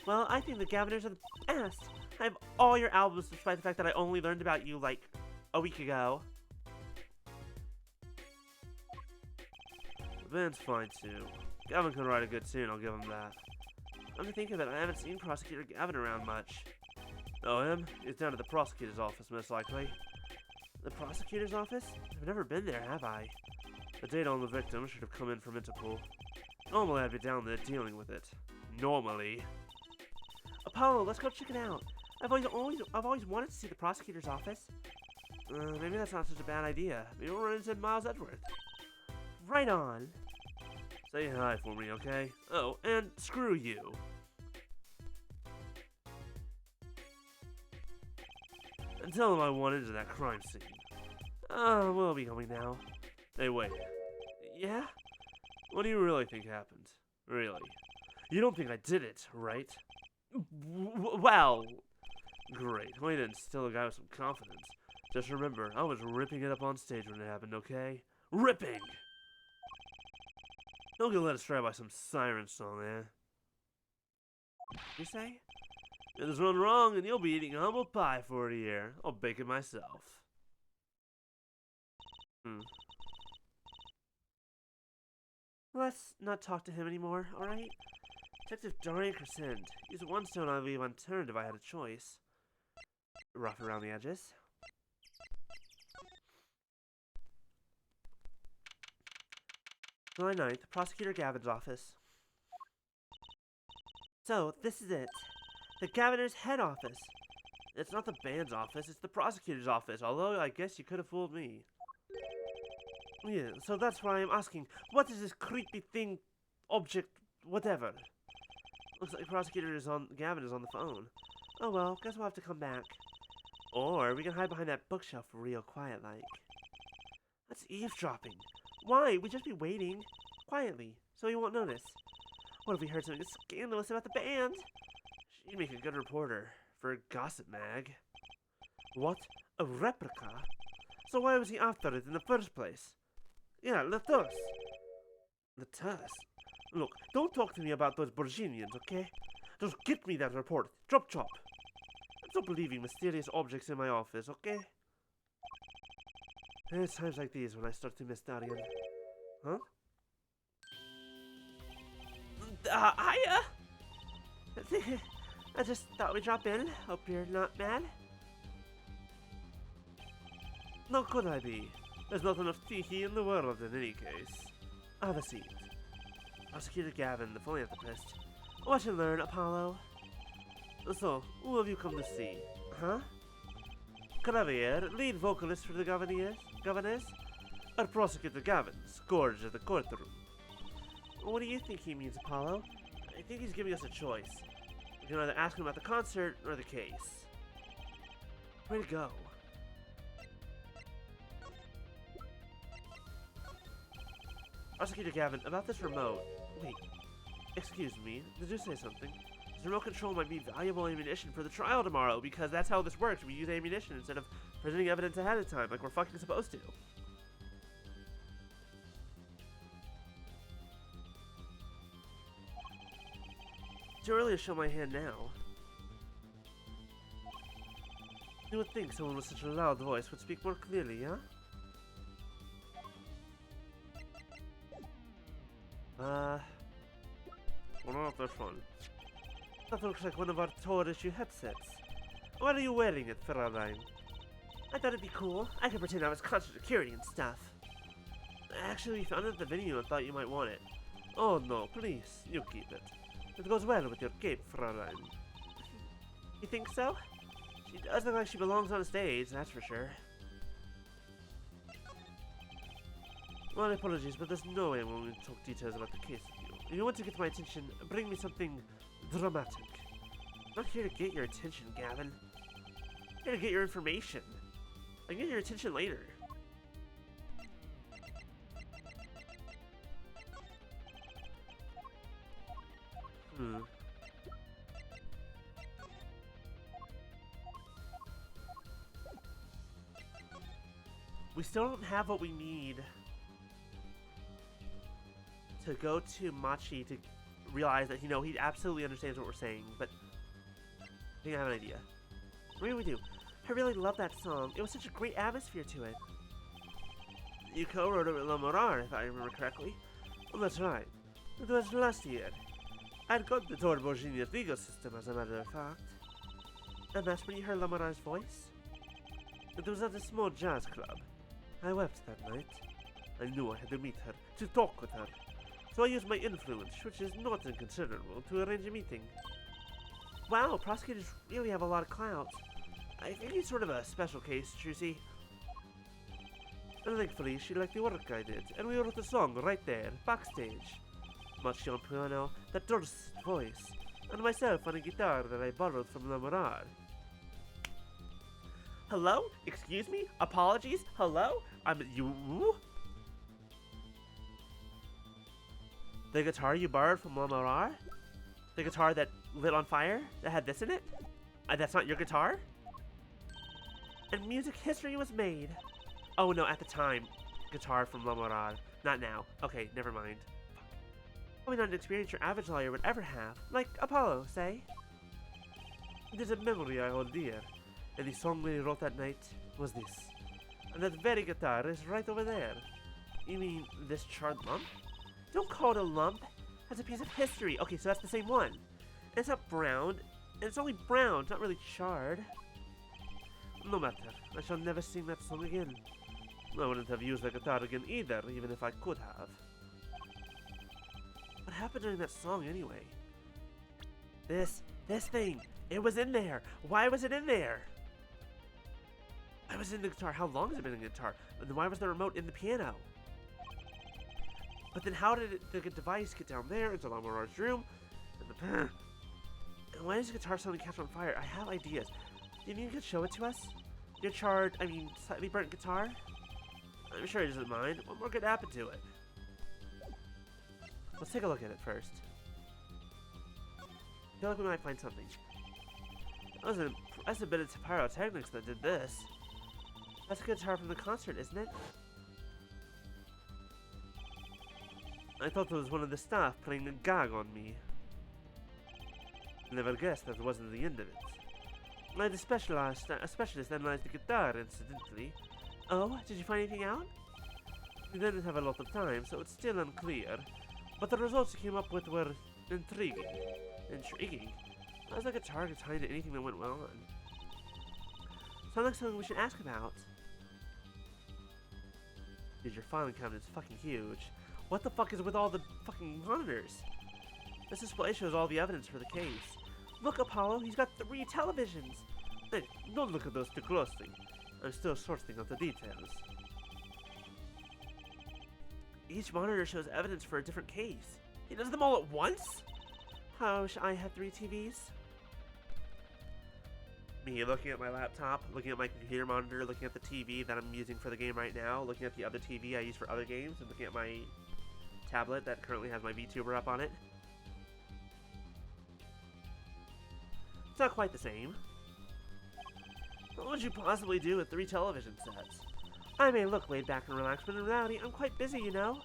Well, I think the Gaviners are the best. I have all your albums despite the fact that I only learned about you, like, a week ago. The band's fine, too. Gavin can write a good tune, I'll give him that. Come to think of it, I haven't seen Prosecutor Gavin around much. Oh, him? He's down at the prosecutor's office, most likely. The prosecutor's office? I've never been there, have I? The data on the victim should have come in from Interpol. Normally, I'd be down there dealing with it. Normally. Apollo, let's go check it out. I've always wanted to see the prosecutor's office. Maybe that's not such a bad idea. Maybe we'll run into Miles Edgeworth. right on. Say hi for me, okay? Oh, and screw you. And tell him I want into that crime scene. We'll be going now. Hey, wait. Yeah? What do you really think happened? Really? You don't think I did it, right? Well... Great. Way to instill a guy with some confidence. Just remember, I was ripping it up on stage when it happened, okay? Ripping! Don't get led astray by some siren song, eh? You say? There's one wrong, and you'll be eating humble pie for a year. I'll bake it myself. Let's not talk to him anymore, alright? Detective Dorian Crescent. He's one stone I'd leave unturned if I had a choice. Rough around the edges. July 9th, Prosecutor Gavin's office. So, this is it. The Governor's head office. It's not the band's office, it's the prosecutor's office, although I guess you could have fooled me. Yeah, so that's why I'm asking, what is this creepy thing, object, whatever? Looks like Gavin is on the phone. Oh well, guess we'll have to come back. Or we can hide behind that bookshelf real quiet like. That's eavesdropping. Why? We'd just be waiting. Quietly, so he won't notice. What if we heard something scandalous about the band? She'd make a good reporter for a gossip mag. What? A replica? So why was he after it in the first place? Yeah, let us. Let us? Look, don't talk to me about those Borginians, okay? Just get me that report. Chop chop. Stop leaving mysterious objects in my office, okay? It's times like these when I start to miss Darian. Huh? Hiya! I just thought we'd drop in. Hope you're not mad. How could I be? There's not enough tiki in the world in any case. Have a seat. Prosecutor Gavin, the philanthropist. Watch and learn, Apollo. So, who have you come to see? Huh? Clavier, lead vocalist for the Governors? Or Prosecutor Gavin, scourge of the courtroom? What do you think he means, Apollo? I think he's giving us a choice. We can either ask him about the concert or the case. Way to go. Prosecutor Gavin, about this remote. Wait, excuse me, did you say something? This remote control might be valuable ammunition for the trial tomorrow, because that's how this works. We use ammunition instead of presenting evidence ahead of time, like we're fucking supposed to. Too early to show my hand now. You would think someone with such a loud voice would speak more clearly, huh? What about this one? That looks like one of our tour issue headsets. Why are you wearing it, Fräulein? I thought it'd be cool. I could pretend I was concert security and stuff. I actually found it at the venue and thought you might want it. Oh no, please, you keep it. It goes well with your cape, Fräulein. You think so? She does look like she belongs on a stage, that's for sure. My apologies, but there's no way I'm going to talk details about the case with you. If you want to get my attention, bring me something dramatic. I'm not here to get your attention, Gavin. I'm here to get your information. I can get your attention later. We still don't have what we need to go to Machi to realize that, you know, he absolutely understands what we're saying, but I think I have an idea. Maybe we do. I really love that song. It was such a great atmosphere to it. You co-wrote it with Lamorar, if I remember correctly. Well, that's right. It was last year. I'd got the tour Borginians legal system, as a matter of fact. And that's when you heard Lamarar's voice? It was at a small jazz club. I wept that night. I knew I had to meet her, to talk with her. So I used my influence, which is not inconsiderable, to arrange a meeting. Wow, prosecutors really have a lot of clout. I think he's sort of a special case, Trucy. And thankfully she liked the work I did, and we wrote the song right there, backstage. Machi on piano, that dulcet voice, and myself on a guitar that I borrowed from La Morar. Hello? Excuse me? Apologies? Hello? You? The guitar you borrowed from La Morar? The guitar that lit on fire? That had this in it? That's not your guitar? And music history was made. Oh no, at the time. Guitar from La Morar. Not now. Okay, never mind. Probably not an experience your average lawyer would ever have. Like Apollo, say. It is a memory I hold dear, and the song we wrote that night was this. And that very guitar is right over there. You mean this charred lump? Don't call it a lump. That's a piece of history. Okay, so that's the same one. And it's not brown. And it's only brown. It's not really charred. No matter. I shall never sing that song again. I wouldn't have used the guitar again either, even if I could have. What happened during that song anyway? This thing. It was in there. Why was it in there? Why was it in the guitar? How long has it been in the guitar? And then why was the remote in the piano? But then how did the device get down there into La Morar's room? And why does the guitar suddenly catch on fire? I have ideas. Do you think you could show it to us? Your charred, slightly burnt guitar? I'm sure he doesn't mind. What more could happen to it? Let's take a look at it first. I feel like we might find something. That's a bit of pyrotechnics that did this. That's a guitar from the concert, isn't it? I thought it was one of the staff playing a gag on me. Never guessed that wasn't the end of it. A specialist analyzed the guitar, incidentally. Oh, did you find anything out? We didn't have a lot of time, so it's still unclear. But the results he came up with were intriguing. Intriguing? How does a guitar get tied to anything that went well on? Sounds like something we should ask about. Dude, your filing cabinet is fucking huge. What the fuck is with all the fucking monitors? This display shows all the evidence for the case. Look, Apollo, he's got 3 televisions. Hey, don't look at those too closely. I'm still sorting out the details. Each monitor shows evidence for a different case. He does them all at once? How wish I had 3 TVs. Me looking at my laptop, looking at my computer monitor, looking at the TV that I'm using for the game right now, looking at the other TV I use for other games, and looking at my tablet that currently has my VTuber up on it. It's not quite the same. What would you possibly do with 3 television sets? I may look laid back and relaxed, but in reality, I'm quite busy, you know?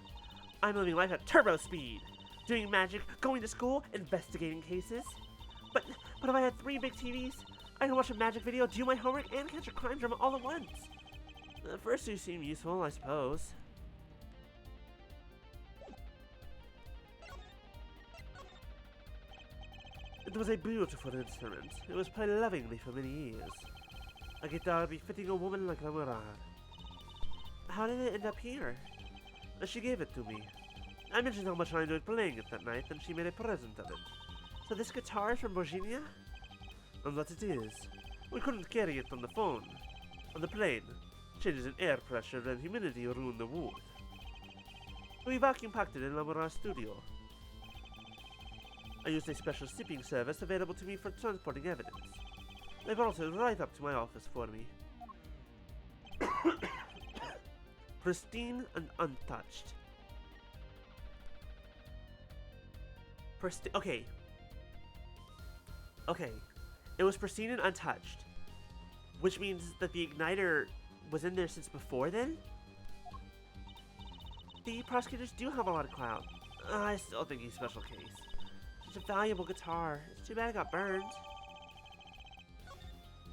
I'm living life at turbo speed, doing magic, going to school, investigating cases. But if I had 3 big TVs, I can watch a magic video, do my homework, and catch a crime drama all at once. The first 2 seem useful, I suppose. It was a beautiful instrument. It was played lovingly for many years. A guitar befitting a woman like La Morar. How did it end up here? She gave it to me. I mentioned how much I enjoyed playing it that night, and she made a present of it. So this guitar is from Borginia? And that it is. We couldn't carry it on the phone. On the plane, changes in air pressure and humidity ruined the wood. We vacuum packed it in La Morar's studio. I used a special shipping service available to me for transporting evidence. They brought it right up to my office for me. Pristine and untouched. Okay. It was pristine and untouched. Which means that the igniter was in there since before then? The prosecutors do have a lot of clout. I still think he's a special case. Such a valuable guitar. It's too bad it got burned.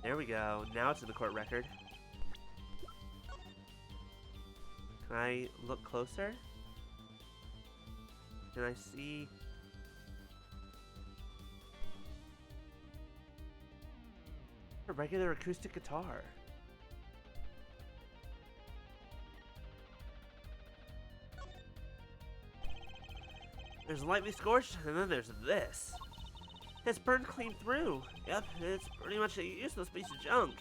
There we go. Now it's in the court record. Can I look closer? Can I see? A regular acoustic guitar. There's lightly scorched, and then there's this. It's burned clean through. Yep, it's pretty much a useless piece of junk.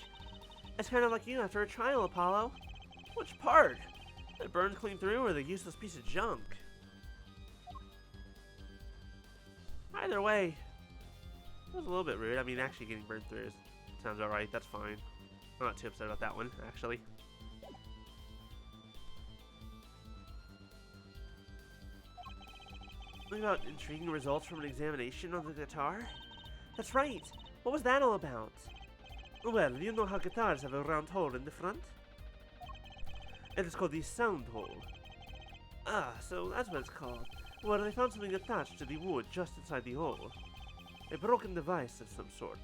It's kind of like you after a trial, Apollo. Which part? It burned clean through or the useless piece of junk? Either way, it was a little bit rude. I mean, actually getting burned through sounds alright. That's fine. I'm not too upset about that one, actually. Something about intriguing results from an examination on the guitar? That's right! What was that all about? Well, you know how guitars have a round hole in the front? It is called the sound hole. Ah, so that's what it's called. Well, they found something attached to the wood just inside the hole. A broken device of some sort.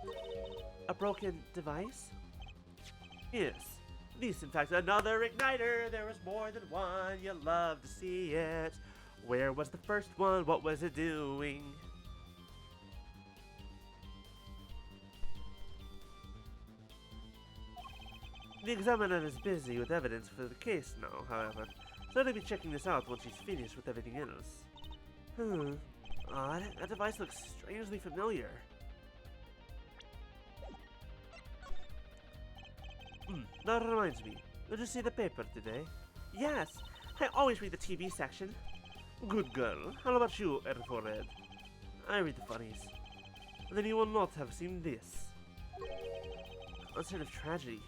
A broken device? Yes. This, in fact, another igniter. There was more than one. You'll love to see it. Where was the first one? What was it doing? The examiner is busy with evidence for the case now, however, so he'll be checking this out once he's finished with everything else. Odd. That device looks strangely familiar. That reminds me. Did you see the paper today? Yes! I always read the TV section. Good girl. How about you, Forehead? I read the funnies. Then you will not have seen this. Concert of Tragedy.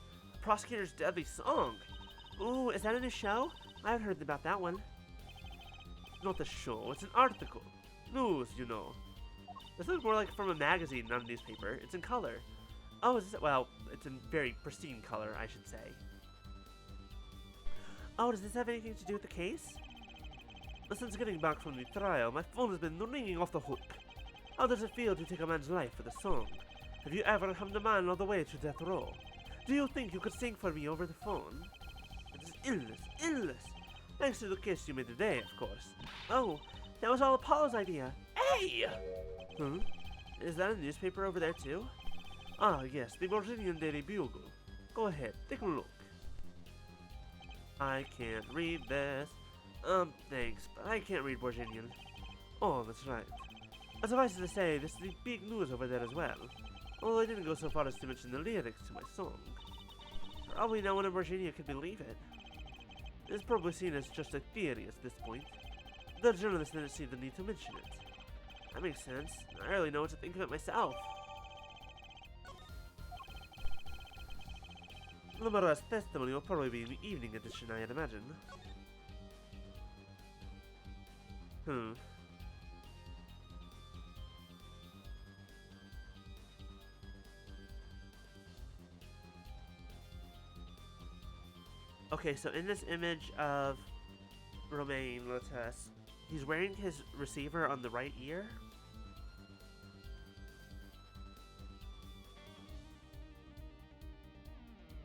Prosecutor's Deadly Song. Ooh, is that a new show? I haven't heard about that one. Not a show, it's an article. News, you know. This looks more like from a magazine, not a newspaper. It's in color. Oh, is this, well, it's in very pristine color, I should say. Oh, does this have anything to do with the case? Since getting back from the trial, my phone has been ringing off the hook. How does it feel to take a man's life for the song? Have you ever hummed a man all the way to death row? Do you think you could sing for me over the phone? It is illness, illness. Thanks to the kiss you made today, of course. Oh, that was all Apollo's idea. Hey! Is that a newspaper over there too? Ah, yes, the Borginian Daily Bugle. Go ahead, take a look. I can't read this. Thanks, but I can't read Borginian. Oh, that's right. Suffice it to say, this is the big news over there as well. Although I didn't go so far as to mention the lyrics to my song. Probably no one in Virginia could believe it. It's probably seen as just a theory at this point. The journalists didn't see the need to mention it. That makes sense. I really know what to think of it myself. Lamara's testimony will probably be in the evening edition, I'd imagine. Okay, so in this image of Romain Lotus, he's wearing his receiver on the right ear.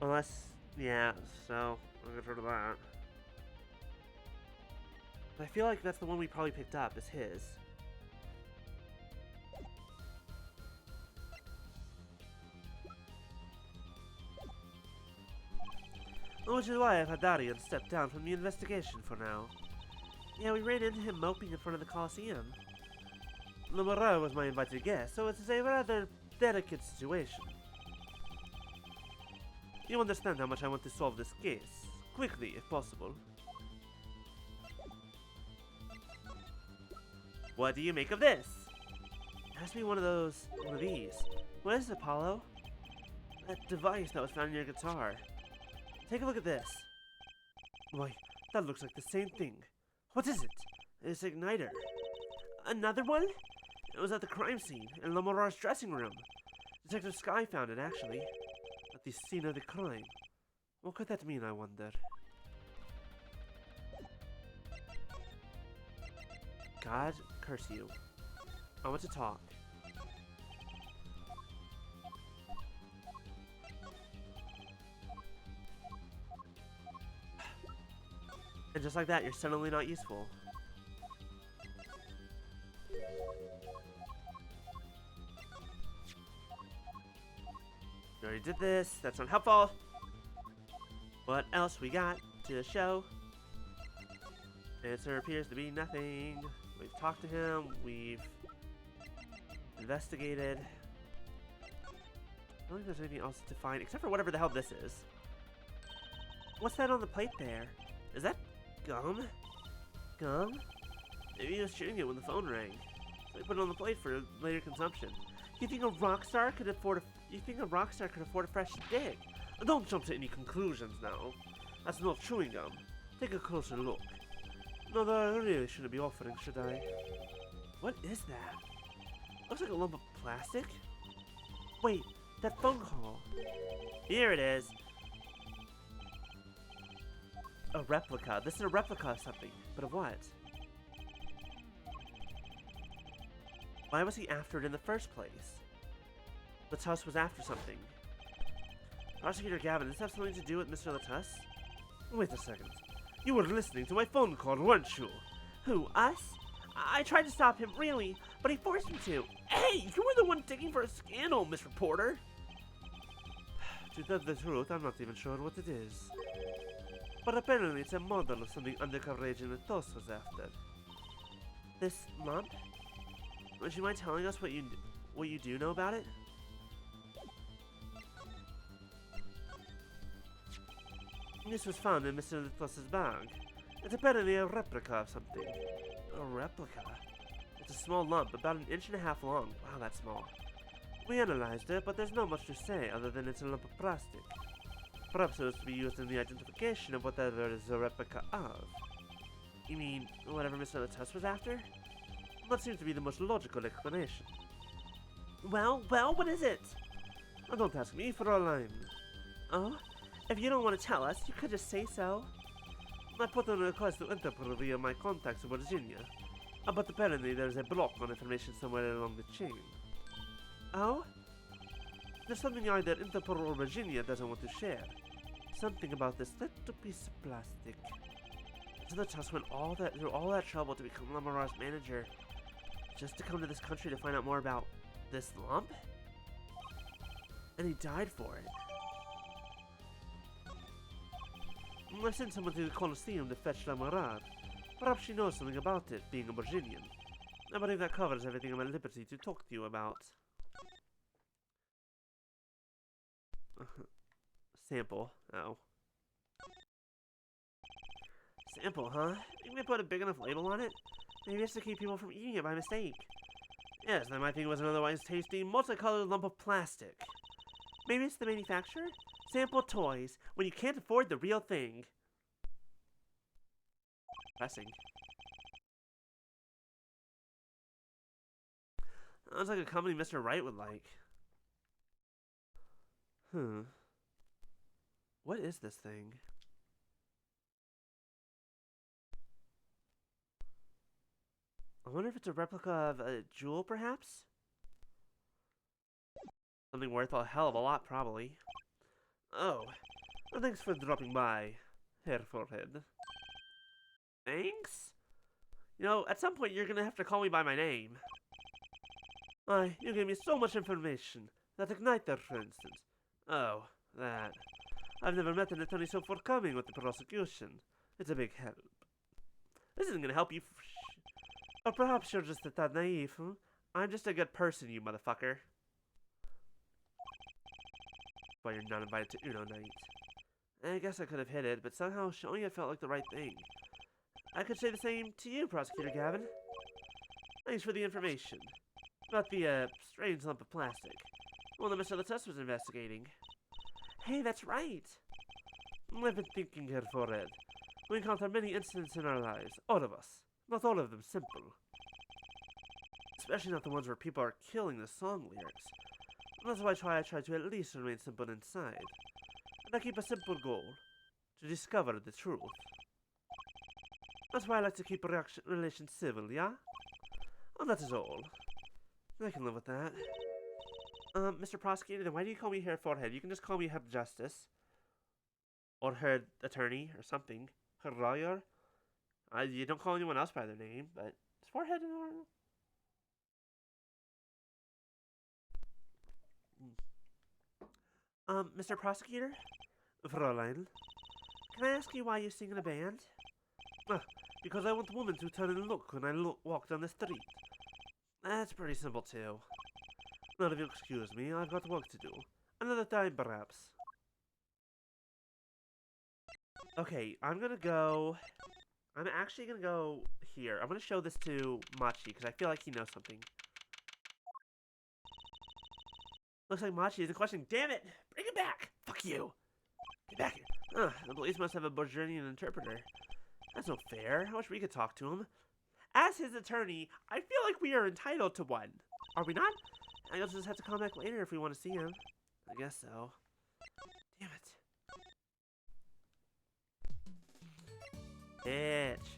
Unless, yeah, so I'm gonna go to that. I feel like that's the one we probably picked up, is his. Which is why I've had Darian step down from the investigation for now. Yeah, we ran into him moping in front of the Coliseum. Lamara was my invited guest, so it's a rather delicate situation. You understand how much I want to solve this case, quickly if possible. What do you make of this? It has to be one of these. What is it, Apollo? That device that was found in your guitar. Take a look at this. Why, that looks like the same thing. What is it? It's an igniter. Another one? It was at the crime scene, in Lamara's dressing room. Detective Sky found it, actually. At the scene of the crime. What could that mean, I wonder? God curse you. I want to talk. And just like that, you're suddenly not useful. We already did this. That's not helpful. What else we got to show? Answer appears to be nothing. We've talked to him. We've investigated. I don't think there's anything else to find except for whatever the hell this is. What's that on the plate there? Is that gum? Gum? Maybe he was chewing it when the phone rang. So he put it on the plate for later consumption. You think a rock star could afford a fresh stick? Don't jump to any conclusions now. That's not chewing gum. Take a closer look. No, I really shouldn't be offering, should I? What is that? Looks like a lump of plastic. Wait, that phone call. Here it is. A replica. This is a replica of something. But of what? Why was he after it in the first place? Latus was after something. Prosecutor Gavin, does this have something to do with Mr. Latus? Wait a second. You were listening to my phone call, weren't you? Who, us? I tried to stop him, really, but he forced me to. Hey, you were the one digging for a scandal, Miss Reporter. To tell the truth, I'm not even sure what it is. But apparently it's a model of something undercover agent Latus was after. This lump? Would you mind telling us what you do know about it? This was found in Mr. Latus's bag. It's apparently a replica of something. A replica? It's a small lump, about 1.5 inches long. Wow, that's small. We analyzed it, but there's not much to say other than it's a lump of plastic. Perhaps it was to be used in the identification of whatever it is a replica of. You mean, whatever Mr. Latus was after? That seems to be the most logical explanation. Well, what is it? Oh, don't ask me for all I'm... Oh? If you don't want to tell us, you could just say so. I put in a request to Interpol via my contacts in Virginia. But apparently there's a block on information somewhere along the chain. Oh? There's something either Interpol or Virginia doesn't want to share. Something about this little piece of plastic. So the Tusk went through all that trouble to become Lamarar's manager, just to come to this country to find out more about this lump? And he died for it. I sent someone to the Colosseum to fetch Lamarar. Perhaps she knows something about it, being a Borginian. I believe that covers everything I'm at liberty to talk to you about. Sample. Oh. Sample, huh? You may put a big enough label on it? Maybe it's to keep people from eating it by mistake. Yes, then my thing was an otherwise tasty, multicolored lump of plastic. Maybe it's the manufacturer? Sample toys, when you can't afford the real thing. Pressing. Sounds like a company Mr. Wright would like. What is this thing? I wonder if it's a replica of a jewel, perhaps? Something worth a hell of a lot, probably. Oh, well, thanks for dropping by, Herr Forehead. Thanks? You know, at some point you're gonna have to call me by my name. Aye, you gave me so much information. That igniter, for instance. Oh, that. I've never met an attorney so forthcoming with the prosecution. It's a big help. This isn't gonna help you. Or perhaps you're just a tad naive, huh? I'm just a good person, you motherfucker. Why you're not invited to Uno night. I guess I could have hid it, but somehow showing it felt like the right thing. I could say the same to you, Prosecutor Gavin. Thanks for the information. About the, strange lump of plastic. One that Mr. Latus was investigating. Hey, that's right! I've been thinking here, Forehead. We encounter many incidents in our lives, all of us. Not all of them simple. Especially not the ones where people are killing the song lyrics. And that's why I try to at least remain simple inside. And I keep a simple goal. To discover the truth. That's why I like to keep relations civil, yeah? And that is all. I can live with that. Mr. Prosecutor, then why do you call me Herr Forehead? You can just call me Herr Justice. Or Herr Attorney, or something. Herr Lawyer. You don't call anyone else by their name, but is Forehead in order? Mr. Prosecutor? Fräulein, can I ask you why you sing in a band? Because I want women to turn and look when I walk down the street. That's pretty simple, too. Now, if you'll excuse me, I've got work to do. Another time, perhaps. Okay, I'm actually gonna go here. I'm gonna show this to Machi, because I feel like he knows something. Looks like Machi is a question. Damn it! Bring it back! Fuck you! Get back here. The police must have a Borginian interpreter. That's no fair. I wish we could talk to him. As his attorney, I feel like we are entitled to one. Are we not? I guess we'll just have to come back later if we want to see him. I guess so. Damn it. Bitch.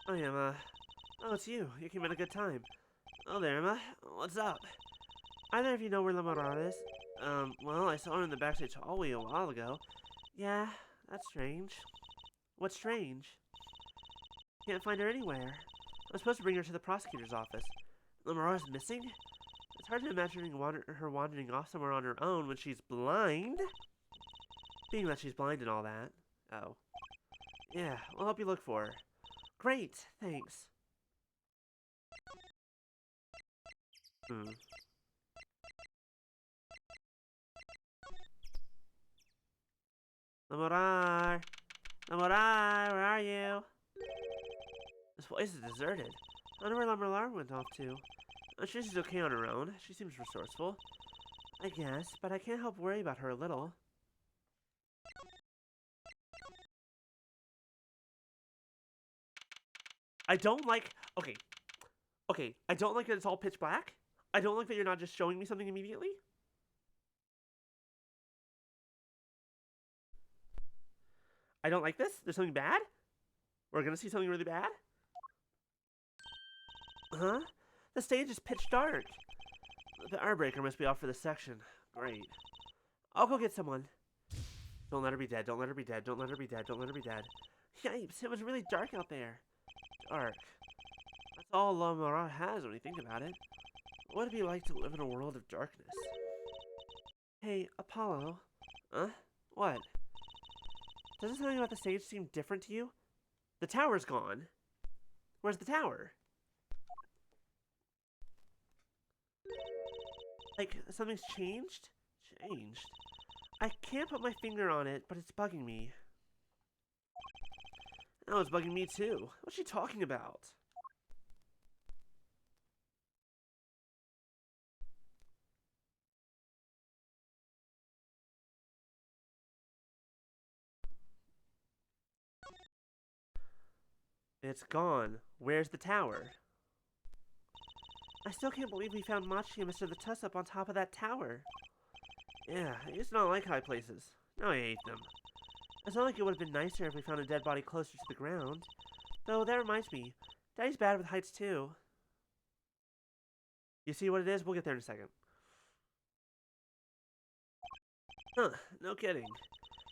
Oh, yeah, Emma. Oh, it's you. You came at a good time. Oh there, Emma. What's up? Either of you know where Lamorade is? Well, I saw her in the backstage hallway a while ago. Yeah, that's strange. What's strange? Can't find her anywhere. I was supposed to bring her to the prosecutor's office. Lamorade's missing? It's hard to imagine her wandering off somewhere on her own when she's blind. Being that she's blind and all that. Oh. Yeah, we'll help you look for her. Great, thanks. Lamorade! Lamorade, where are you? This place is deserted. I wonder where Lamorade went off to. I'm sure she's okay on her own. She seems resourceful. I guess, but I can't help worry about her a little. I don't like... Okay. Okay, I don't like that it's all pitch black. I don't like that you're not just showing me something immediately. I don't like this. There's something bad? We're gonna see something really bad? Huh? The stage is pitch dark. The hour breaker must be off for this section. Great. I'll go get someone. Don't let her be dead. Don't let her be dead. Don't let her be dead. Don't let her be dead. Yipes, it was really dark out there. Dark. That's all Lamorade has when you think about it. What would it be like to live in a world of darkness? Hey, Apollo. Huh? What? Doesn't something about the stage seem different to you? The tower's gone. Where's the tower? Like, something's changed? Changed? I can't put my finger on it, but it's bugging me. Oh, it's bugging me too. What's she talking about? It's gone. Where's the tower? I still can't believe we found Machi and Mr. the Tuss-Up on top of that tower. Yeah, I used to not like high places. Now I hate them. It's not like it would have been nicer if we found a dead body closer to the ground. Though, that reminds me. Daddy's bad with heights, too. You see what it is? We'll get there in a second. Huh, no kidding.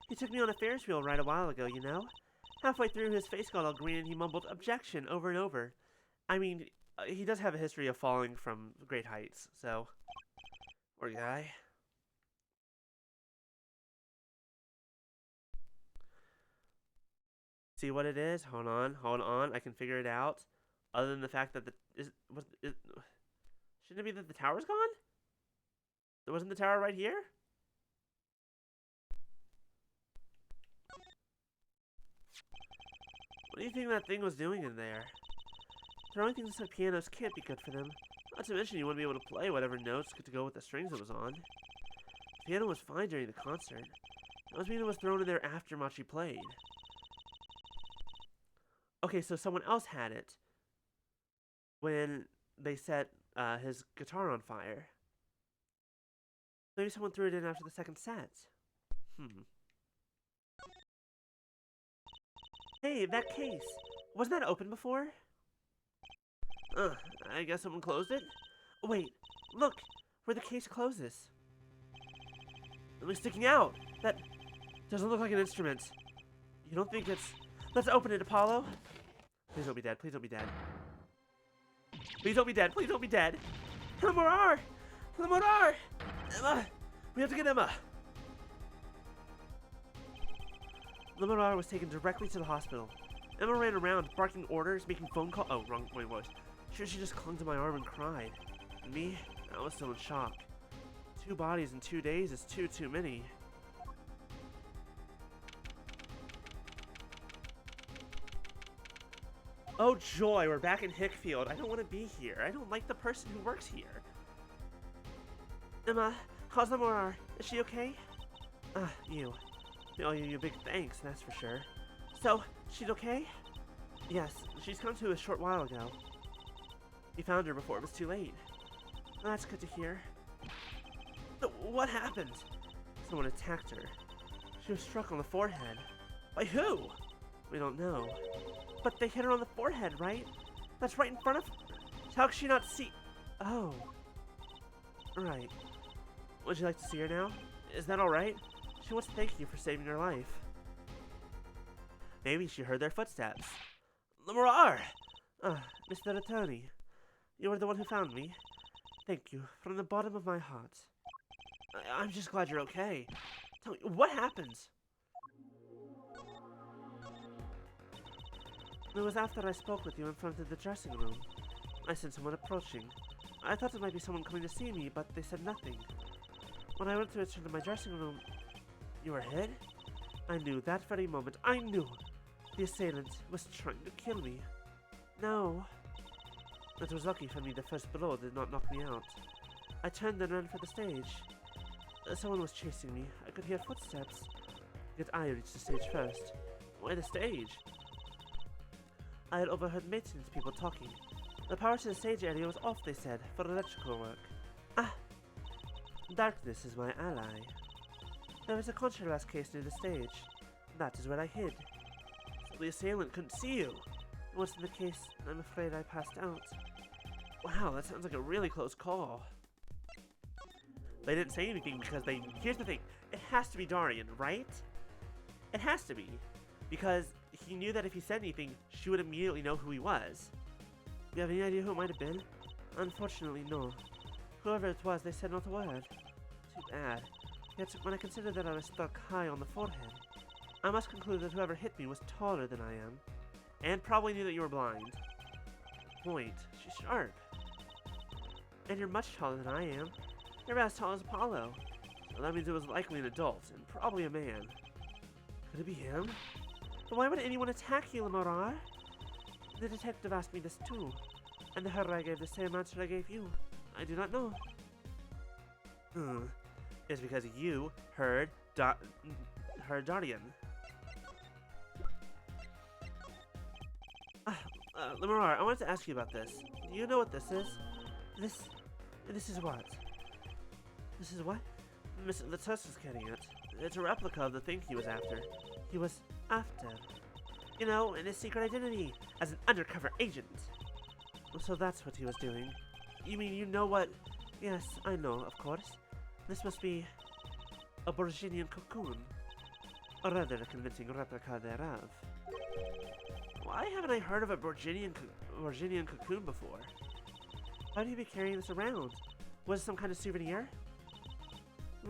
He took me on a Ferris wheel ride a while ago, you know? Halfway through, his face got all green and he mumbled objection over and over. I mean, he does have a history of falling from great heights, so... Poor guy. See what it is? Hold on, I can figure it out. Other than the fact that shouldn't it be that the tower's gone? Wasn't the tower right here? What do you think that thing was doing in there? Throwing things at pianos can't be good for them. Not to mention you wouldn't be able to play whatever notes to go with the strings it was on. The piano was fine during the concert. That must mean it was thrown in there after Machi played. Okay, so someone else had it when they set his guitar on fire. Maybe someone threw it in after the second set. Hey, that case. Wasn't that open before? I guess someone closed it? Wait, look, where the case closes. Something's sticking out. That doesn't look like an instrument. You don't think it's... Let's open it, Apollo. Please don't be dead. Please don't be dead. Please don't be dead. Please don't be dead. Lamorade! Lamorade! Emma! We have to get Emma. Lamorade was taken directly to the hospital. Emma ran around, barking orders, making phone calls. Oh, wrong voice. Sure, she just clung to my arm and cried. And me? I was still in shock. 2 bodies in 2 days is too many. Oh joy, we're back in Hickfield. I don't want to be here. I don't like the person who works here. Emma, how's Lamora? Is she okay? You. Oh, you big thanks, that's for sure. So, she's okay? Yes, she's come to a short while ago. We found her before it was too late. That's good to hear. So, what happened? Someone attacked her. She was struck on the forehead. By who? We don't know. But they hit her on the forehead, right? That's right in front of her. How could she not see? Oh. Right. Would you like to see her now? Is that alright? She wants to thank you for saving her life. Maybe she heard their footsteps. Lamar! Mr. Attorney. You were the one who found me. Thank you, from the bottom of my heart. I'm just glad you're okay. Tell me, what happened? It was after I spoke with you in front of the dressing room. I sensed someone approaching. I thought it might be someone coming to see me, but they said nothing. When I went to return to my dressing room, you were hit? I knew that very moment. I knew the assailant was trying to kill me. No. It was lucky for me the first blow did not knock me out. I turned and ran for the stage. Someone was chasing me. I could hear footsteps. Yet I reached the stage first. Why the stage? I had overheard maintenance people talking. The power to the stage area was off, they said, for electrical work. Darkness is my ally. There was a contrast case near the stage. That is where I hid. So the assailant couldn't see you. Once in the case, I'm afraid I passed out. Wow, that sounds like a really close call. They didn't say anything because they... Here's the thing. It has to be Darian, right? It has to be. Because he knew that if he said anything, she would immediately know who he was. You have any idea who it might have been? Unfortunately, no. Whoever it was, they said not a word. Too bad. Yet, when I consider that I was struck high on the forehead, I must conclude that whoever hit me was taller than I am. And probably knew that you were blind. Point. She's sharp. And you're much taller than I am. You're about as tall as Apollo. So that means it was likely an adult, and probably a man. Could it be him? But why would anyone attack you, Lamora? The detective asked me this too. And the her I gave the same answer I gave you. I do not know. It's because you heard Darian. Lamar, I wanted to ask you about this. Do you know what this is? This is what? This is what? Mr. Latus is carrying it. It's a replica of the thing he was after. He was after. You know, in his secret identity, as an undercover agent. So that's what he was doing. You mean you know what? Yes, I know, of course. This must be a Borginian cocoon. Or rather, a convincing replica thereof. Why haven't I heard of a Borginian cocoon before? Why would he be carrying this around? Was it some kind of souvenir?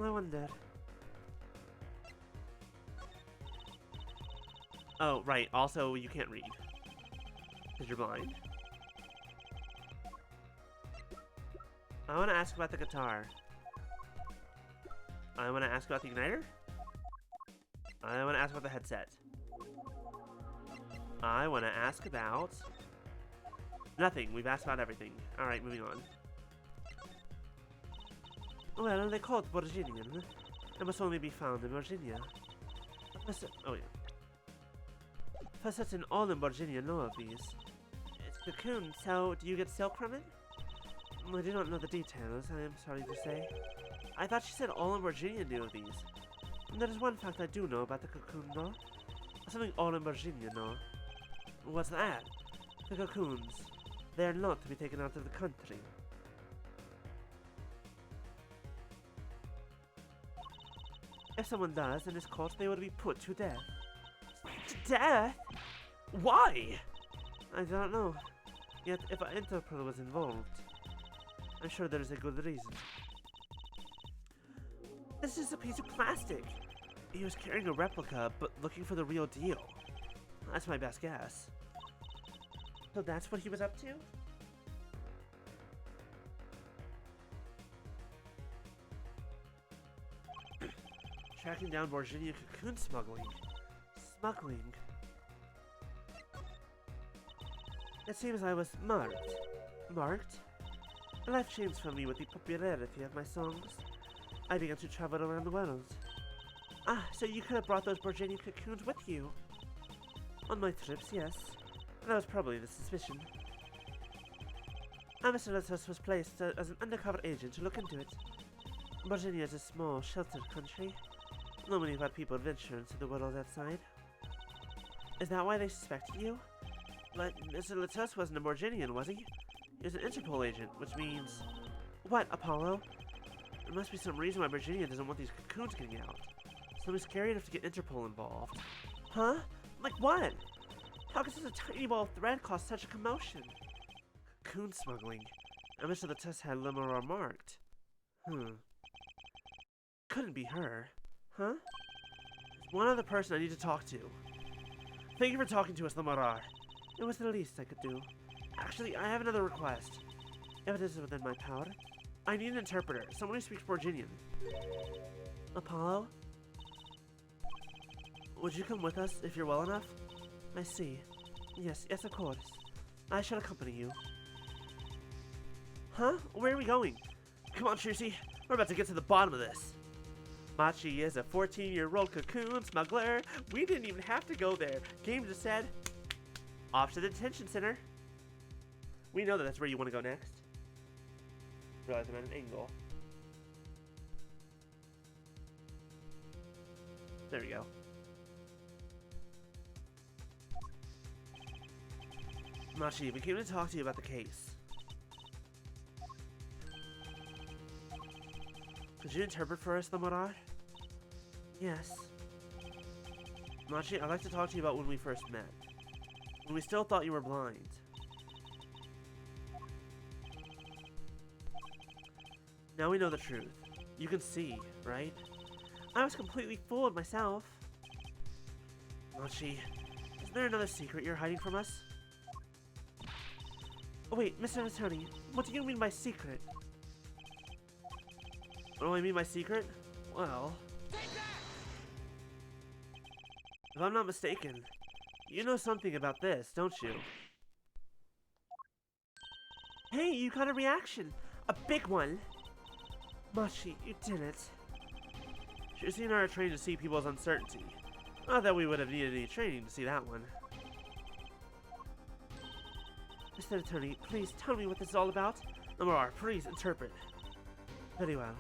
I wonder. Oh, right. Also, you can't read. Because you're blind. I want to ask about the guitar. I want to ask about the igniter. I want to ask about the headset. I want to ask about... Nothing. We've asked about everything. Alright, moving on. Well, they call it Borginian. It must only be found in Virginia. Oh, yeah. For certain, all in Virginia know of these. It's cocoon, so do you get silk from it? I do not know the details, I am sorry to say. I thought she said all in Virginia knew of these. And there is one fact I do know about the cocoon, though. Something all in Virginia know. What's that? The cocoons. They are not to be taken out of the country. If someone does and is caught, they will be put to death. To death? Why? I don't know. Yet, if an Interpol was involved, I'm sure there is a good reason. This is a piece of plastic. He was carrying a replica, but looking for the real deal. That's my best guess. So that's what he was up to? tracking down Borginian cocoon smuggling. Smuggling? It seems I was marked. Marked? Life changed for me with the popularity of my songs. I began to travel around the world. Ah, so you could have brought those Borginian cocoons with you. On my trips, yes. That was probably the suspicion. Mr. Letus was placed as an undercover agent to look into it. Borginia is a small, sheltered country. Not many bad people venture into the world outside. Is that why they suspected you? But Mr. Letus wasn't a Borginian, was he? He was an Interpol agent, which means... What, Apollo? There must be some reason why Borginia doesn't want these cocoons getting out. Something scary enough to get Interpol involved. Huh? Like what? How could such a tiny ball of thread cause such a commotion? Cocoon smuggling. I wish the test had Lemora marked. Couldn't be her. Huh? There's one other person I need to talk to. Thank you for talking to us, Lemora. It was the least I could do. Actually, I have another request. If it is within my power, I need an interpreter, someone who speaks Borginian. Apollo? Would you come with us if you're well enough? I see. Yes, of course. I shall accompany you. Huh? Where are we going? Come on, Trucy. We're about to get to the bottom of this. Machi is a 14-year-old cocoon smuggler. We didn't even have to go there. Game just said, off to the detention center. We know that that's where you want to go next. Realize I'm at an angle. There we go. Machi, we came to talk to you about the case. Could you interpret for us, Lemora? Yes. Machi, I'd like to talk to you about when we first met. When we still thought you were blind. Now we know the truth. You can see, right? I was completely fooled myself. Machi, is there another secret you're hiding from us? Oh wait, Mr. Attorney, what do you mean by secret? What do I mean by secret? Well... If I'm not mistaken, you know something about this, don't you? Hey, you got a reaction! A big one! Machi, you did it. Trucy and I are trained to see people's uncertainty. Not that we would have needed any training to see that one. Mr. Attorney, please tell me what this is all about. Lemora, please interpret. Very well.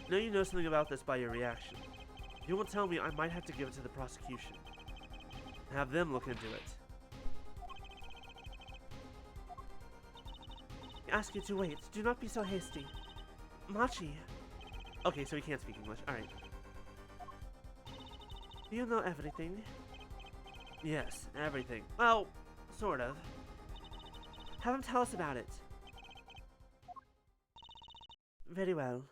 I know you know something about this by your reaction. If you won't tell me, I might have to give it to the prosecution. Have them look into it. I ask you to wait. Do not be so hasty. Machi. Okay, so he can't speak English. Alright. Do you know everything? Yes, everything. Well, sort of. Have him tell us about it. Very well.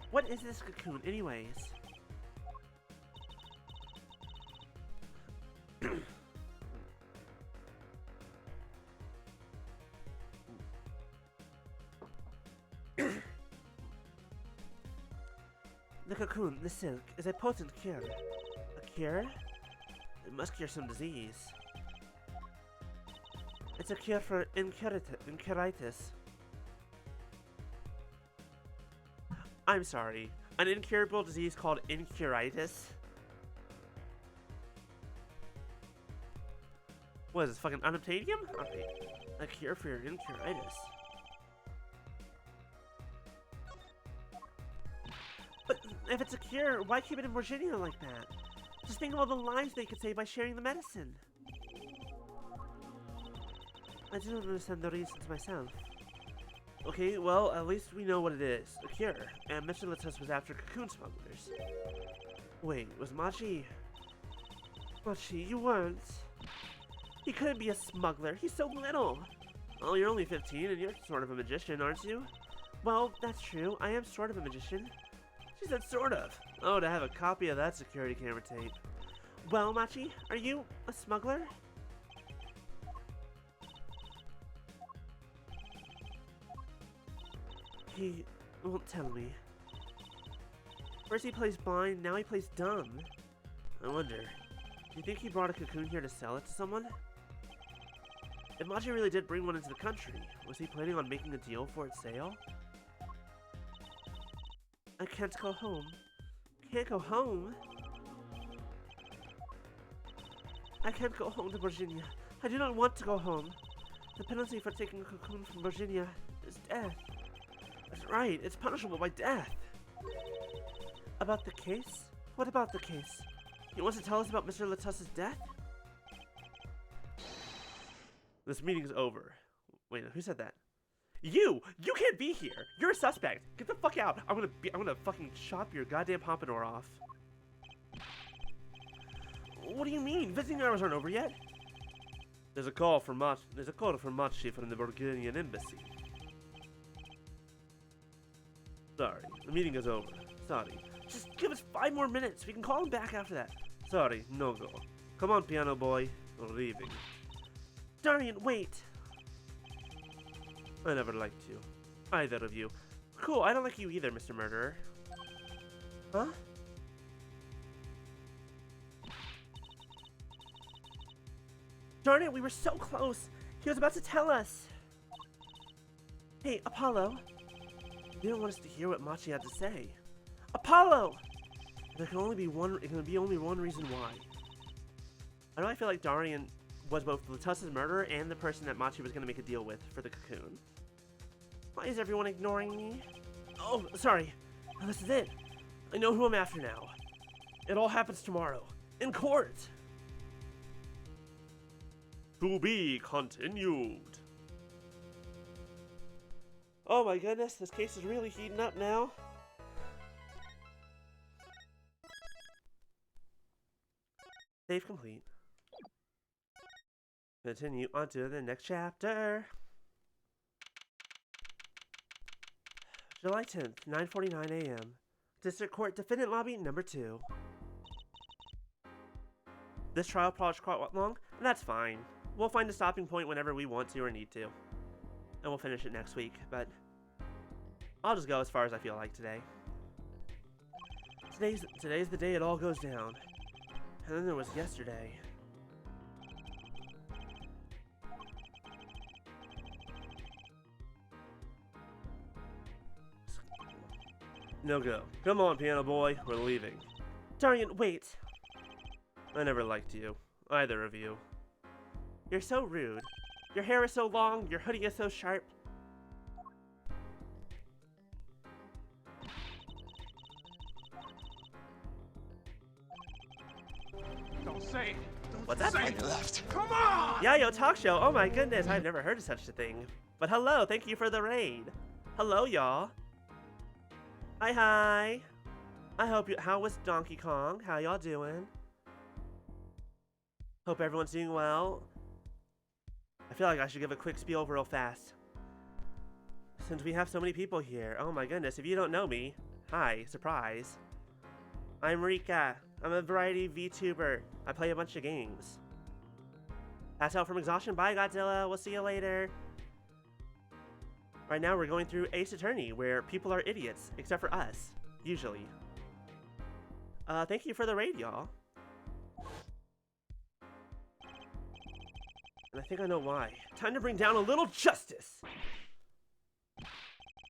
What is this cocoon, anyways? The cocoon, the silk, is a potent cure. A cure? It must cure some disease. It's a cure for incuritis. I'm sorry. An incurable disease called incuritis? What is this, fucking unobtainium? Okay. A cure for your incuritis. But if it's a cure, why keep it in Borginia like that? Just think of all the lives they could save by sharing the medicine. I don't understand the reasons myself. Okay, well, at least we know what it is. A cure. And Mr. Letus was after cocoon smugglers. Wait, was Machi... Machi, you weren't... He couldn't be a smuggler. He's so little. Oh, you're only 15 and you're sort of a magician, aren't you? Well, that's true. I am sort of a magician. She said sort of. Oh, to have a copy of that security camera tape. Well, Machi, are you a smuggler? won't tell me. First he plays blind, now he plays dumb. I wonder, do you think he brought a cocoon here to sell it to someone? If Machi really did bring one into the country, was he planning on making a deal for its sale? I can't go home. Can't go home? I can't go home to Virginia. I do not want to go home. The penalty for taking a cocoon from Virginia is death. That's right, it's punishable by death. About the case? What about the case? He wants to tell us about Mr. Latus's death? This meeting's over. Wait, who said that? You can't be here! You're a suspect! Get the fuck out! I'm gonna fucking chop your goddamn pompadour off. What do you mean? Visiting hours aren't over yet? There's a call from Machi from the Borginian embassy. Sorry, the meeting is over. Sorry. Just give us 5 more minutes. We can call him back after that. Sorry, no go. Come on, piano boy. We're leaving. Darian, wait. I never liked you. Either of you. Cool, I don't like you either, Mr. Murderer. Huh? Darn it, we were so close. He was about to tell us. Hey, Apollo. You didn't want us to hear what Machi had to say. Apollo! There can only be one reason why. I know I feel like Darian was both Latus's murderer and the person that Machi was going to make a deal with for the cocoon. Why is everyone ignoring me? Oh, sorry. Now this is it. I know who I'm after now. It all happens tomorrow. In court! To be continued. Oh my goodness, this case is really heating up now. Save complete. Continue on to the next chapter. July 10th, 9:49 a.m. District Court Defendant Lobby number 2. This trial probably quite long, and that's fine. We'll find a stopping point whenever we want to or need to. And we'll finish it next week, but I'll just go as far as I feel like today. Today's the day it all goes down. And then there was yesterday. No go. Come on, piano boy. We're leaving. Darian, wait. I never liked you. Either of you. You're so rude. Your hair is so long, your hoodie is so sharp. Don't say it. What's that? Say left. Come on! Yayo Talk Show. Oh my goodness, I've never heard of such a thing. But hello, thank you for the raid. Hello, y'all. Hi. How was Donkey Kong? How y'all doing? Hope everyone's doing well. I feel like I should give a quick spiel real fast. Since we have so many people here. Oh my goodness, if you don't know me, hi, surprise. I'm Rika. I'm a variety VTuber. I play a bunch of games. Pass out from exhaustion. Bye, Godzilla. We'll see you later. Right now, we're going through Ace Attorney, where people are idiots, except for us, usually. Thank you for the raid, y'all. And I think I know why. Time to bring down a little justice.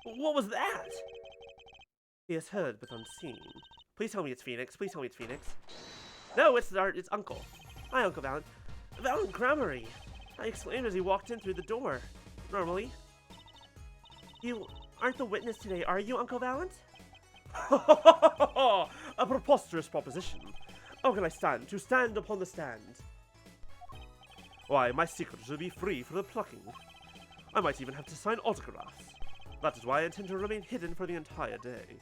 What was that? He has heard, but unseen. Please tell me it's Phoenix. Please tell me it's Phoenix. No, it's Uncle. Hi, Uncle Valent. Valent Grammary! I exclaimed as he walked in through the door. Normally. You aren't the witness today, are you, Uncle Valent? A preposterous proposition. How can I stand to stand upon the stand? Why, my secrets will be free for the plucking. I might even have to sign autographs. That is why I intend to remain hidden for the entire day.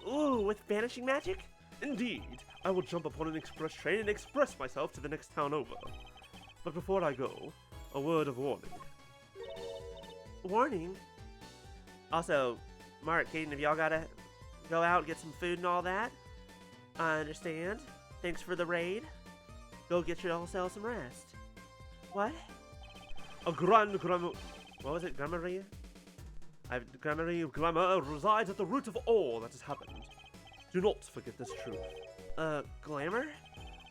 Ooh, with vanishing magic? Indeed, I will jump upon an express train and express myself to the next town over. But before I go, a word of warning. Warning? Also, Mark, Caden, if y'all gotta go out, get some food and all that, I understand. Thanks for the raid. Go get yourself some rest. What? A what was it, Grammary? Glamour resides at the root of all that has happened. Do not forget this truth. Glamour?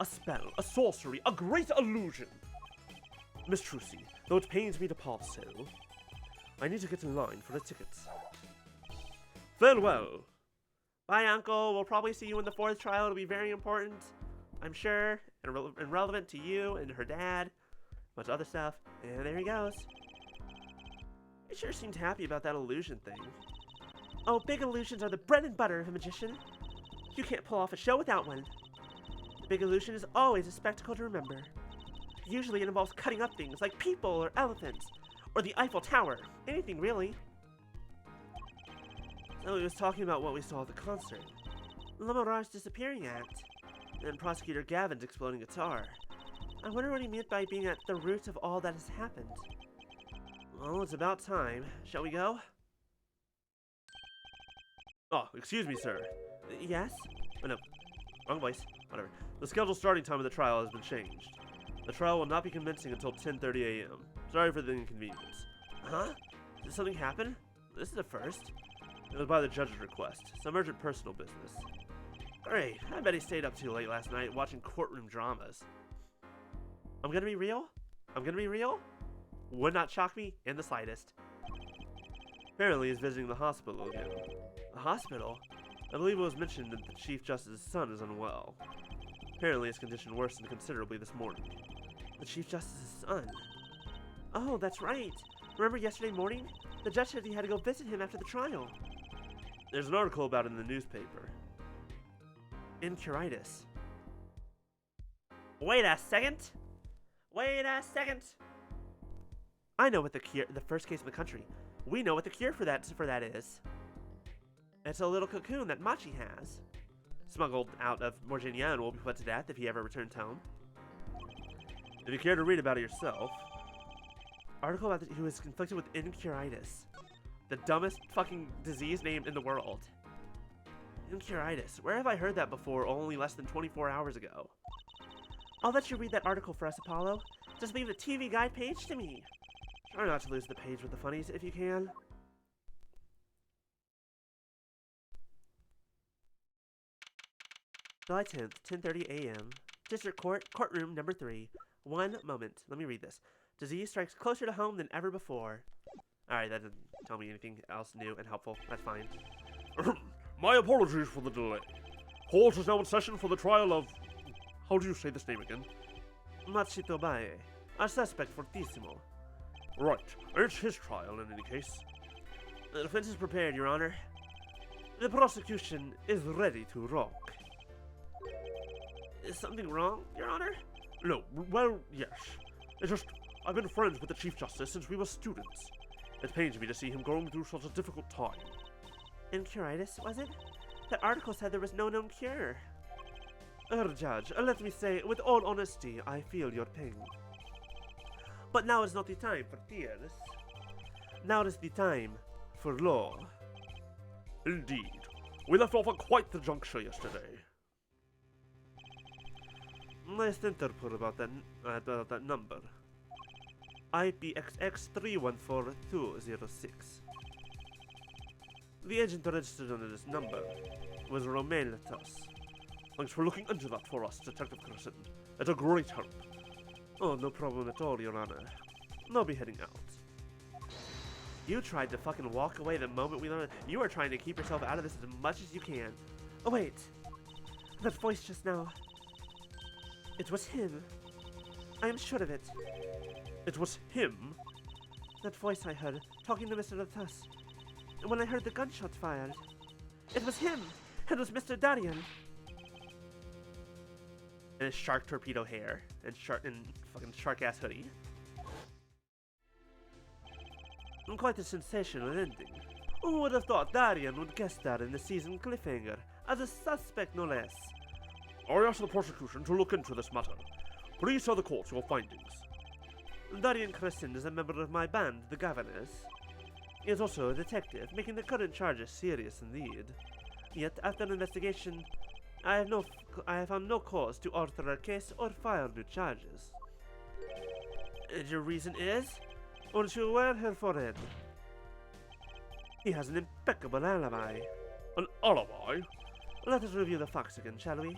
A spell, a sorcery, a great illusion. Miss Trucy, though it pains me to part so, I need to get in line for a ticket. Farewell. Bye, Uncle. We'll probably see you in the 4th trial. It'll be very important, I'm sure, and relevant to you and her dad. Much other stuff. And there he goes. He sure seemed happy about that illusion thing. Oh, big illusions are the bread and butter of a magician. You can't pull off a show without one. The big illusion is always a spectacle to remember. Usually it involves cutting up things like people or elephants, or the Eiffel Tower. Anything, really. So he was talking about what we saw at the concert. Lamoureux's disappearing act, and Prosecutor Gavin's exploding guitar. I wonder what he meant by being at the root of all that has happened. Well, it's about time. Shall we go? Oh, excuse me, sir. Yes? Oh, no. Wrong voice. Whatever. The scheduled starting time of the trial has been changed. The trial will not be commencing until 10:30 a.m. Sorry for the inconvenience. Huh? Did something happen? This is a first. It was by the judge's request. Some urgent personal business. Great. I bet he stayed up too late last night watching courtroom dramas. I'm gonna be real? I'm gonna be real? Would not shock me in the slightest. Apparently he's visiting the hospital again. The hospital? I believe it was mentioned that the Chief Justice's son is unwell. Apparently his condition worsened considerably this morning. The Chief Justice's son? Oh, that's right. Remember yesterday morning? The judge said he had to go visit him after the trial. There's an article about it in the newspaper. Incuritis. Wait a second! Wait a second! I know what the first case in the country. We know what the cure for that is. It's a little cocoon that Machi has. Smuggled out of Borginians and will be put to death if he ever returns home. If you care to read about it yourself. Article about who was inflicted with incuritis. The dumbest fucking disease name in the world. Incuritis. Where have I heard that before only less than 24 hours ago? I'll let you read that article for us, Apollo. Just leave the TV guide page to me. Try not to lose the page with the funnies if you can. July 10th, 10:30 a.m. District Court, Courtroom Number 3. One moment. Let me read this. Disease strikes closer to home than ever before. Alright, that doesn't tell me anything else new and helpful. That's fine. My apologies for the delay. Court is now in session for the trial of... How do you say this name again? Machito Bae, a suspect fortissimo. Right. It's his trial in any case. The defense is prepared, Your Honor. The prosecution is ready to rock. Is something wrong, Your Honor? No, well, yes. It's just, I've been friends with the Chief Justice since we were students. It pains me to see him going through such a difficult time. Incuritis, was it? That article said there was no known cure. Judge, let me say, with all honesty, I feel your pain. But now is not the time for tears. Now is the time for law. Indeed. We left off at quite the juncture yesterday. Nice interpret about that number. IPXX 314206. The agent registered under this number was Romain Latos. Thanks for looking into that for us, Detective Carson. It's a great help. Oh, no problem at all, Your Honor. I'll be heading out. You tried to fucking walk away the moment we learned. You are trying to keep yourself out of this as much as you can. Oh, wait. That voice just now. It was him. I am sure of it. It was him? That voice I heard, talking to Mr. Latas. And when I heard the gunshot fired, it was him! It was Mr. Darien! And his shark torpedo hair, and fucking shark-ass hoodie. And quite a sensational ending. Who would have thought Darien would guest star in the season cliffhanger, as a suspect no less? I asked the prosecution to look into this matter. Please tell the court your findings. Darien Crescent is a member of my band, the Governors. He is also a detective, making the current charges serious indeed. Yet, after an investigation, I have found no cause to alter our case or file new charges. And your reason is? Aren't you aware, Herr Forehead? He has an impeccable alibi. An alibi? Let us review the facts again, shall we?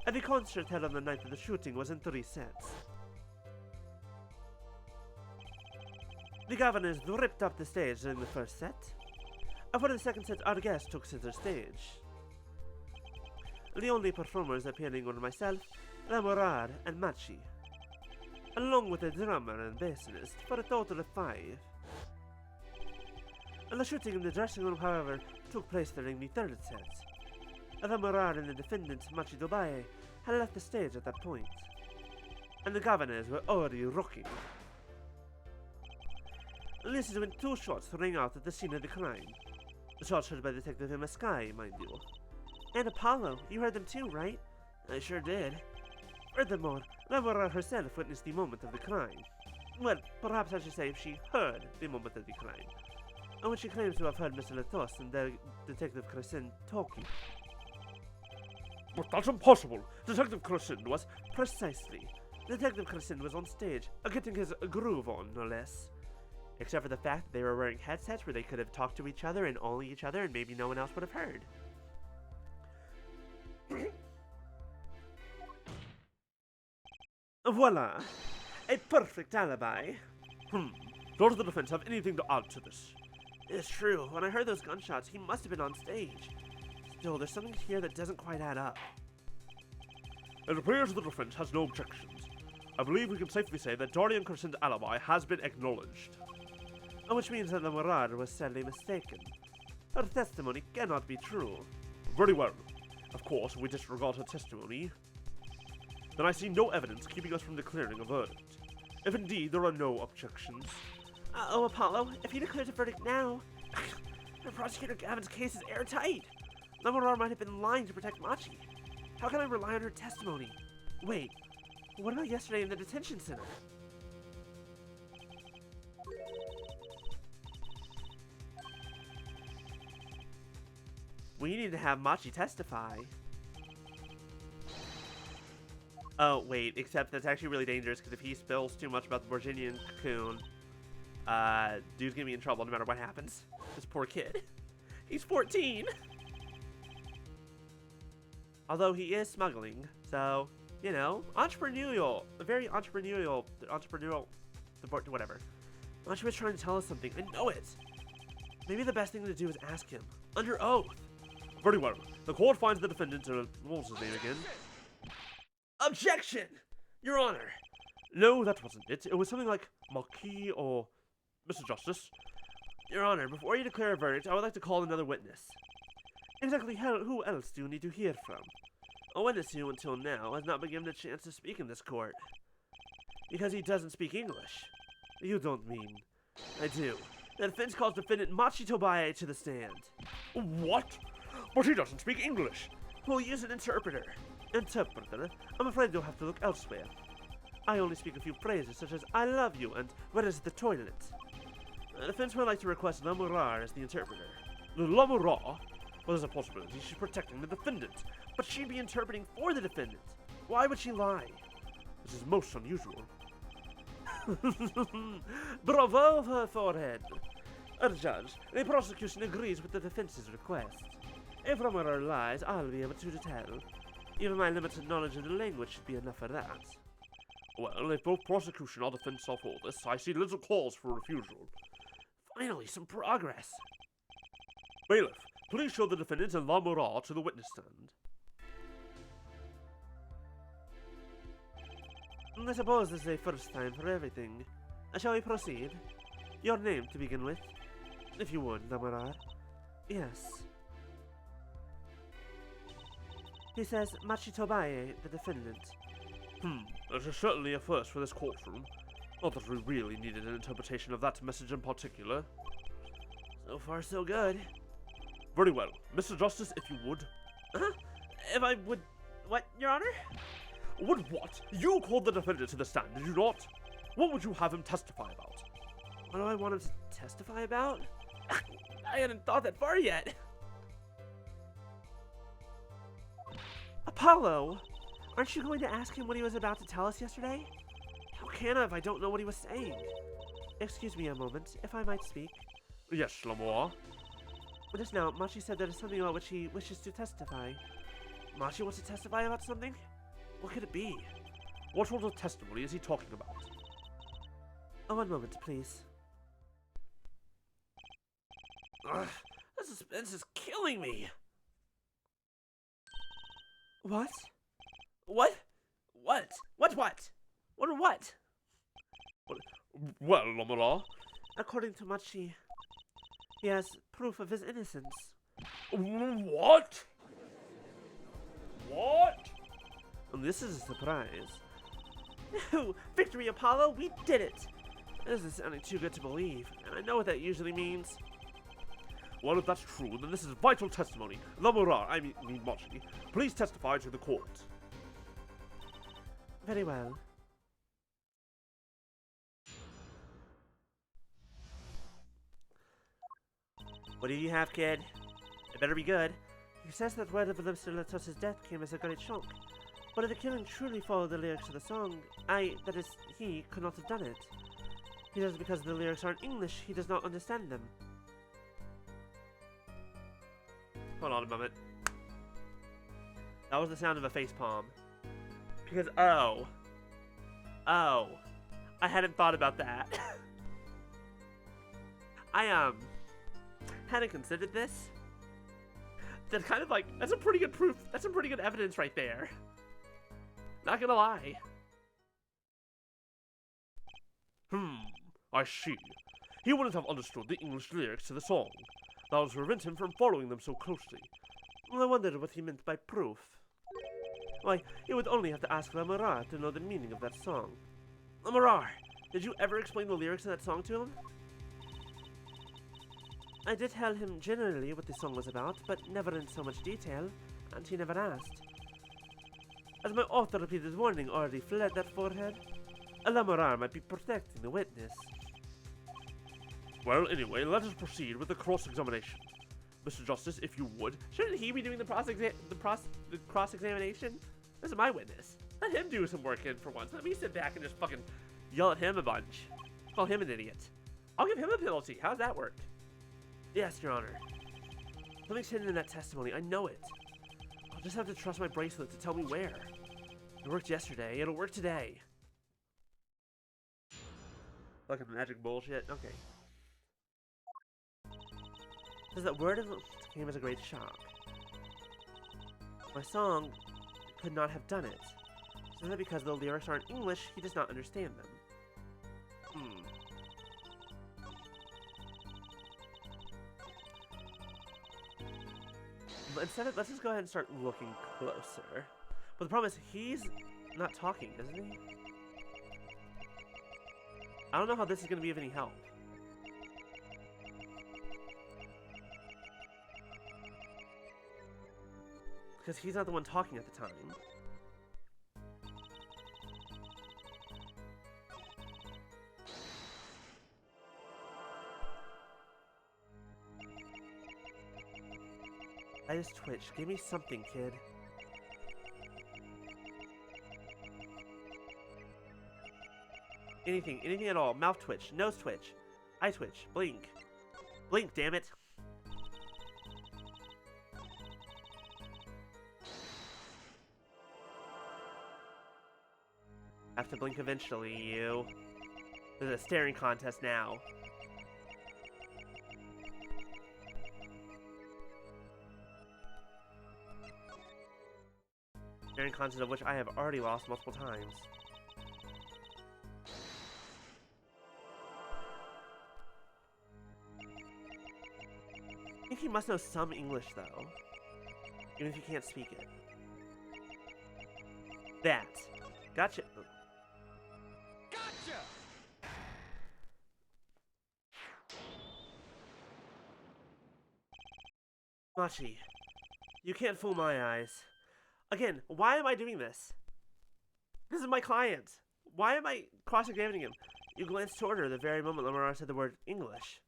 The concert held on the night of the shooting was in 3 sets. The governors ripped up the stage during the first set. For the second set, our guest took center stage. The only performers appearing were myself, Lamorar, and Machi, along with a drummer and bassist, for a total of 5. The shooting in the dressing room, however, took place during the third set. Lamorar and the defendant, Machi Dobaye, had left the stage at that point, and the governors were already rocking. This is when 2 shots rang out at the scene of the crime. The shots heard by Detective Emma Sky, mind you. And Apollo, you heard them too, right? I sure did. Furthermore, Lamorar herself witnessed the moment of the crime. Well, perhaps I should say she heard the moment of the crime. And when she claims to have heard Mr. Latos and Detective Crescent talking. But that's impossible. Detective Crescent was... Precisely. Detective Crescent was on stage, getting his groove on, no less. Except for the fact that they were wearing headsets where they could have talked to each other and only each other, and maybe no one else would have heard. Voila! A perfect alibi. Does the defense have anything to add to this? It's true. When I heard those gunshots, he must have been on stage. Still, there's something here that doesn't quite add up. It appears the defense has no objections. I believe we can safely say that Dorian Crescent's alibi has been acknowledged. Which means that Lamorar was sadly mistaken. Her testimony cannot be true. Very well. Of course, we disregard her testimony. Then I see no evidence keeping us from declaring a verdict. If indeed there are no objections. Oh, Apollo, if he declares a verdict now, Prosecutor Gavin's case is airtight. Lamorar might have been lying to protect Machi. How can I rely on her testimony? Wait, what about yesterday in the detention center? We need to have Machi testify. Oh, wait, except that's actually really dangerous, because if he spills too much about the Borginian cocoon, dude's gonna be in trouble no matter what happens. This poor kid. He's 14! Although he is smuggling, so, you know, entrepreneurial. A very entrepreneurial, whatever. Machi was trying to tell us something, I know it! Maybe the best thing to do is ask him, under oath. Very well. The court finds the defendant to... What was his name again? Objection! Your Honor! No, that wasn't it. It was something like Marquis or Mr. Justice. Your Honor, before you declare a verdict, I would like to call another witness. Exactly who else do you need to hear from? A witness who, until now, has not been given a chance to speak in this court. Because he doesn't speak English. You don't mean... I do. The defense calls defendant Machi Tobaye to the stand. What? But he doesn't speak English. We'll use an interpreter. Interpreter? I'm afraid you'll have to look elsewhere. I only speak a few phrases such as I love you and where is the toilet? The defense would like to request Lamorar as the interpreter. Lamorar? Well, there's a possibility she's protecting the defendant. But she'd be interpreting for the defendant. Why would she lie? This is most unusual. Bravo, her forehead. Judge, the prosecution agrees with the defense's request. If Lamorar lies, I'll be able to tell. Even my limited knowledge of the language should be enough for that. Well, if both prosecution or defense are for this, I see little cause for refusal. Finally, some progress. Bailiff, please show the defendant and Lamorar to the witness stand. I suppose this is a first time for everything. Shall we proceed? Your name to begin with, if you would, Lamorar. Yes. He says Machi Tobaye, the defendant. This is certainly a first for this courtroom. Not that we really needed an interpretation of that message in particular. So far, so good. Very well. Mr. Justice, if you would. If I would... What, Your Honor? Would what? You called the defendant to the stand, did you not? What would you have him testify about? What do I want him to testify about? I hadn't thought that far yet. Apollo! Aren't you going to ask him what he was about to tell us yesterday? How can I if I don't know what he was saying? Excuse me a moment, if I might speak. Yes, Lamorar. Just now, Machi said there is something about which he wishes to testify. Machi wants to testify about something? What could it be? What sort of testimony is he talking about? Oh, one moment, please. Ugh, the suspense is killing me. What? What? What? What? What? What or what? Well, Lomara. According to Machi, he has proof of his innocence. What? What? And this is a surprise. Victory, Apollo! We did it! This is sounding too good to believe, and I know what that usually means. Well, if that's true, then this is vital testimony. Lomara, I mean Machi, please testify to the court. Very well. What do you have, kid? It better be good. He says that word of Mr. Latos' death came as a great shock. But if the killing truly followed the lyrics of the song, that is, he could not have done it. He does it because the lyrics are in English, he does not understand them. Hold on a moment. That was the sound of a facepalm. Because, oh, I hadn't thought about that. I, hadn't considered this. That's kind of like, that's some pretty good proof, that's some pretty good evidence right there. Not gonna lie. I see. He wouldn't have understood the English lyrics to the song. That would prevent him from following them so closely. Well, I wondered what he meant by proof. Why, you would only have to ask Lamarar to know the meaning of that song. Lamarar, did you ever explain the lyrics of that song to him? I did tell him generally what the song was about, but never in so much detail, and he never asked. As my author-repeated warning already fled that forehead, a Lamarar might be protecting the witness. Well, anyway, let us proceed with the cross-examination. Mr. Justice, if you would. Shouldn't he be doing the cross-examination? This is my witness. Let him do some work in for once. Let me sit back and just fucking yell at him a bunch. Call him an idiot. I'll give him a penalty. How's that work? Yes, Your Honor. Something's hidden in that testimony. I know it. I'll just have to trust my bracelet to tell me where. It worked yesterday. It'll work today. Fucking magic bullshit. Okay. Says that word of came as a great shock. My song could not have done it. So that because the lyrics are in English, he does not understand them. But instead of, let's just go ahead and start looking closer. But the problem is, he's not talking, isn't he? I don't know how this is going to be of any help. Because he's not the one talking at the time. I just twitch. Give me something, kid. Anything at all. Mouth twitch, nose twitch, eye twitch, blink. Blink, damn it. Have to blink eventually, you. There's a staring contest now. Staring contest of which I have already lost multiple times. I think he must know some English, though. Even if he can't speak it. That. Gotcha. Gotcha! Machi, you can't fool my eyes. Again, why am I doing this? This is my client. Why am I cross-examining him? You glanced toward her the very moment Lamarar said the word English.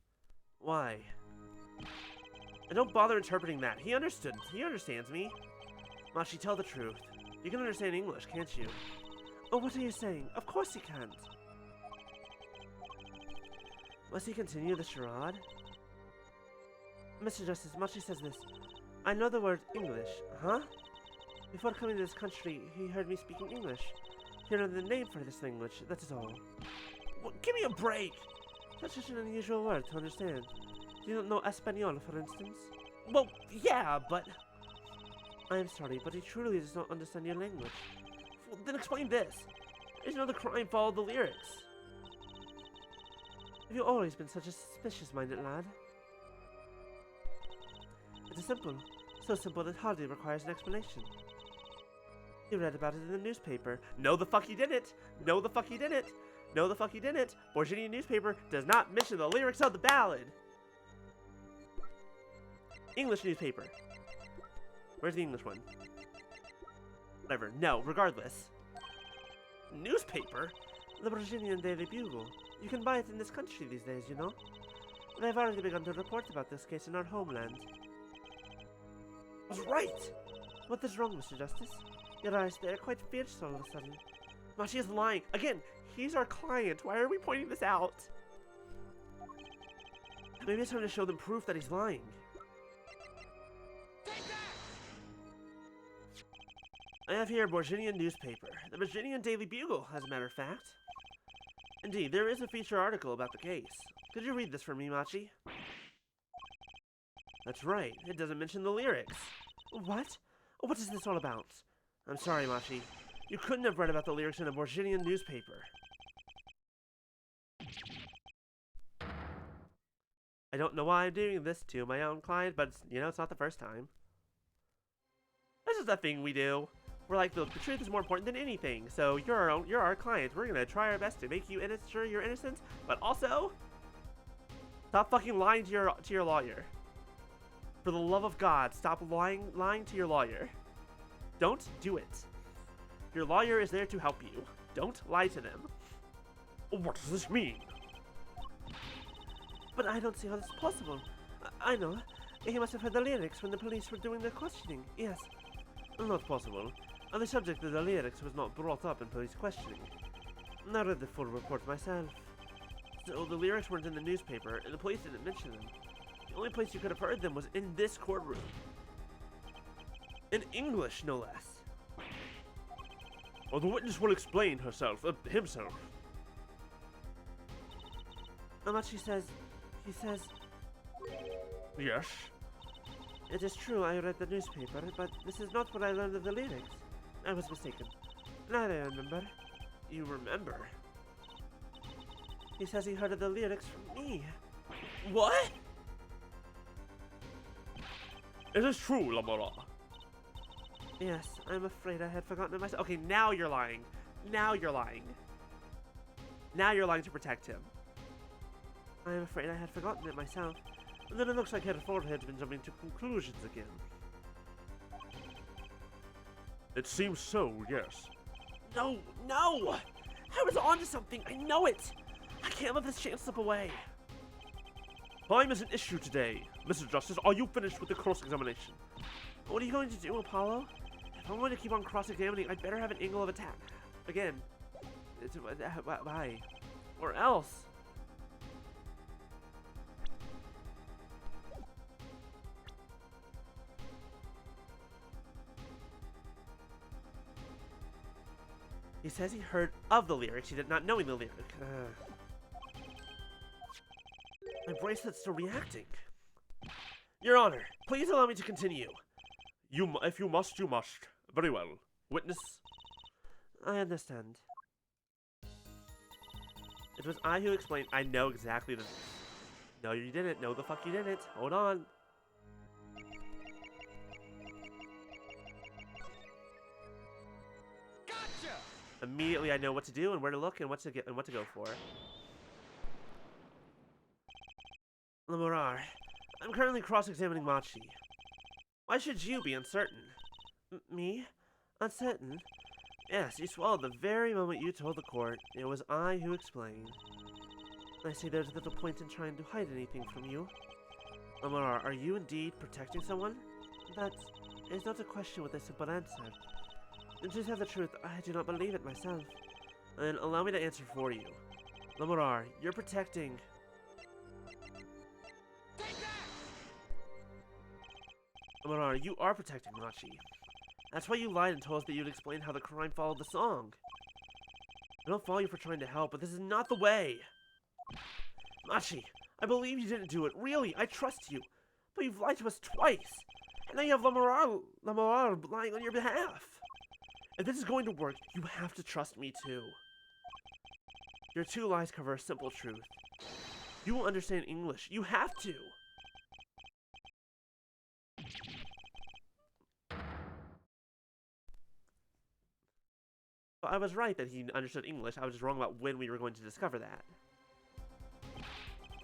Why? And don't bother interpreting that. He understood. He understands me. Machi, tell the truth. You can understand English, can't you? Oh, what are you saying? Of course he can't. Must he continue the charade? Mr. Justice, Machi says this. I know the word English. Huh? Before coming to this country, he heard me speaking English. He knows the name for this language, that is all. Well, give me a break! That's such an unusual word to understand. You don't know Espanol, for instance? Well, yeah, but... I am sorry, but he truly does not understand your language. Well, then explain this. There's no other crime followed the lyrics. Have you always been such a suspicious-minded lad? It is simple. So simple that it hardly requires an explanation. You read about it in the newspaper. No, the fuck you didn't! No, the fuck you didn't! No, the fuck you didn't! Borginian newspaper does not mention the lyrics of the ballad! English newspaper. Where's the English one? Whatever. No, regardless. Newspaper? The Borginian Daily Bugle. You can buy it in this country these days, you know. They've already begun to report about this case in our homeland. I was right! What is wrong, Mr. Justice? Your eyes, they are quite fierce all of a sudden. Machi is lying. Again, he's our client. Why are we pointing this out? Maybe it's time to show them proof that he's lying. I have here a Borginian newspaper. The Borginian Daily Bugle, as a matter of fact. Indeed, there is a feature article about the case. Could you read this for me, Machi? That's right. It doesn't mention the lyrics. What? What is this all about? I'm sorry, Machi. You couldn't have read about the lyrics in a Borginian newspaper. I don't know why I'm doing this to my own client, but, you know, it's not the first time. This is the thing we do. We're like, the truth is more important than anything, so you're our client. We're gonna try our best to make you sure you're innocent, but also, stop fucking lying to your lawyer. For the love of God, stop lying to your lawyer. Don't do it. Your lawyer is there to help you. Don't lie to them. What does this mean? But I don't see how this is possible. I know. He must have heard the lyrics when the police were doing their questioning. Yes. Not possible. The subject of the lyrics was not brought up in police questioning. I read the full report myself. So the lyrics weren't in the newspaper, and the police didn't mention them. The only place you could have heard them was in this courtroom. In English, no less. Well, the witness will explain himself. And what he says, Yes? it is true I read the newspaper, but this is not what I learned of the lyrics. I was mistaken. Now I remember. You remember? He says he heard of the lyrics from me. What? It is true, Lamora. Yes, I'm afraid I had forgotten it myself. Okay, now you're lying. Now you're lying. Now you're lying to protect him. I am afraid I had forgotten it myself. And then it looks like Hereford has been jumping to conclusions again. It seems so, yes. No, no! I was onto something, I know it! I can't let this chance slip away. Time is an issue today. Mr. Justice, are you finished with the cross-examination? What are you going to do, Apollo? If I'm going to keep on cross-examining, I'd better have an angle of attack. Again. Why? Or else. He says he heard of the lyrics, he did not knowing the lyric. My bracelet's still reacting. Your Honor, please allow me to continue. If you must, you must. Very well. Witness? I understand. It was I who explained. I know exactly the... No, you didn't. No, the fuck you didn't. Hold on. Gotcha! Immediately I know what to do and where to look and what to get and what to go for. Lemurar, I'm currently cross-examining Machi. Why should you be uncertain? Me? Uncertain? Yes, you swallowed the very moment you told the court. It was I who explained. I see there's little point in trying to hide anything from you. Lemurar, are you indeed protecting someone? That is not a question with a simple answer. And to tell the truth, I do not believe it myself. Then allow me to answer for you. Lemurar, you're protecting... Amara, you are protecting Machi. That's why you lied and told us that you'd explain how the crime followed the song. I don't fault you for trying to help, but this is not the way. Machi, I believe you didn't do it. Really, I trust you. But you've lied to us twice. And now you have Lamar lying on your behalf. If this is going to work, you have to trust me too. Your two lies cover a simple truth. You will understand English. You have to. Well, I was right that he understood English. I was just wrong about when we were going to discover that.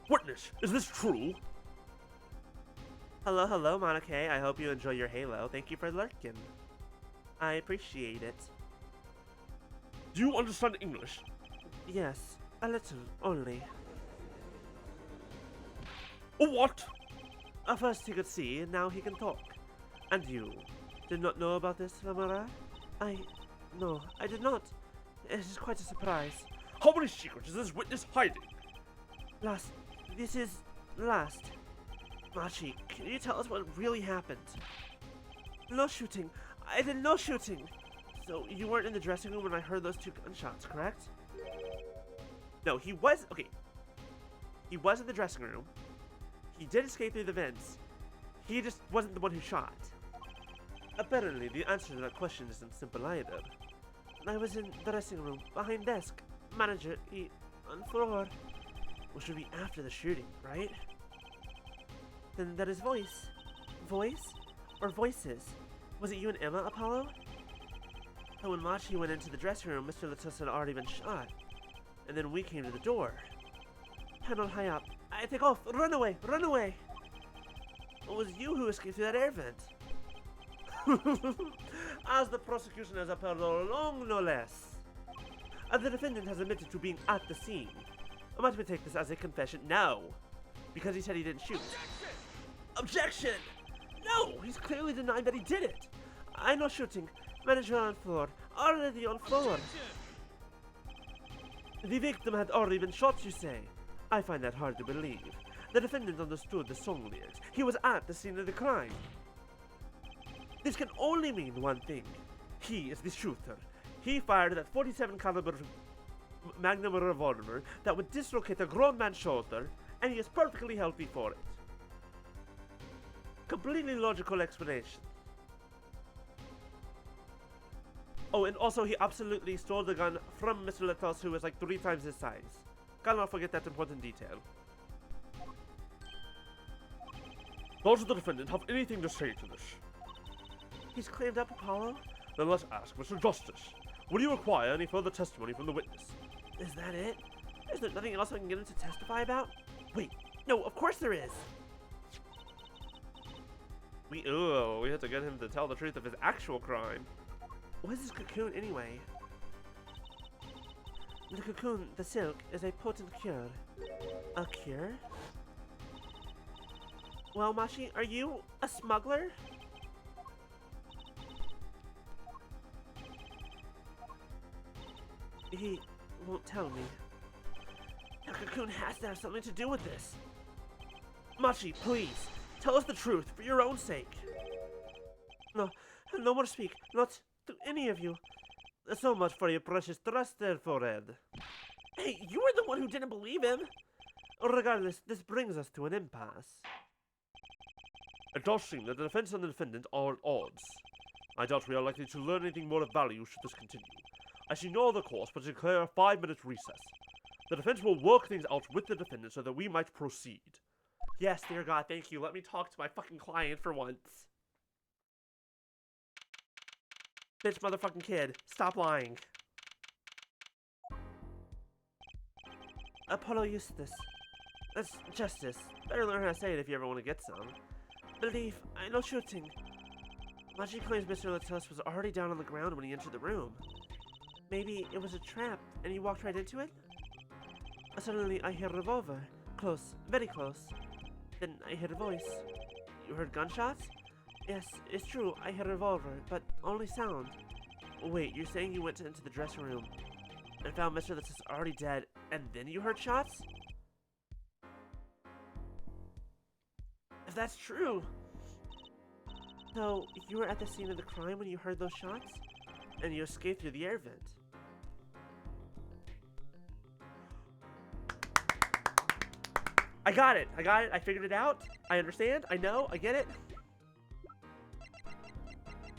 Witness, is this true? Hello, hello, Monica. I hope you enjoy your Halo. Thank you for lurking. I appreciate it. Do you understand English? Yes, a little, only. What? First he could see, and now he can talk. And you did not know about this, Lamara? No, I did not. It is quite a surprise. How many secrets is this witness hiding? This is last. Machi, can you tell us what really happened? No shooting. I did no shooting. So you weren't in the dressing room when I heard those two gunshots, correct? No, he was, okay. He was in the dressing room. He did escape through the vents. He just wasn't the one who shot. Apparently, the answer to that question isn't simple either. I was in the dressing room, behind desk. Manager, on floor. Which would be after the shooting, right? Then that is voice. Voice? Or voices? Was it you and Emma, Apollo? And when Machi went into the dressing room, Mr. Latus had already been shot. And then we came to the door. Panel high up. I take off! Run away! Run away! It was you who escaped through that air vent. As the prosecution has upheld all along, no less. The defendant has admitted to being at the scene. Might we take this as a confession? No! Because he said he didn't shoot. Objection! No! He's clearly denied that he did it! I know shooting. Manager on floor. Already on floor. The victim had already been shot, you say? I find that hard to believe. The defendant understood the song lyrics. He was at the scene of the crime. This can only mean one thing. He is the shooter. He fired that 47 caliber Magnum revolver that would dislocate a grown man's shoulder, and he is perfectly healthy for it. Completely logical explanation. Oh, and also he absolutely stole the gun from Mr. Latos, who is like 3 times his size. Cannot forget that important detail. Does the defendant have anything to say to this? He's cleared up, Apollo? Then let's ask Mr. Justice. Will you require any further testimony from the witness? Is that it? Is there nothing else I can get him to testify about? Wait, no, of course there is! We have to get him to tell the truth of his actual crime. What is this cocoon anyway? The cocoon, the silk, is a potent cure. A cure? Well, Machi, are you a smuggler? He won't tell me. The cocoon has to have something to do with this. Machi, please, tell us the truth for your own sake. No more speak, not to any of you. So much for your precious trust there, forehead. Hey, you were the one who didn't believe him. Regardless, this brings us to an impasse. It does seem that the defense and the defendant are at odds. I doubt we are likely to learn anything more of value should this continue. I see no other course but to declare a 5-minute recess. The defense will work things out with the defendant so that we might proceed. Yes, dear God, thank you. Let me talk to my fucking client for once. Bitch motherfucking kid, stop lying. Apollo Eustace. That's justice. Better learn how to say it if you ever want to get some. Believe, I know shooting. Machi claims Mr. Latus was already down on the ground when he entered the room. Maybe it was a trap, and he walked right into it? Suddenly, I hear a revolver. Close, very close. Then I hear a voice. You heard gunshots? Yes, it's true, I heard a revolver, but only sound. Wait, you're saying you went into the dressing room and found Mr. Latus already dead, and then you heard shots? If that's true, So, you were at the scene of the crime when you heard those shots? And you escaped through the air vent. I got it! I figured it out! I understand, I know, I get it!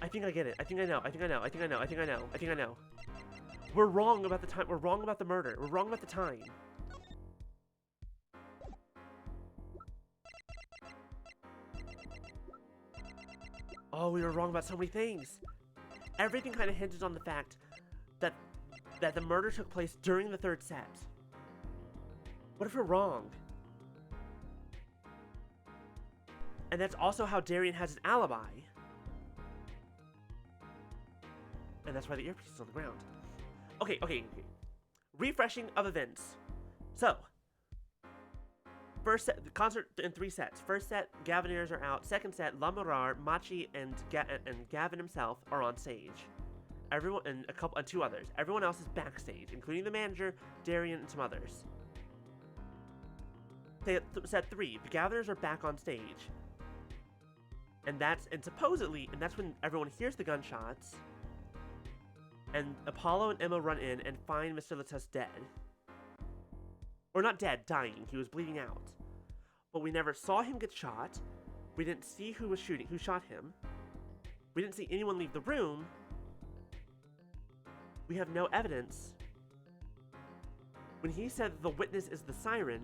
I think I get it, I think I know. We're wrong about the time, we're wrong about the murder, we're wrong about the time. Oh, we were wrong about so many things. Everything kind of hinges on the fact that the murder took place during the third set. What if we're wrong? And that's also how Darian has his alibi. And that's why the earpiece is on the ground. Okay. Refreshing of events. So, first set, the concert in 3 sets. First set, Gaviniers are out. Second set, Lamorar, Machi, and Gavin himself are on stage. Everyone and 2 others. Everyone else is backstage, including the manager, Darian, and some others. Set 3, the Gaviniers are back on stage. And that's when everyone hears the gunshots. And Apollo and Emma run in and find Mr. Latus dead. Or not dead, dying. He was bleeding out. But we never saw him get shot. We didn't see who shot him. We didn't see anyone leave the room. We have no evidence. When he said that the witness is the siren,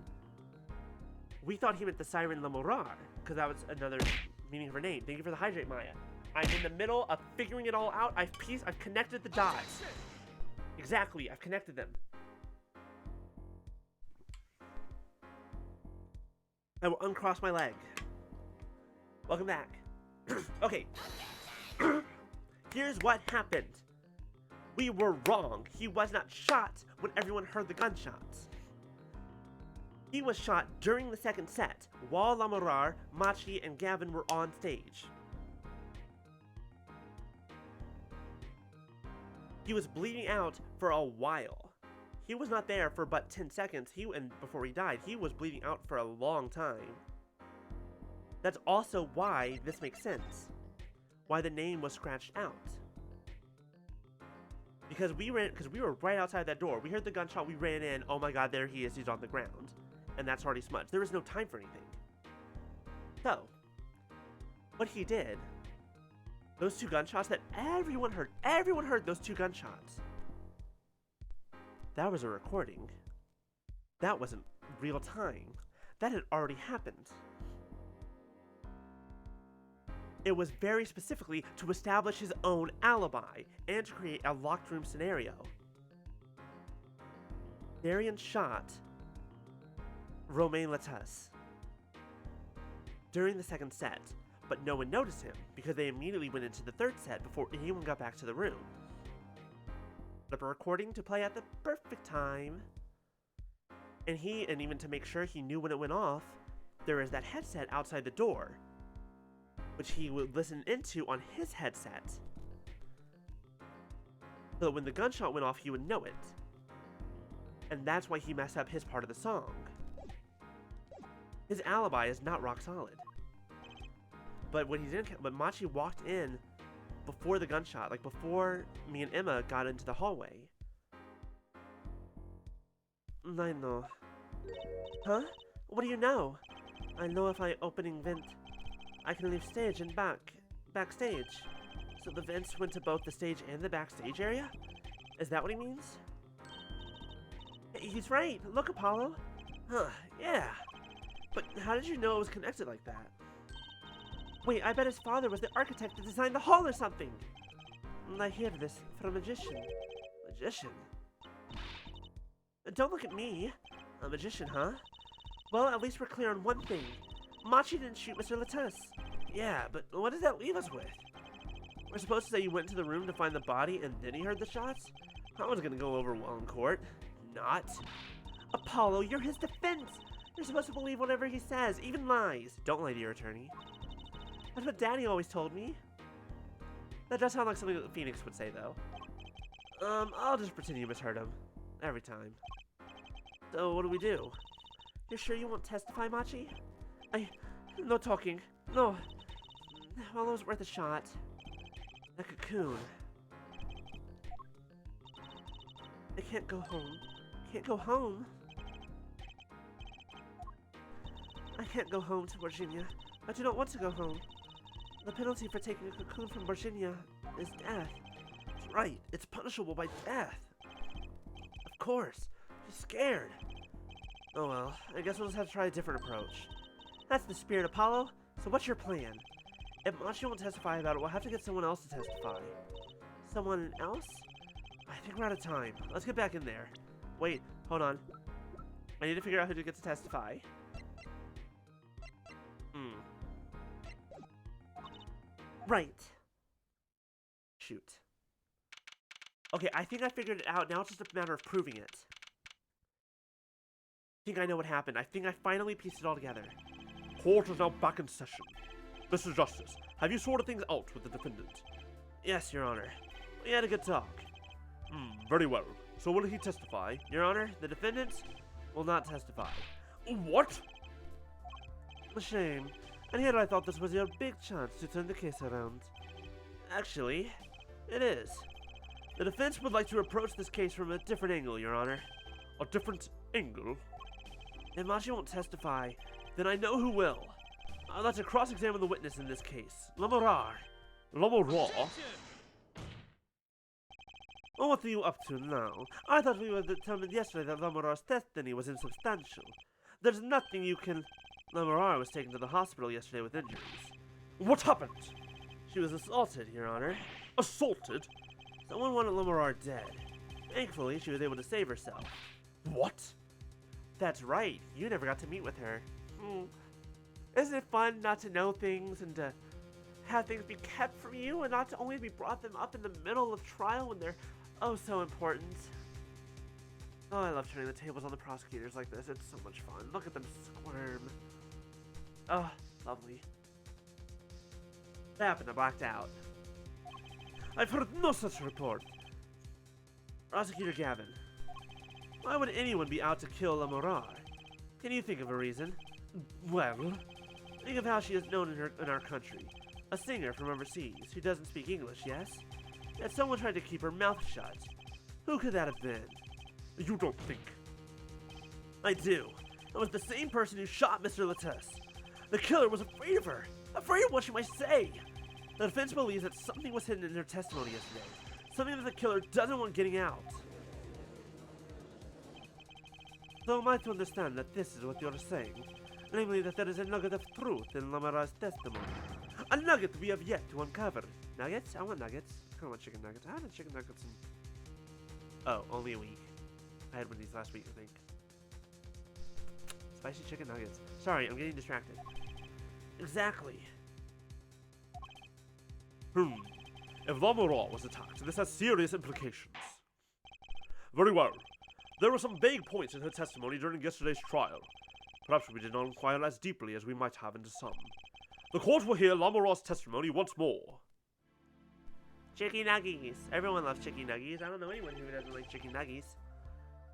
we thought he meant the siren Lamorar, because that was another meaning of her name. Thank you for the hydrate, Maya. I'm in the middle of figuring it all out. I've connected the dots. Exactly, I've connected them. I will uncross my leg. Welcome back. Okay. Here's what happened. We were wrong. He was not shot when everyone heard the gunshots. He was shot during the second set, while Lamorar, Machi, and Gavin were on stage. He was bleeding out for a while. He was not there for but 10 seconds, before he died. He was bleeding out for a long time. That's also why this makes sense. Why the name was scratched out. Because we were right outside that door. We heard the gunshot, we ran in, oh my god, there he is, he's on the ground. And that's already smudged. There was no time for anything. So, what he did, those 2 gunshots that everyone heard those 2 gunshots. That was a recording. That wasn't real time. That had already happened. It was very specifically to establish his own alibi and to create a locked room scenario. Darian shot Romain Latus during the second set, but no one noticed him because they immediately went into the third set before anyone got back to the room. The recording to play at the perfect time. And even to make sure he knew when it went off, there is that headset outside the door, which he would listen into on his headset. So that when the gunshot went off, he would know it. And that's why he messed up his part of the song. His alibi is not rock solid. But but Machi walked in before the gunshot, like before me and Emma got into the hallway. I know. Huh? What do you know? I know if I opening vent, I can leave stage and backstage. So the vents went to both the stage and the backstage area? Is that what he means? He's right. Look, Apollo. Huh, yeah. But how did you know it was connected like that? Wait, I bet his father was the architect that designed the hall or something. I hear this from a magician. Magician? Don't look at me. A magician, huh? Well, at least we're clear on one thing. Machi didn't shoot Mr. Latus. Yeah, but what does that leave us with? We're supposed to say you went into the room to find the body and then he heard the shots? That was gonna go over well in court. Not. Apollo, you're his defense! You're supposed to believe whatever he says, even lies. Don't lie to your attorney. That's what Daddy always told me. That does sound like something that Phoenix would say, though. I'll just pretend you misheard him. Every time. So, what do we do? You're sure you won't testify, Machi? No talking. No. Well, it was worth a shot. A cocoon. I can't go home. Can't go home. I can't go home to Borginia. I do not want to go home. The penalty for taking a cocoon from Borginia is death. That's right, it's punishable by death. Of course. I'm scared. Oh well, I guess we'll just have to try a different approach. That's the spirit, Apollo. So what's your plan? If Machi won't testify about it, we'll have to get someone else to testify. Someone else? I think we're out of time. Let's get back in there. Wait, hold on. I need to figure out who to get to testify. Right. Shoot. Okay, I think I figured it out. Now it's just a matter of proving it. I think I know what happened. I think I finally pieced it all together. Court is now back in session. Mr. Justice, have you sorted things out with the defendant? Yes, Your Honor. We had a good talk. Very well. So will he testify? Your Honor, the defendant will not testify. What? A shame. And here I thought this was your big chance to turn the case around. Actually, it is. The defense would like to approach this case from a different angle, Your Honor. A different angle? If Machi won't testify, then I know who will. I'd like to cross-examine the witness in this case, Lamorar. Lamorar? Well, what are you up to now? I thought we were determined yesterday that Lamorar's destiny was insubstantial. There's nothing you can... Lamorar was taken to the hospital yesterday with injuries. What happened? She was assaulted, Your Honor. Assaulted? Someone wanted Lamorar dead. Thankfully, she was able to save herself. What? That's right. You never got to meet with her. Isn't it fun not to know things and to have things be kept from you and not to only be brought them up in the middle of trial when they're oh so important? Oh, I love turning the tables on the prosecutors like this. It's so much fun. Look at them squirm. Oh, lovely. What happened? I blacked out. I've heard no such report. Prosecutor Gavin, why would anyone be out to kill Lamorar? Can you think of a reason? Well, think of how she is known in our country. A singer from overseas who doesn't speak English, yes? Yet someone tried to keep her mouth shut. Who could that have been? you don't think. I do. It was the same person who shot Mr. Lattes. The killer was afraid of her. Afraid of what she might say. The defense believes that something was hidden in her testimony yesterday. Something that the killer doesn't want getting out. So am I to understand that this is what you're saying? Namely, that there is a nugget of truth in Lamar's testimony. A nugget we have yet to uncover. Nuggets? I want nuggets. I don't want chicken nuggets. I haven't chicken nuggets in... Oh, only a week. I had one of these last week, I think. Spicy chicken nuggets. Sorry, I'm getting distracted. Exactly. If Lamoral was attacked, this has serious implications. Very well. There were some vague points in her testimony during yesterday's trial. Perhaps we did not inquire as deeply as we might have into some. The court will hear Lamoral's testimony once more. Chicken nuggies. Everyone loves chicken nuggies. I don't know anyone who doesn't like chicken nuggies.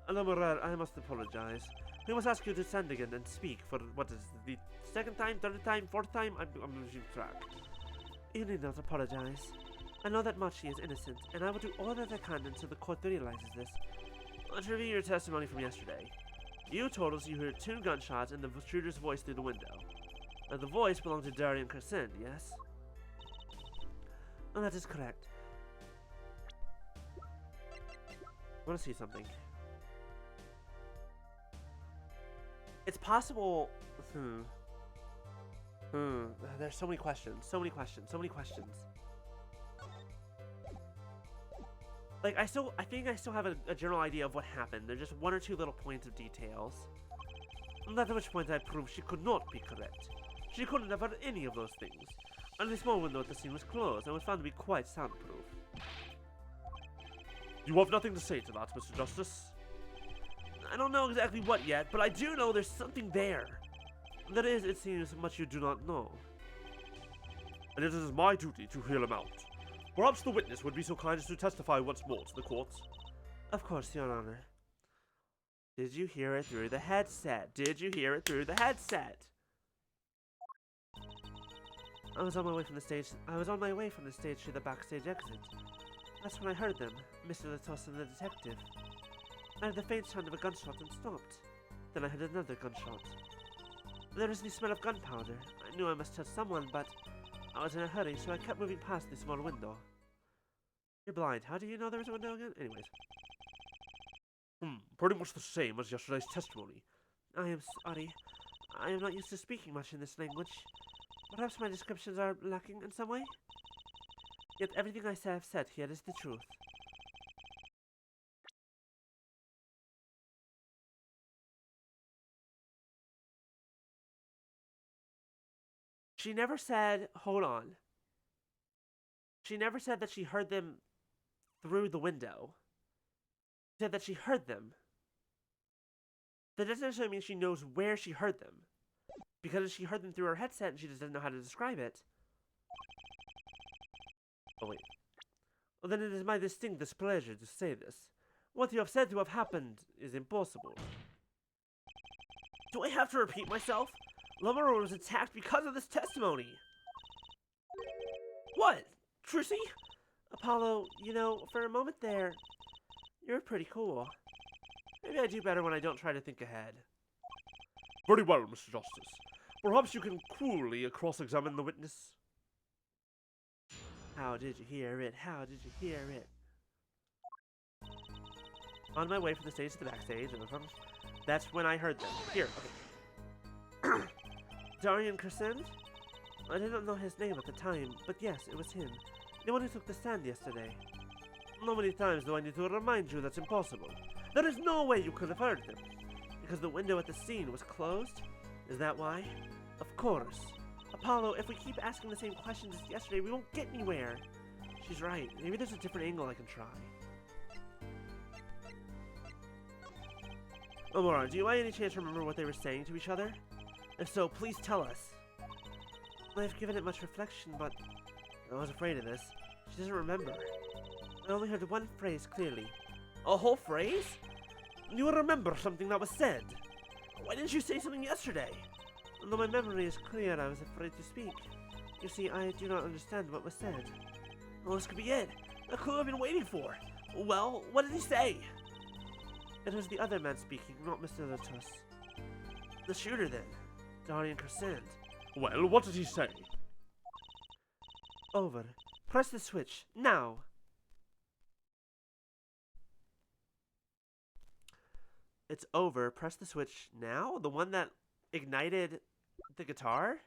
Lamoral, I must apologize. We must ask you to stand again and speak for, what is it, the second time, third time, fourth time? I'm losing track. You need not apologize. I know that Machi is innocent, and I will do all that I can until the court realizes this. Let's review your testimony from yesterday. You told us you heard 2 gunshots and the shooter's voice through the window. Now, the voice belonged to Darian Crescent, yes? Oh, that is correct. I want to see something. It's possible... There's so many questions. So many questions. So many questions. Like, I think I still have a general idea of what happened. There's just 1 or 2 little points of details. Not at which point I proved she could not be correct. She couldn't have heard any of those things. Only a small window at the scene was closed and was found to be quite soundproof. You have nothing to say to that, Mr. Justice? I don't know exactly what yet, but I do know there's something there. That is, it seems, much you do not know. And it is my duty to hear him out. Perhaps the witness would be so kind as to testify once more to the court. Of course, Your Honor. Did you hear it through the headset? Did you hear it through the headset? I was on my way from the stage to the backstage exit. That's when I heard them, Mr. Latos and the detective. I heard the faint sound of a gunshot and stopped. Then I heard another gunshot. There was the smell of gunpowder. I knew I must tell someone, but I was in a hurry, so I kept moving past the small window. You're blind. How do you know there was a window again? Anyways. Pretty much the same as yesterday's testimony. I am sorry. I am not used to speaking much in this language. Perhaps my descriptions are lacking in some way? Yet everything I have said here is the truth. She never said, hold on. She never said that she heard them through the window. She said that she heard them. That doesn't necessarily mean she knows where she heard them. Because she heard them through her headset and she just doesn't know how to describe it. Oh wait. Well, then it is my distinct displeasure to say this. What you have said to have happened is impossible. Do I have to repeat myself? Lamaro was attacked because of this testimony. What? Trucy? Apollo, you know, for a moment there, you're pretty cool. Maybe I do better when I don't try to think ahead. Very well, Mr. Justice. Perhaps you can coolly cross-examine the witness. How did you hear it? How did you hear it? On my way from the stage to the backstage, that's when I heard them. Here, okay. Darian Crescent? I didn't know his name at the time, but yes, it was him. The one who took the stand yesterday. How many times do I need to remind you that's impossible? There is no way you could have heard them. Because the window at the scene was closed? Is that why? Of course. Apollo, if we keep asking the same questions as yesterday, we won't get anywhere. She's right. Maybe there's a different angle I can try. Omora, do you by any chance remember what they were saying to each other? If so, please tell us. I've given it much reflection, but I was afraid of this. She doesn't remember. I only heard one phrase clearly. A whole phrase? You remember something that was said. Why didn't you say something yesterday? Although my memory is clear, I was afraid to speak. You see, I do not understand what was said. Well, this could be it. The clue I've been waiting for. Well, what did he say? It was the other man speaking, not Mr. Latos. The shooter, then. Darian Crescent. Well, what did he say? Over. Press the switch. Now. It's over. Press the switch now? The one that ignited the guitar?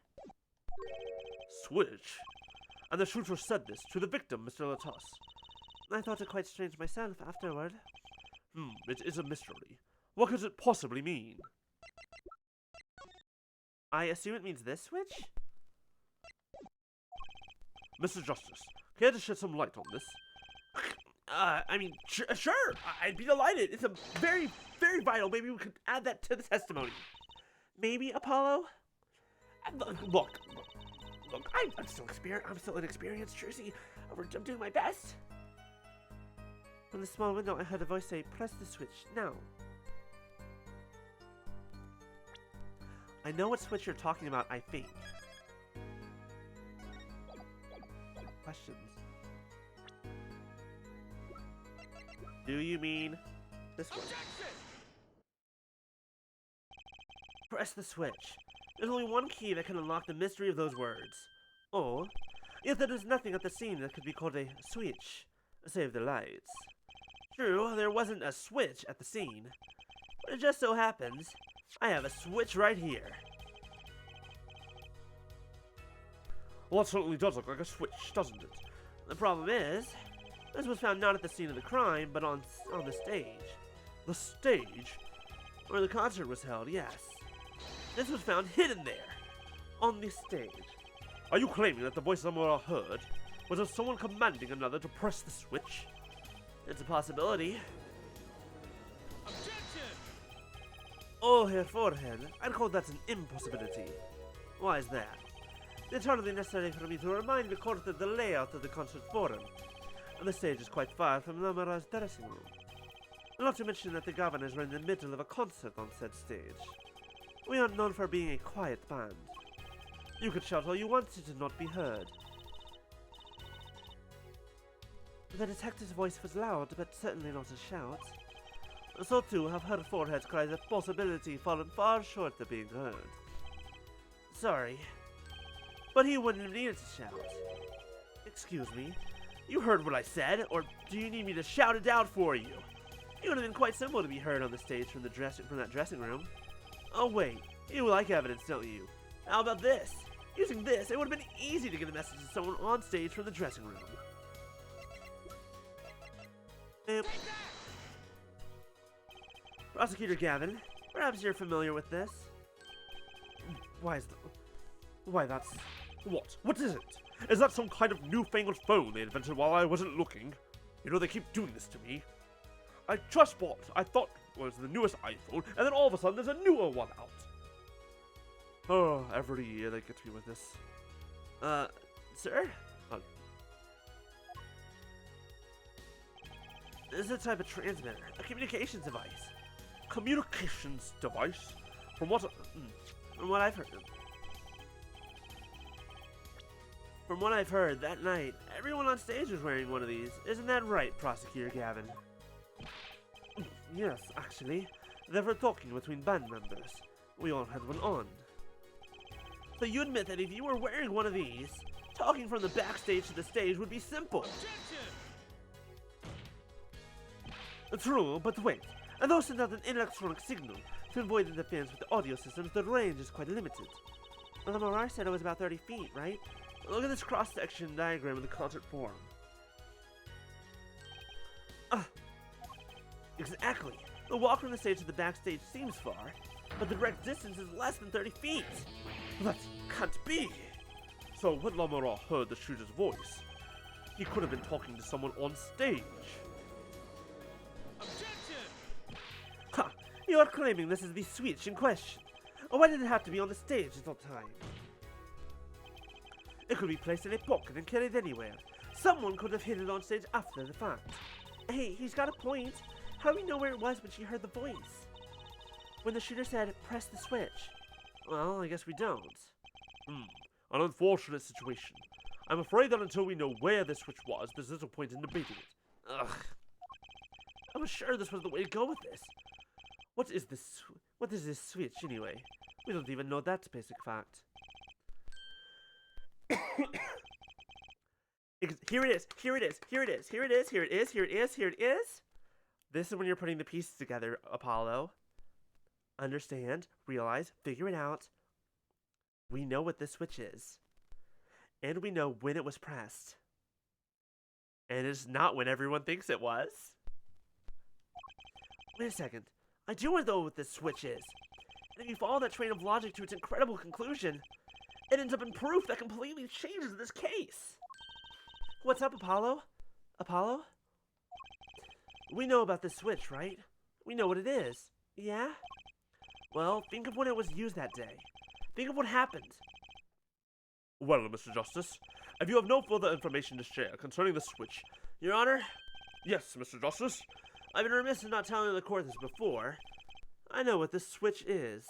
Switch? And the shooter said this to the victim, Mr. Latos. I thought it quite strange myself afterward. It is a mystery. What could it possibly mean? I assume it means this switch? Mr. Justice, care to shed some light on this? I mean, sure, I'd be delighted. It's a very, very vital. Maybe we could add that to the testimony. Maybe, Apollo? Look, I'm still inexperienced, Jersey. I'm doing my best. From the small window, I heard a voice say, press the switch, now. I know what switch you're talking about, I think. Questions. Do you mean this one? Press the switch. There's only one key that can unlock the mystery of those words. Or, yet there is nothing at the scene that could be called a switch. Save the lights. True, there wasn't a switch at the scene. But it just so happens, I have a switch right here. Well, that certainly does look like a switch, doesn't it? The problem is, this was found not at the scene of the crime, but on the stage. The stage? Where the concert was held, yes. This was found hidden there, on the stage. Are you claiming that the voice someone heard was of someone commanding another to press the switch? It's a possibility. Objection! Oh, Herr Forehead, I'd call that an impossibility. Why is that? It's hardly necessary for me to remind the court of the layout of the concert forum, and the stage is quite far from Lamara's dressing room. Not to mention that the governors were in the middle of a concert on said stage. We aren't known for being a quiet band. You could shout all you wanted to not be heard. The detective's voice was loud, but certainly not a shout. So too have her forehead cries of possibility fallen far short of being heard. Sorry, but he wouldn't have needed to shout. Excuse me, you heard what I said, or do you need me to shout it out for you? It would have been quite simple to be heard on the stage from that dressing room. Oh wait, you like evidence, don't you? How about this? Using this, it would have been easy to get a message to someone on stage from the dressing room. Prosecutor Gavin, perhaps you're familiar with this. Why, that's... What? What is it? Is that some kind of newfangled phone they invented while I wasn't looking? You know, they keep doing this to me. I just bought, I thought was the newest iPhone, and then all of a sudden there's a newer one out. Oh, every year they get me with this. Sir? This is a type of transmitter, a communications device. Communications device? From what I've heard. From what I've heard, that night, everyone on stage was wearing one of these. Isn't that right, Prosecutor Gavin? Yes, actually. They were talking between band members. We all had one on. So you admit that if you were wearing one of these, talking from the backstage to the stage would be simple. True, but wait. And those send out an electronic signal. To avoid interference with the audio systems, the range is quite limited. Well, the Morar said it was about 30 feet, right? Look at this cross-section diagram of the concert forum. Exactly. The walk from the stage to the backstage seems far, but the direct distance is less than 30 feet. That can't be. So when Lamora heard the shooter's voice, he could have been talking to someone on stage. Ha! You're claiming this is the switch in question. Why did it have to be on the stage at all time? It could be placed in a pocket and carried anywhere. Someone could have hid it on stage after the fact. Hey, he's got a point. How do we know where it was when she heard the voice? When the shooter said, press the switch. Well, I guess we don't. An unfortunate situation. I'm afraid that until we know where this switch was, there's little point in debating it. Ugh. I was sure this was the way to go with this. What is this switch, anyway? We don't even know that basic fact. Here it is, here it is, here it is, here it is, here it is, here it is, here it is. This is when you're putting the pieces together, Apollo. Understand, realize, figure it out. We know what this switch is. And we know when it was pressed. And it's not when everyone thinks it was. Wait a second. I do want to know what this switch is. And if you follow that train of logic to its incredible conclusion, it ends up in proof that completely changes this case. What's up, Apollo? Apollo? We know about this switch, right? We know what it is. Yeah? Well, think of when it was used that day. Think of what happened. Well, Mr. Justice, if you have no further information to share concerning the switch... Your Honor? Yes, Mr. Justice? I've been remiss in not telling the court this before. I know what this switch is.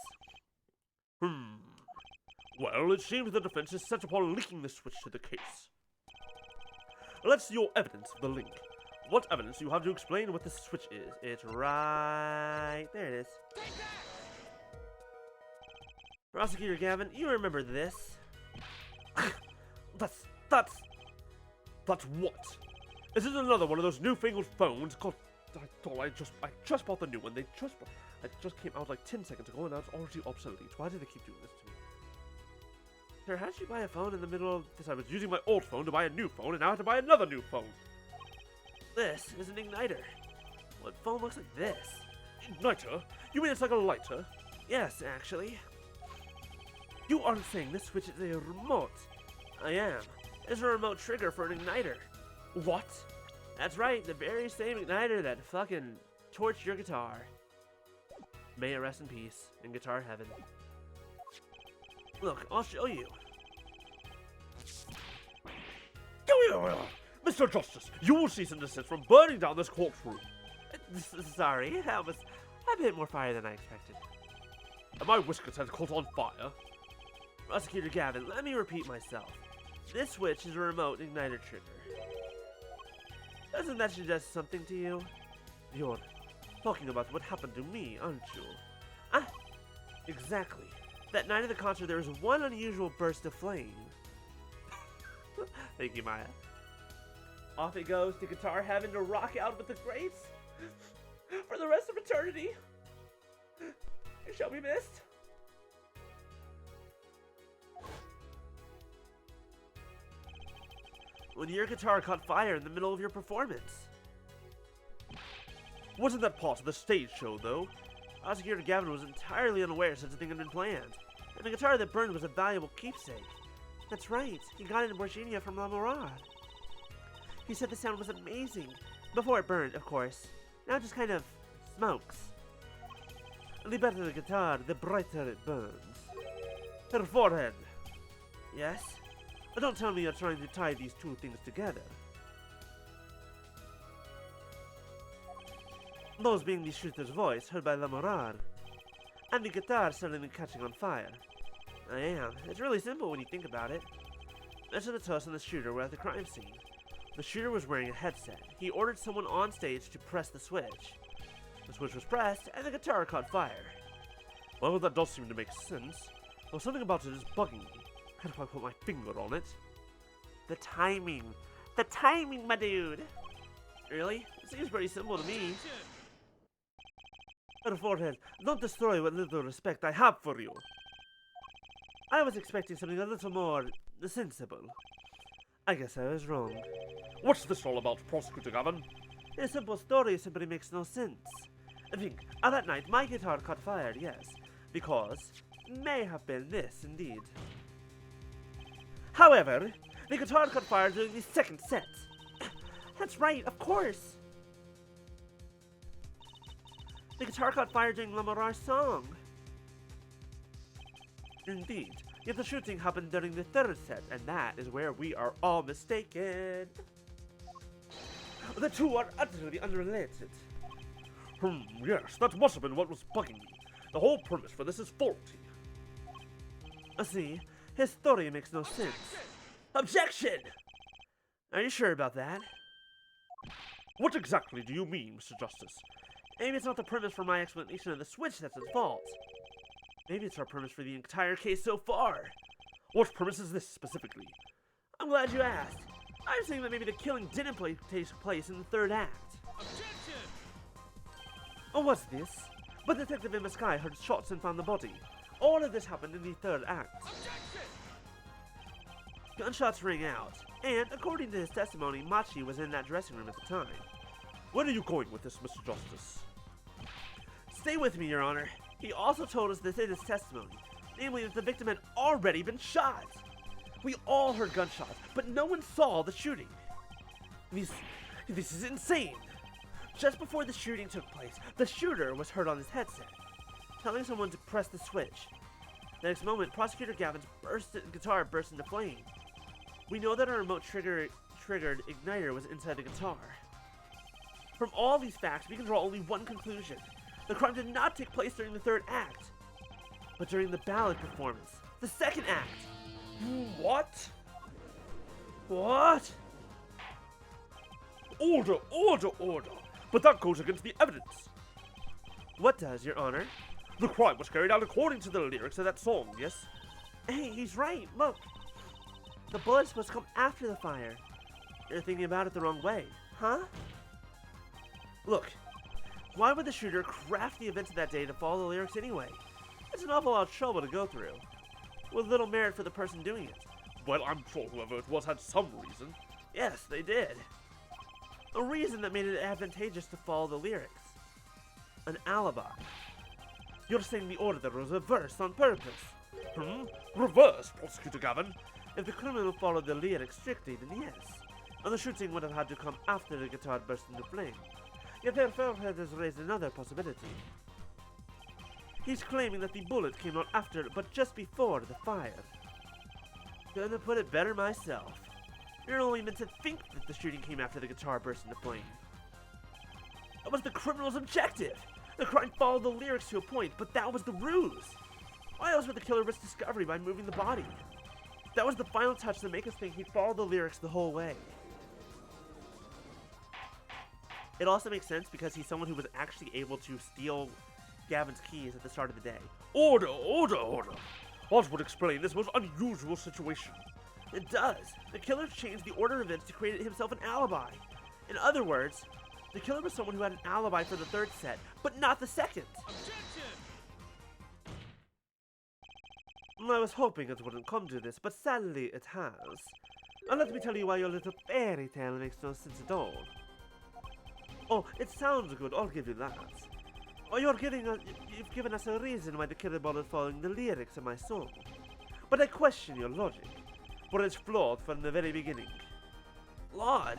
Well, it seems the defense is set upon linking the switch to the case. Let's see your evidence of the link. What evidence do you have to explain what this switch is? It's right... There it is. Prosecutor Gavin, you remember this? That's what? Is it another one of those newfangled phones called... I just bought the new one. It just came out like 10 seconds ago and now it's already obsolete. Why do they keep doing this to me? Sir, how did you buy a phone in the middle of this? I was using my old phone to buy a new phone and now I have to buy another new phone. This is an igniter. What phone looks like this? Igniter? You mean it's like a lighter? Yes, actually. You aren't saying this switch is a remote? I am. It's a remote trigger for an igniter. What? That's right, the very same igniter that fucking torched your guitar. May it rest in peace, in guitar heaven. Look, I'll show you. Mr. Justice, you will cease and desist from burning down this courtroom. Sorry, that was a bit more fire than I expected. And my whiskers had caught on fire. Prosecutor Gavin, let me repeat myself. This switch is a remote igniter trigger. Doesn't that suggest something to you? You're talking about what happened to me, aren't you? Ah, exactly. That night of the concert, there was one unusual burst of flame. Thank you, Maya. Off it goes to guitar heaven to rock out with the greats for the rest of eternity. It shall be missed. When your guitar caught fire in the middle of your performance. Wasn't that part of the stage show, though? Prosecutor Gavin was entirely unaware such a thing had been planned, and the guitar that burned was a valuable keepsake. That's right, he got it in Borginia from La Morale. He said the sound was amazing. Before it burned, of course. Now it just kind of smokes. The better the guitar, the brighter it burns. Her forehead. Yes? But don't tell me you're trying to tie these two things together. Those being the shooter's voice heard by La Morale, and the guitar suddenly catching on fire. I am. It's really simple when you think about it. Mr. Matos and the shooter were at the crime scene. The shooter was wearing a headset. He ordered someone on stage to press the switch. The switch was pressed, and the guitar caught fire. Well, that does seem to make sense. Though something about it is bugging me. How do I put my finger on it? The timing. The timing, my dude! Really? It seems pretty simple to me. Her forehead, don't destroy what little respect I have for you. I was expecting something a little more sensible. I guess I was wrong. What's this all about, Prosecutor Gavin? A simple story simply makes no sense. Think, on that night, my guitar caught fire, yes. Because, may have been this, indeed. However, the guitar caught fire during the second set. That's right, of course. The guitar caught fire during La Morale's song. Indeed. Yet the shooting happened during the third set, and that is where we are all mistaken. The two are utterly unrelated. Yes, that must have been what was bugging me. The whole premise for this is faulty. See, his story makes no sense. Objection! Are you sure about that? What exactly do you mean, Mr. Justice? Maybe it's not the premise for my explanation of the switch that's at fault. Maybe it's our premise for the entire case so far. What premise is this specifically? I'm glad you asked. I'm saying that maybe the killing didn't take place in the third act. Objection! Or was this? But Detective in the Sky heard shots and found the body. All of this happened in the third act. Objection! Gunshots rang out, and according to his testimony, Machi was in that dressing room at the time. Where are you going with this, Mr. Justice? Stay with me, Your Honor. He also told us this in his testimony, namely that the victim had already been shot. We all heard gunshots, but no one saw the shooting. This is insane. Just before the shooting took place, the shooter was heard on his headset, telling someone to press the switch. The next moment, Prosecutor Gavin's guitar burst into flame. We know that a remote triggered igniter was inside the guitar. From all these facts, we can draw only one conclusion. The crime did not take place during the third act, but during the ballad performance, the second act. What? What? Order, order, order! But that goes against the evidence. What does, Your Honor? The crime was carried out according to the lyrics of that song, yes? Hey, he's right, look. The bullet's supposed to come after the fire. You're thinking about it the wrong way, huh? Look, why would the shooter craft the events of that day to follow the lyrics anyway? It's an awful lot of trouble to go through, with little merit for the person doing it. Well, I'm sure whoever it was had some reason. Yes, they did. A reason that made it advantageous to follow the lyrics. An alibi. You're saying the order was reversed on purpose? Reversed, Prosecutor Gavin? If the criminal followed the lyrics strictly, then yes. And the shooting would have had to come after the guitar burst into flame. Yet therefore has raised another possibility. He's claiming that the bullet came not after, but just before the fire. Couldn't have put it better myself. You're only meant to think that the shooting came after the guitar burst into flame. That was the criminal's objective! The crime followed the lyrics to a point, but that was the ruse! Why else would the killer risk discovery by moving the body? That was the final touch to make us think he'd follow the lyrics the whole way. It also makes sense because he's someone who was actually able to steal Gavin's keys at the start of the day. Order, order, order. What would explain this most unusual situation? It does. The killer changed the order of events to create himself an alibi. In other words, the killer was someone who had an alibi for the third set, but not the second. I was hoping it wouldn't come to this, but sadly it has. And let me tell you why your little fairy tale makes no sense at all. Oh, it sounds good, I'll give you that. Oh, you've given us a reason why the killer bothered following the lyrics of my song. But I question your logic, for it's flawed from the very beginning. Flawed?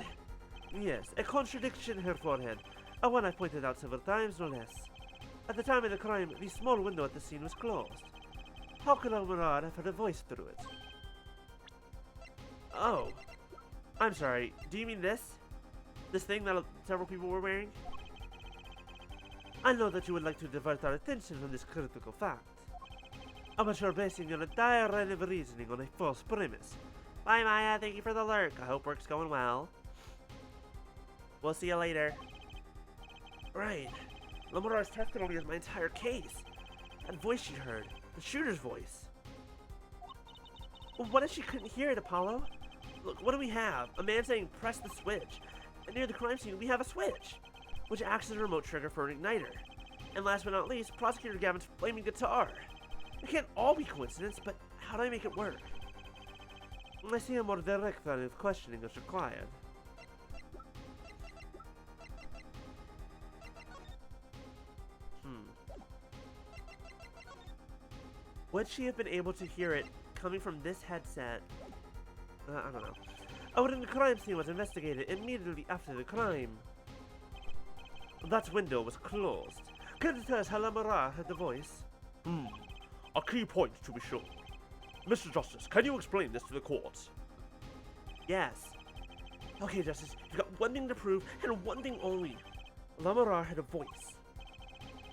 Yes, a contradiction here, forehead. A one I pointed out several times, no less. At the time of the crime, the small window at the scene was closed. How could Almirad have heard a voice through it? Oh. I'm sorry, do you mean this? This thing that several people were wearing? I know that you would like to divert our attention from this critical fact. But you're basing your entire line of reasoning on a false premise. Bye, Maya. Thank you for the lurk. I hope work's going well. We'll see you later. Right. Lamorar's testimony is my entire case. That voice she heard. The shooter's voice. Well, what if she couldn't hear it, Apollo? Look, what do we have? A man saying, press the switch. And near the crime scene, we have a switch, which acts as a remote trigger for an igniter. And last but not least, Prosecutor Gavin's flaming guitar. It can't all be coincidence, but how do I make it work? I see a more direct line of questioning is required. Would she have been able to hear it coming from this headset? I don't know. Oh, when the crime scene was investigated immediately after the crime, that window was closed. Can you tell us how Lamorar had the voice? A key point, to be sure. Mr. Justice, can you explain this to the court? Yes. Okay, Justice, you've got one thing to prove, and one thing only. Lamorar had a voice.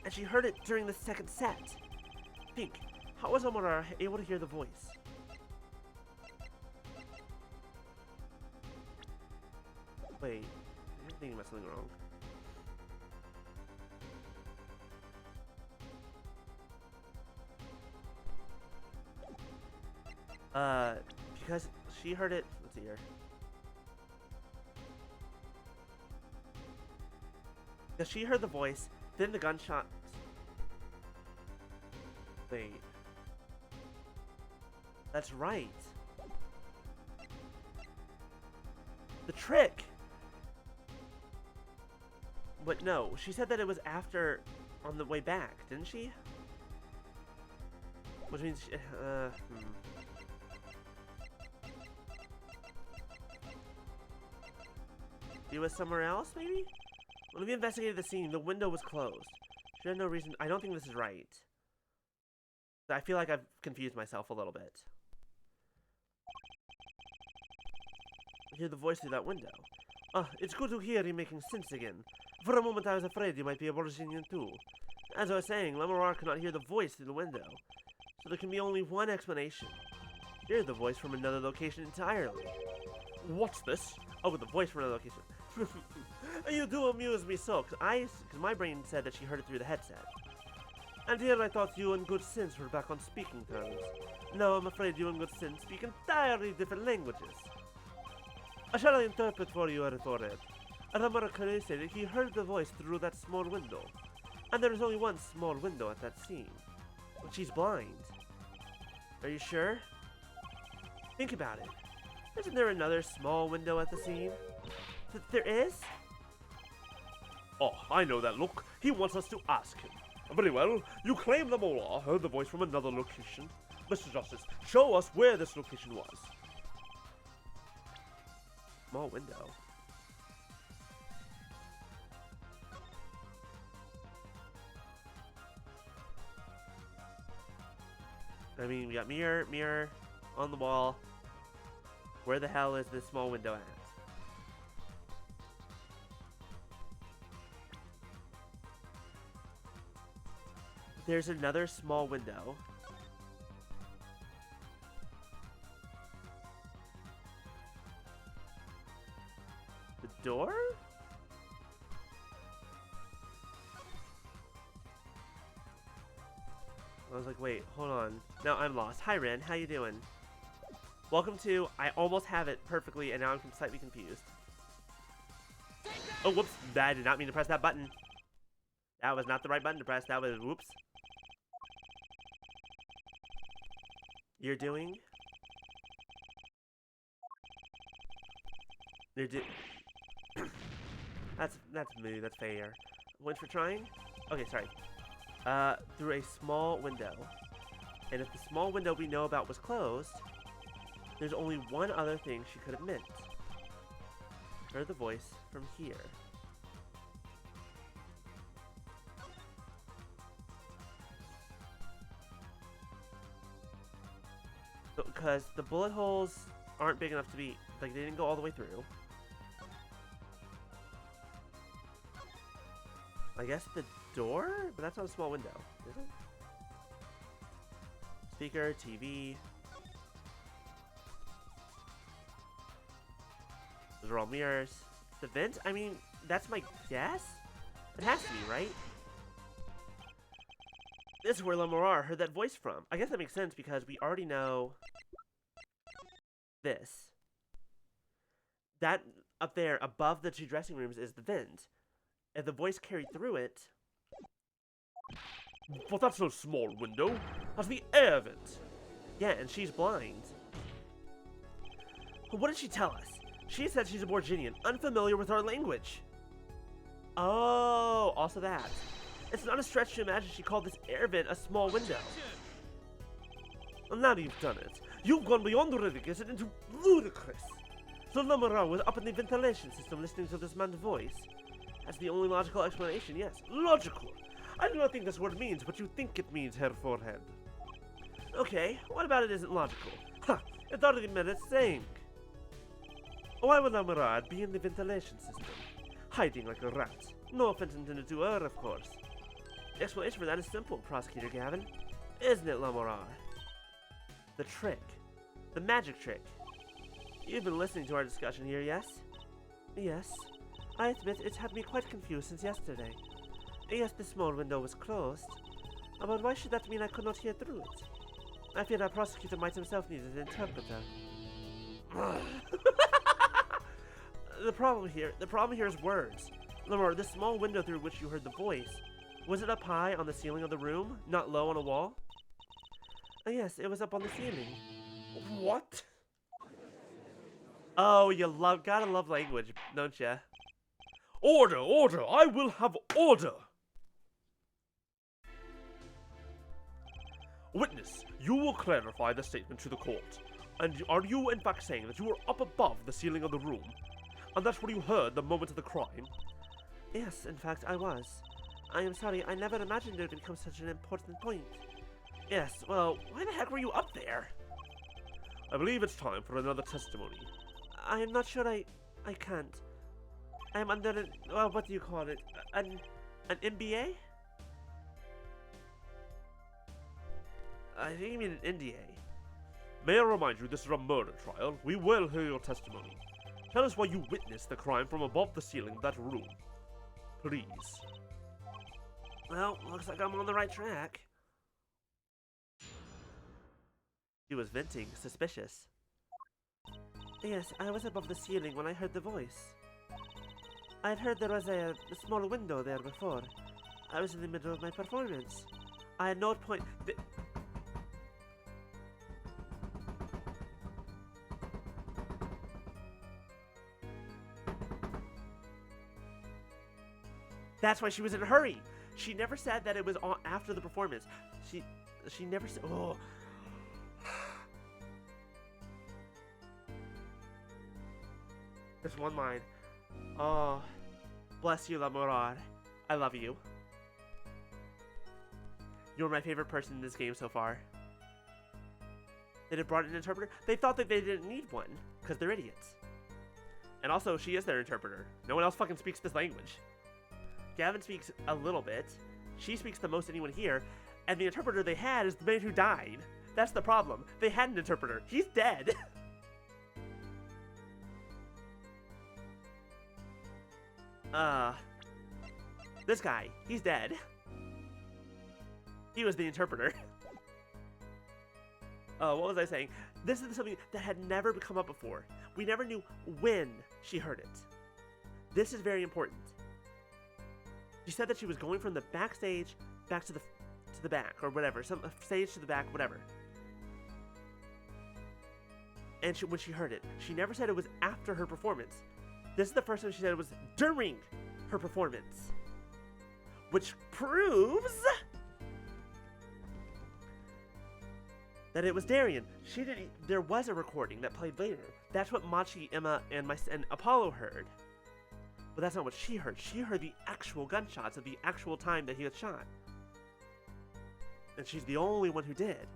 And she heard it during the second set. Think, how was Lamorar able to hear the voice? Wait, I'm thinking about something wrong. Because she heard it. Let's see here. Because she heard the voice, then the gunshot. Wait. That's right. The trick! But no, she said that it was after, on the way back, didn't she? Which means, She was somewhere else, maybe? When we investigated the scene, the window was closed. She had no reason. I don't think this is right. I feel like I've confused myself a little bit. I hear the voice through that window. It's good to hear you making sense again. For a moment I was afraid you might be a Borginian too. As I was saying, Lamorar could not hear the voice through the window. So there can be only one explanation. Hear the voice from another location entirely. What's this? Oh, the voice from another location. You do amuse me so, because my brain said that she heard it through the headset. And here I thought you and Good Sense were back on speaking terms. Now I'm afraid you and Good Sense speak entirely different languages. Shall I interpret for you, Eritored? Ramaracare said that he heard the voice through that small window. And there is only one small window at that scene. But she's blind. Are you sure? Think about it. Isn't there another small window at the scene? There is? Oh, I know that look. He wants us to ask him. Very well. You claim Lamorar heard the voice from another location. Mr. Justice, show us where this location was. Small window. I mean, we got mirror on the wall. Where the hell is this small window at? There's another small window. was like, wait, hold on. Now I'm lost. Hi, Ren. How you doing? Welcome to... I almost have it perfectly, and now I'm slightly confused. Oh, whoops. I did not mean to press that button. That was not the right button to press. That was... Whoops. You're doing... You're do... That's mood. That's fair. Wait for trying? Okay, sorry. Through a small window. And if the small window we know about was closed, there's only one other thing she could have meant. Heard the voice from here. Because the bullet holes aren't big enough to be, like, they didn't go all the way through. I guess the door? But that's not a small window, is it? Speaker, TV. Those are all mirrors. The vent? I mean, that's my guess? It has to be, right? This is where Lemurar heard that voice from. I guess that makes sense because we already know this. That up there above the two dressing rooms is the vent. If the voice carried through it... But that's no small window. That's the air vent. Yeah, and she's blind. But what did she tell us? She said she's a Borginian, unfamiliar with our language. Oh, also that. It's not a stretch to imagine she called this air vent a small window. And now that you've done it, you've gone beyond ridiculous and into ludicrous. So Lemurar was up in the ventilation system listening to this man's voice. That's the only logical explanation, yes. Logical. I do not think this word means what you think it means, Herr Forehead. Okay, what about it isn't logical? Ha! It already meant it's saying. Why would Lemurar be in the ventilation system? Hiding like a rat. No offense intended to her, of course. The explanation for that is simple, Prosecutor Gavin. Isn't it, Lemurar? The trick. The magic trick. You've been listening to our discussion here, yes? Yes. I admit it's had me quite confused since yesterday. Yes, the small window was closed. But why should that mean I could not hear through it? I fear our prosecutor might himself need an interpreter. The problem here is words. Lemurar, the small window through which you heard the voice, was it up high on the ceiling of the room, not low on a wall? Yes, it was up on the ceiling. What? Oh, gotta love language, don't ya? Order, order! I will have order! Witness, you will clarify the statement to the court. And are you in fact saying that you were up above the ceiling of the room? And that's where you heard the moment of the crime? Yes, in fact, I was. I am sorry, I never imagined it would become such an important point. Yes, well, why the heck were you up there? I believe it's time for another testimony. I am not sure I can't. I am under an, well, what do you call it? An MBA? I think you mean an NDA. May I remind you this is a murder trial? We will hear your testimony. Tell us why you witnessed the crime from above the ceiling of that room. Please. Well, looks like I'm on the right track. He was venting, suspicious. Yes, I was above the ceiling when I heard the voice. I had heard there was a small window there before. I was in the middle of my performance. I had no point... That's why she was in a hurry. She never said that it was on after the performance. She never said. Oh. There's one line. Oh, bless you, Lemurar. I love you. You're my favorite person in this game so far. They had brought an interpreter. They thought that they didn't need one because they're idiots. And also, she is their interpreter. No one else fucking speaks this language. Gavin speaks a little bit. She speaks the most anyone here. And the interpreter they had is the man who died. That's the problem. They had an interpreter. He's dead. This guy. He's dead. He was the interpreter. what was I saying? This is something that had never come up before. We never knew when she heard it. This is very important. She said that she was going from the backstage back to the back, or whatever. Some stage to the back, whatever. And when she heard it, she never said it was after her performance. This is the first time she said it was during her performance. Which proves that it was Darian. There was a recording that played later. That's what Machi, Emma, and Apollo heard. But that's not what she heard. She heard the actual gunshots at the actual time that he was shot. And she's the only one who did.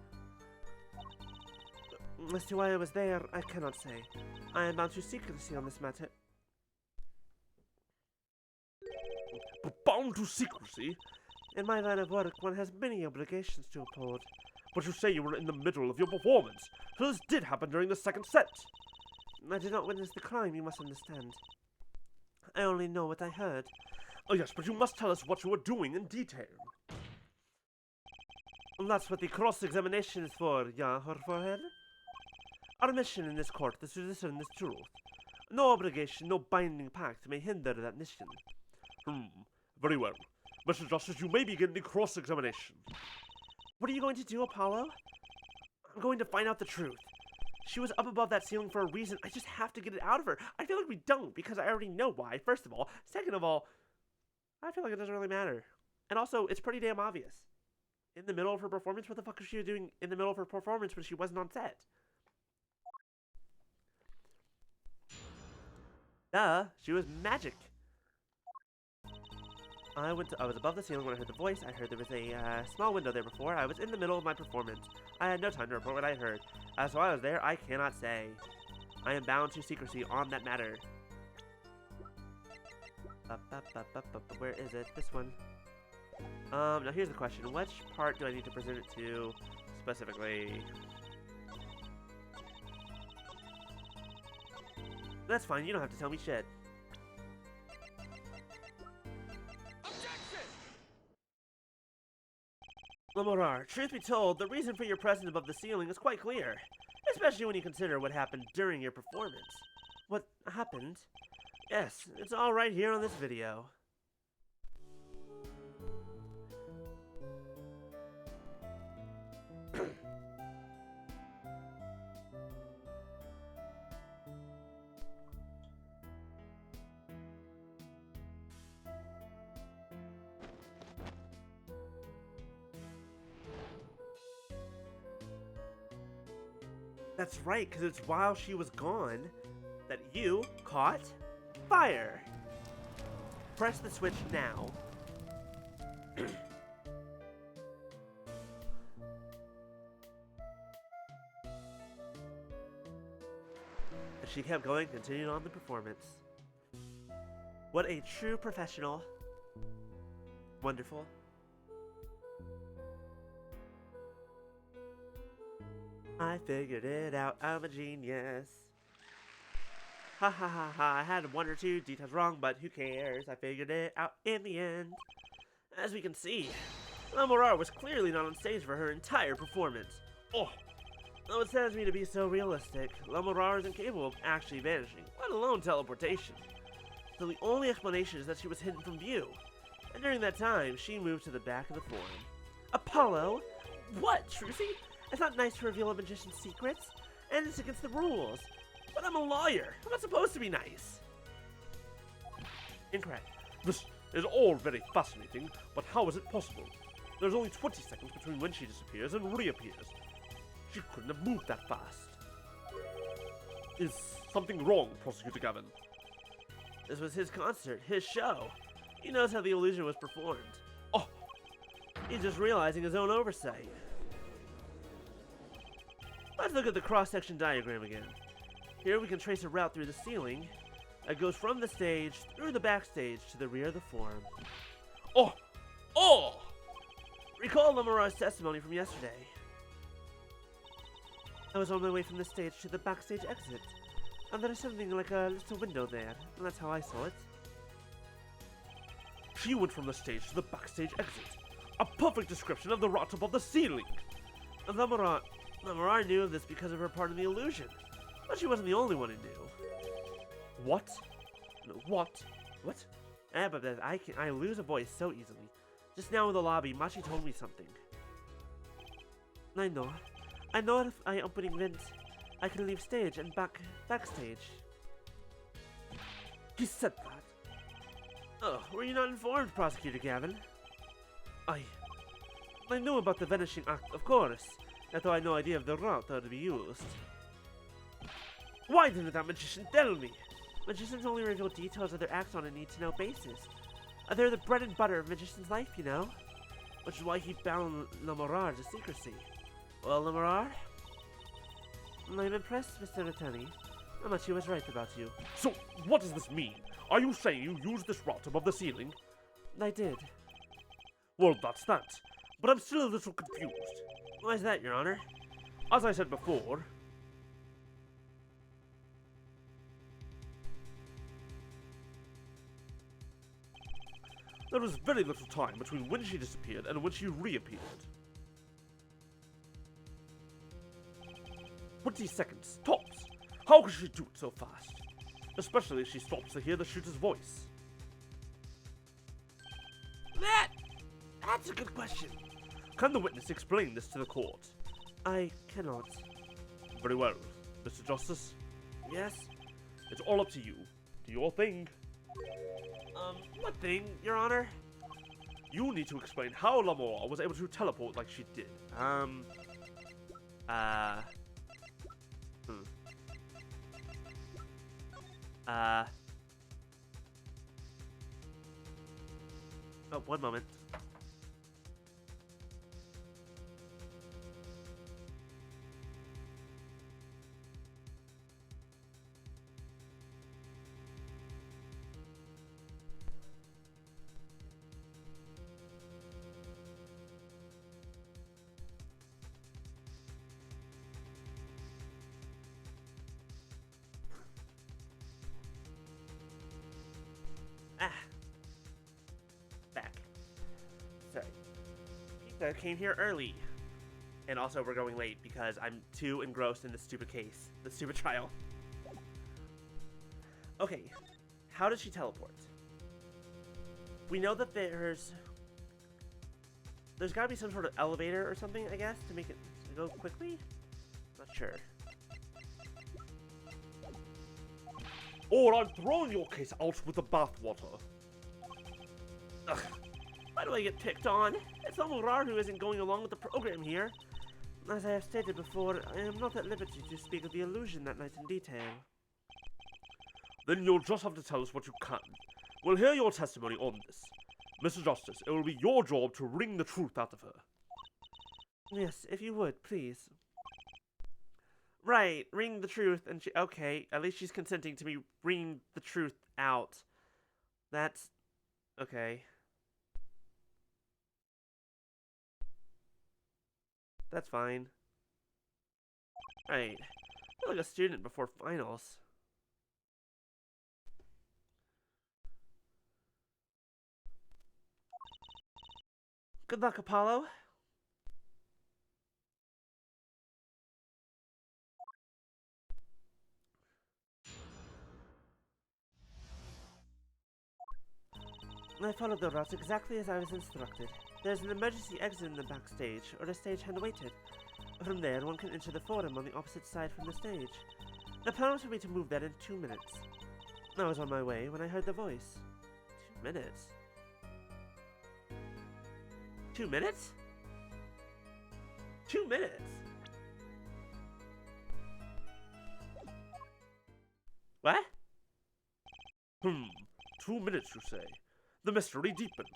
As to why I was there, I cannot say. I am bound to secrecy on this matter. Bound to secrecy? In my line of work, one has many obligations to uphold. But you say you were in the middle of your performance, so this did happen during the second set. I did not witness the crime, you must understand. I only know what I heard. Oh yes, but you must tell us what you were doing in detail. That's what the cross-examination is for, yeah, her forehead? Our mission in this court is to discern this truth. No obligation, no binding pact may hinder that mission. Very well. Mr. Justice, you may begin the cross-examination. What are you going to do, Apollo? I'm going to find out the truth. She was up above that ceiling for a reason. I just have to get it out of her. I feel like we don't, because I already know why, first of all. Second of all, I feel like it doesn't really matter. And also, it's pretty damn obvious. In the middle of her performance, what the fuck was she doing in the middle of her performance when she wasn't on set? Duh, she was magic. I was above the ceiling when I heard the voice. I heard there was a small window there before. I was in the middle of my performance. I had no time to report what I heard. As to why I was there, I cannot say. I am bound to secrecy on that matter. Where is it? This one. Now here's the question. Which part do I need to present it to specifically? That's fine, you don't have to tell me shit. Lamorar, truth be told, the reason for your presence above the ceiling is quite clear. Especially when you consider what happened during your performance. What happened? Yes, it's all right here on this video. That's right, because it's while she was gone that you caught fire. Press the switch now. She kept going, continued on the performance. What a true professional. Wonderful. I figured it out, I'm a genius. Ha ha ha ha, I had one or two details wrong, but who cares? I figured it out in the end. As we can see, Lamorar was clearly not on stage for her entire performance. Though it saddens me to be so realistic, Lamorar is incapable of actually vanishing, let alone teleportation. So the only explanation is that she was hidden from view, and during that time, she moved to the back of the forum. Apollo? What, Trucy? It's not nice to reveal a magician's secrets, and it's against the rules. But I'm a lawyer. I'm not supposed to be nice. Incorrect. This is all very fascinating, but how is it possible? There's only 20 seconds between when she disappears and reappears. She couldn't have moved that fast. Is something wrong, Prosecutor Gavin? This was his concert, his show. He knows how the illusion was performed. He's just realizing his own oversight. Let's look at the cross-section diagram again. Here we can trace a route through the ceiling that goes from the stage through the backstage to the rear of the forum. Recall Lamarar's testimony from yesterday. I was on my way from the stage to the backstage exit, and there is something like a little window there, and that's how I saw it. She went from the stage to the backstage exit. A perfect description of the route above the ceiling. Lamarar, Lamar knew of this because of her part in the illusion, but she wasn't the only one who knew. What? No, what? What? But I lose a voice so easily. Just now in the lobby, Machi told me something. I know. I know if I opening vent, I can leave stage and backstage. He said that. Oh, were you not informed, Prosecutor Gavin? I knew about the vanishing act, of course. Although I had no idea of the route that would be used. Why didn't that magician tell me? Magicians only reveal details of their acts on a need-to-know basis. They're the bread and butter of magician's life, you know? Which is why he bound Lamar to secrecy. Well, Lamar? I'm impressed, Mr. Natani. How much he was right about you. So, what does this mean? Are you saying you used this route above the ceiling? I did. Well, that's that. But I'm still a little confused. Why is that, Your Honor? As I said before, there was very little time between when she disappeared and when she reappeared. 20 seconds, tops! How could she do it so fast? Especially if she stops to hear the shooter's voice. That's a good question. Can the witness explain this to the court? I cannot. Very well, Mr. Justice. Yes? It's all up to you. Do your thing. What thing, Your Honor? You need to explain how Lamar was able to teleport like she did. Oh, one moment. Back. Sorry. Pizza came here early. And also we're going late because I'm too engrossed in this stupid case. The stupid trial. Okay. How did she teleport? We know that there's gotta be some sort of elevator or something, I guess, to make it go quickly? Not sure. Or I'm throwing your case out with the bathwater. Ugh. Why do I get picked on? It's Lamar who isn't going along with the program here. As I have stated before, I am not at liberty to speak of the illusion that night in detail. Then you'll just have to tell us what you can. We'll hear your testimony on this. Mr. Justice, it will be your job to wring the truth out of her. Yes, if you would, please. Right, wring the truth, and okay, at least she's consenting to me wring the truth out. That's... okay. That's fine. Right. I feel like a student before finals. Good luck, Apollo. I followed the route exactly as I was instructed. There's an emergency exit in the backstage, or a stagehand waited. From there, one can enter the forum on the opposite side from the stage. The plan was for me to move that in 2 minutes. I was on my way when I heard the voice. 2 minutes? 2 minutes? 2 minutes? What? 2 minutes, you say? The mystery deepens.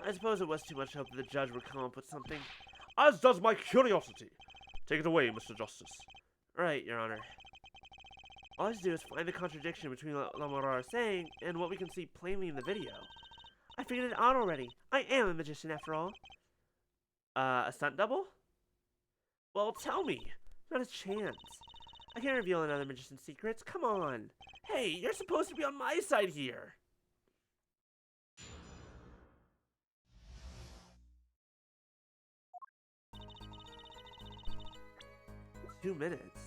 I suppose it was too much hope that the judge would come up with something. As does my curiosity. Take it away, Mr. Justice. Right, Your Honor. All I have to do is find the contradiction between Lamar saying and what we can see plainly in the video. I figured it out already. I am a magician after all. A stunt double? Well, tell me. Not a chance. I can't reveal another magician's secrets. Come on. Hey, you're supposed to be on my side here. 2 minutes.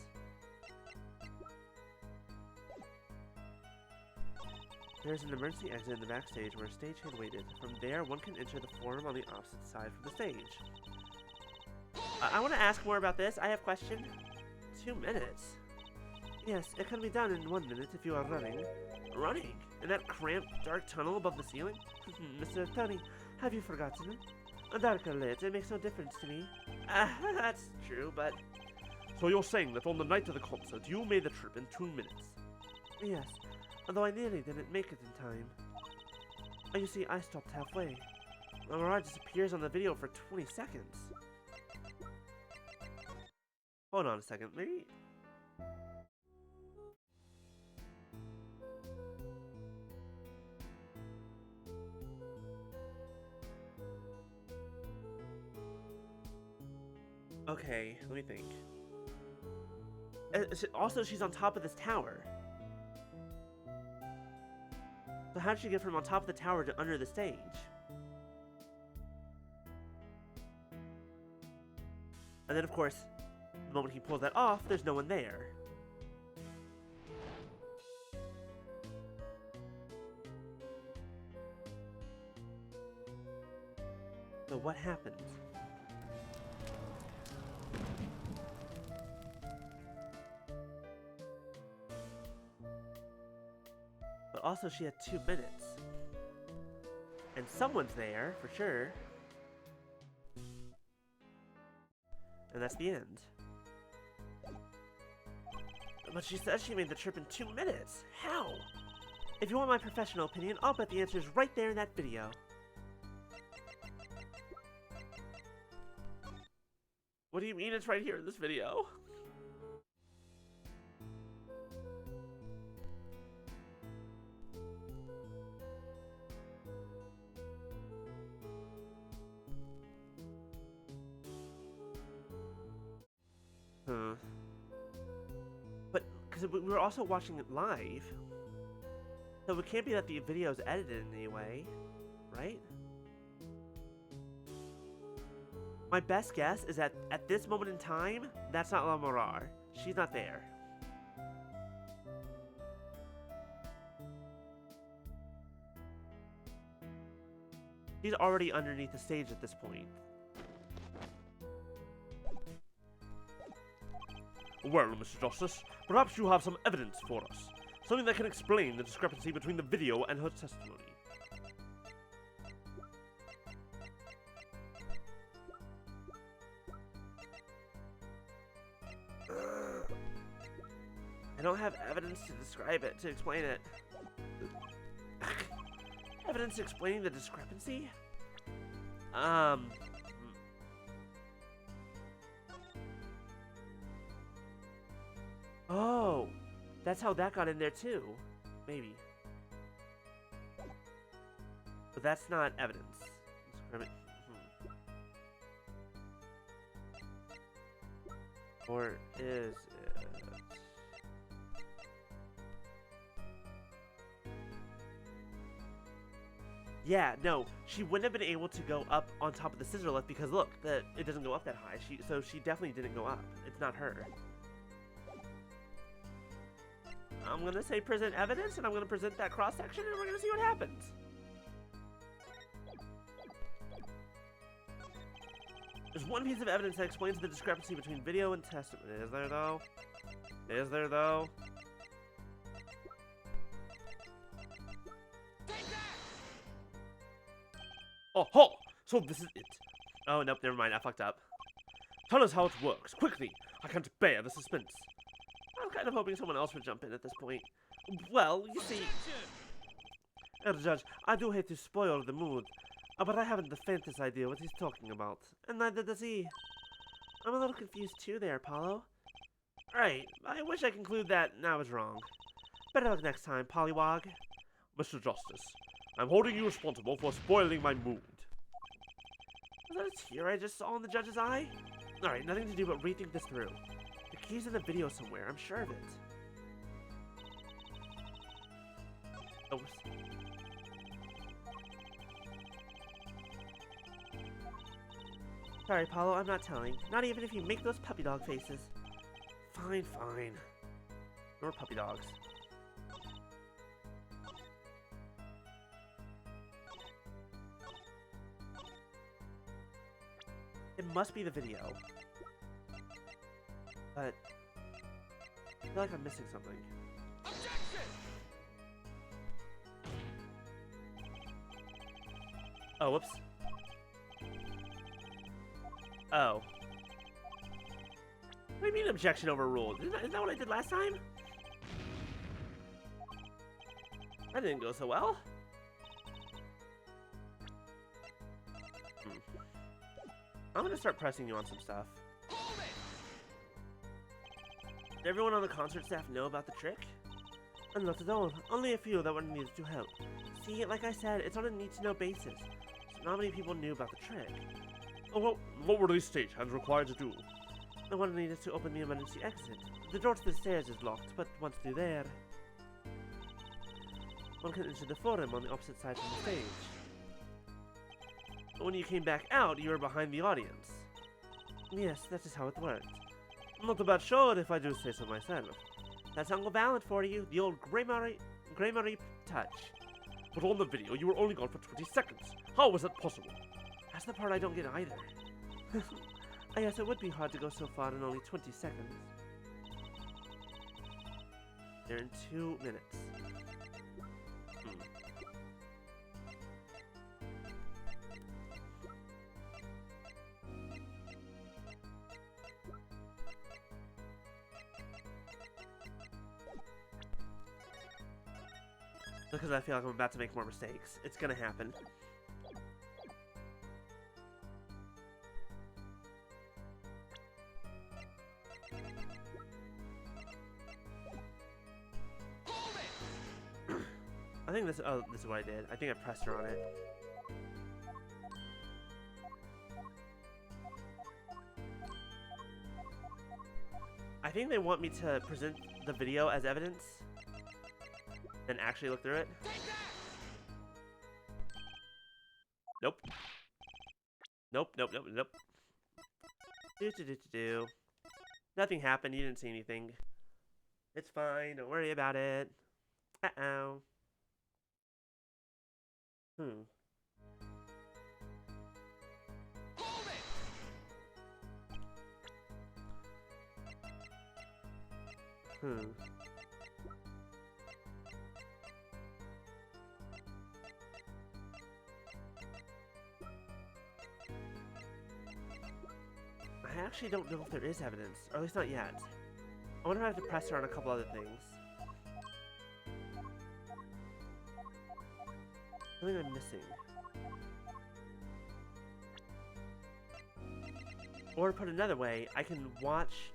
There's an emergency exit in the backstage where a stagehand waited. From there, one can enter the forum on the opposite side from the stage. I want to ask more about this. I have a question. 2 minutes? Yes, it can be done in 1 minute if you are running. Running? In that cramped, dark tunnel above the ceiling? Mr. Tony, have you forgotten? Dark or lit, it makes no difference to me. That's true, but... So you're saying that on the night of the concert, you made the trip in 2 minutes? Yes, although I nearly didn't make it in time. You see, I stopped halfway. Mirage disappears on the video for 20 seconds. Hold on a second, maybe... Okay, let me think. Also, she's on top of this tower. So how did she get from on top of the tower to under the stage? And then, of course, the moment he pulls that off, there's no one there. So what happened? But also she had 2 minutes. And someone's there, for sure. And that's the end. But she says she made the trip in 2 minutes. How? If you want my professional opinion, I'll bet the answer's right there in that video. What do you mean it's right here in this video? But, because we were also watching it live, so it can't be that the video's edited in any way, right? My best guess is that at this moment in time, that's not La Morar. She's not there. She's already underneath the stage at this point. Well, Mr. Justice, perhaps you have some evidence for us. Something that can explain the discrepancy between the video and her testimony. I don't have evidence to describe it, to explain it. Evidence explaining the discrepancy? Oh, that's how that got in there too. Maybe. But that's not evidence. Or is it? Yeah, no, she wouldn't have been able to go up on top of the scissor lift because look, it doesn't go up that high. So she definitely didn't go up. It's not her. I'm gonna say present evidence, and I'm gonna present that cross section, and we're gonna see what happens. There's one piece of evidence that explains the discrepancy between video and testimony. Is there though? Is there though? Oh ho! So this is it. Oh, nope, never mind. I fucked up. Tell us how it works, quickly! I can't bear the suspense. I'm kind of hoping someone else would jump in at this point. Well, you see... Judge, I do hate to spoil the mood, but I haven't the faintest idea what he's talking about. And neither does he. I'm a little confused too there, Apollo. Right, I wish I conclude that I was wrong. Better luck next time, Pollywog. Mr. Justice, I'm holding you responsible for spoiling my mood. Was that a tear I just saw in the judge's eye? Alright, nothing to do but rethink this through. The key's in the video somewhere, I'm sure of it. Oh. Sorry, Paulo, I'm not telling. Not even if you make those puppy dog faces. Fine, fine. More puppy dogs. It must be the video. But I feel like I'm missing something. Oh, whoops. Oh. What do you mean objection overruled? Isn't that what I did last time? That didn't go so well. I'm gonna start pressing you on some stuff. Did everyone on the concert staff know about the trick? And not at all. Only a few that were needed to help. See, like I said, it's on a need-to-know basis. So not many people knew about the trick. Oh, well, what were these stagehands required to do? The one needed to open the emergency exit. The door to the stairs is locked, but once through there, one can enter the forum on the opposite side from the stage. But when you came back out, you were behind the audience. Yes, that is how it worked. Not a bad shot, if I do say so myself. That's Uncle Valent for you, the old Grey Marie touch. But on the video, you were only gone for 20 seconds. How was that possible? That's the part I don't get either. I guess it would be hard to go so far in only 20 seconds. They're in 2 minutes. Because I feel like I'm about to make more mistakes. It's gonna happen. I think this. Oh, this is what I did. I think I pressed her on it. I think they want me to present the video as evidence and actually look through it. Nope. Nope, nope, nope, nope. Do. Nothing happened. You didn't see anything. It's fine. Don't worry about it. Uh-oh. Hmm. I actually don't know if there is evidence, or at least not yet. I wonder if I have to press her on a couple other things. Something I'm missing. Or put another way, I can watch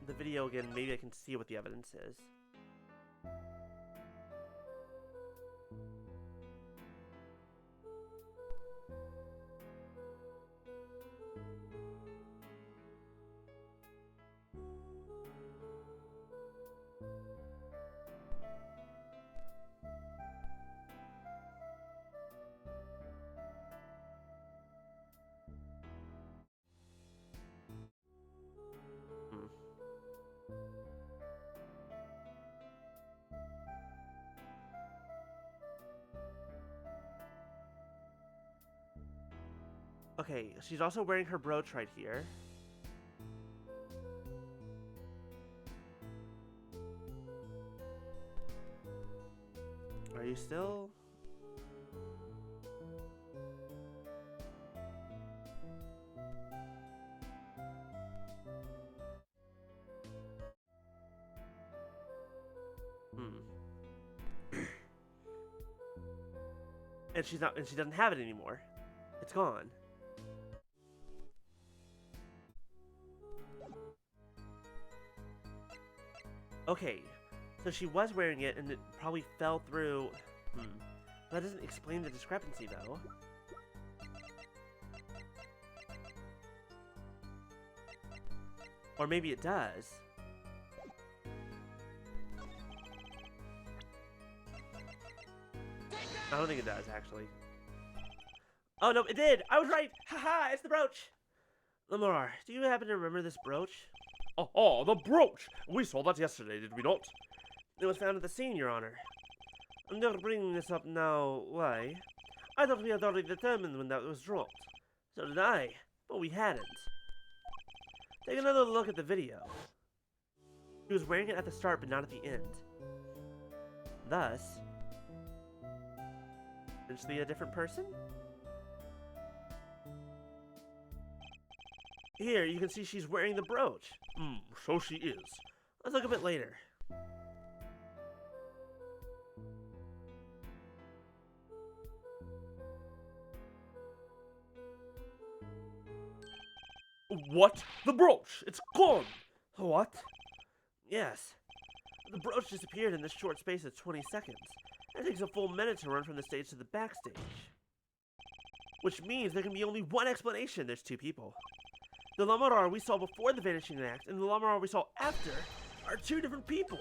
the video again, maybe I can see what the evidence is. Okay, she's also wearing her brooch right here. Are you still? And she's not, and she doesn't have it anymore. It's gone. Okay, so she was wearing it and it probably fell through. That doesn't explain the discrepancy though. Or maybe it does. I don't think it does, actually. Oh, no, it did! I was right! Haha, it's the brooch! Lamar, do you happen to remember this brooch? Oh, the brooch! We saw that yesterday, did we not? It was found at the scene, Your Honor. You're bringing this up now, why? I thought we had already determined when that was dropped. So did I, but we hadn't. Take another look at the video. He was wearing it at the start, but not at the end. Thus, potentially a different person? Here, you can see she's wearing the brooch. So she is. Let's look a bit later. What? The brooch! It's gone! What? Yes. The brooch disappeared in this short space of 20 seconds. It takes a full minute to run from the stage to the backstage. Which means there can be only one explanation. There's two people. The Lamarar we saw before the Vanishing Act and the Lamarar we saw after are two different people.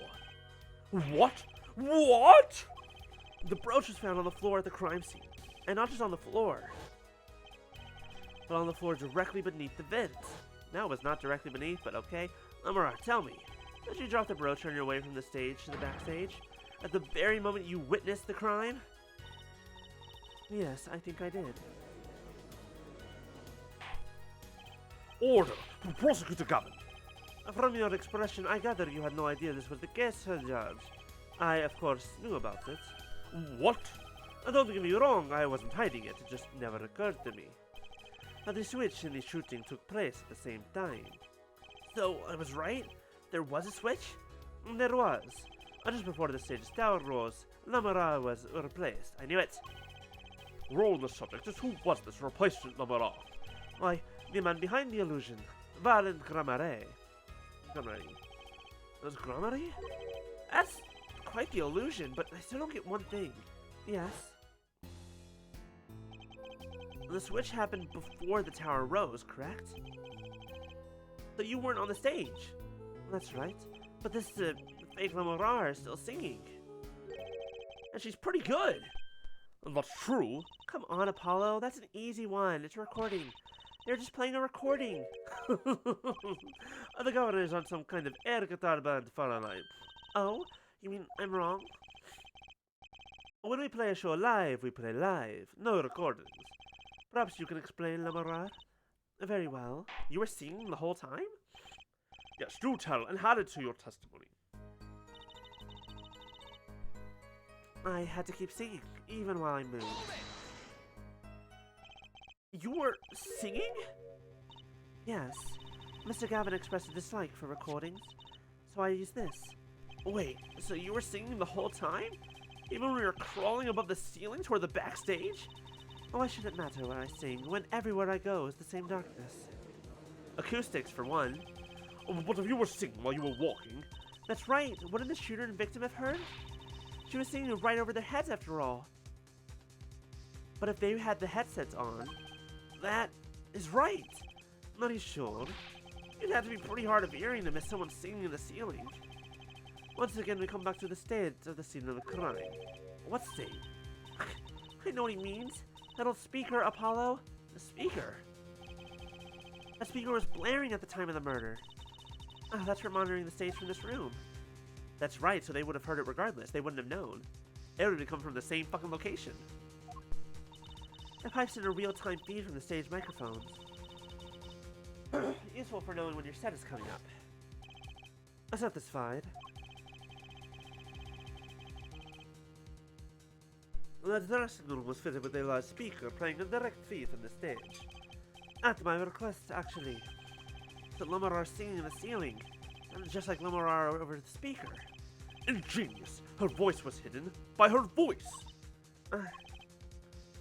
What? What? The brooch was found on the floor at the crime scene. And not just on the floor, but on the floor directly beneath the vent. Now it was not directly beneath, but okay. Lamarar, tell me, did you drop the brooch on your way from the stage to the backstage? At the very moment you witnessed the crime? Yes, I think I did. Order! Prosecutor Gavin! From your expression, I gather you had no idea this was the case, Sir Judge. I, of course, knew about it. What? Don't get me wrong, I wasn't hiding it, it just never occurred to me. The switch and the shooting took place at the same time. So, I was right? There was a switch? There was. Just before the stage's tower rose, Lamara was replaced. I knew it. Roll the subject. Just who was this replacement Lamara? Why, the man behind the illusion, Valent Gramare. Was Gramare? That's quite the illusion, but I still don't get one thing. Yes. The switch happened before the tower rose, correct? So you weren't on the stage. That's right. But this fake Lamara is still singing. And she's pretty good. That's true. Come on, Apollo. That's an easy one. It's a recording. They're just playing a recording. The governor is on some kind of air guitar band for a life. Oh? You mean I'm wrong? When we play a show live, we play live. No recordings. Perhaps you can explain, Lamara? Very well. You were singing the whole time? Yes, do tell, and add it to your testimony. I had to keep singing, even while I moved. You were singing? Yes. Mr. Gavin expressed a dislike for recordings, so I used this. Wait, so you were singing the whole time? Even when we were crawling above the ceiling toward the backstage? Why should it matter where I sing, when everywhere I go is the same darkness? Acoustics, for one. But if you were singing while you were walking... That's right, wouldn't the shooter and victim have heard? She was singing right over their heads after all. But if they had the headsets on, that is right. Not even sure. You'd have to be pretty hard of hearing to miss someone singing in the ceiling. Once again, we come back to the stage of the scene of the crime. What stage? I know what he means. That old speaker, Apollo. The speaker. That speaker was blaring at the time of the murder. That's for monitoring the stage from this room. That's right, so they would have heard it regardless. They wouldn't have known. It would have come from the same fucking location. It pipes in a real-time feed from the stage microphones. Useful for knowing when your set is coming up. Satisfied. The dressing room was fitted with a large speaker playing a direct feed from the stage. At my request, actually. The Lamarar singing in the ceiling, and just like Lamarar over the speaker. Ingenious! Her voice was hidden by her voice!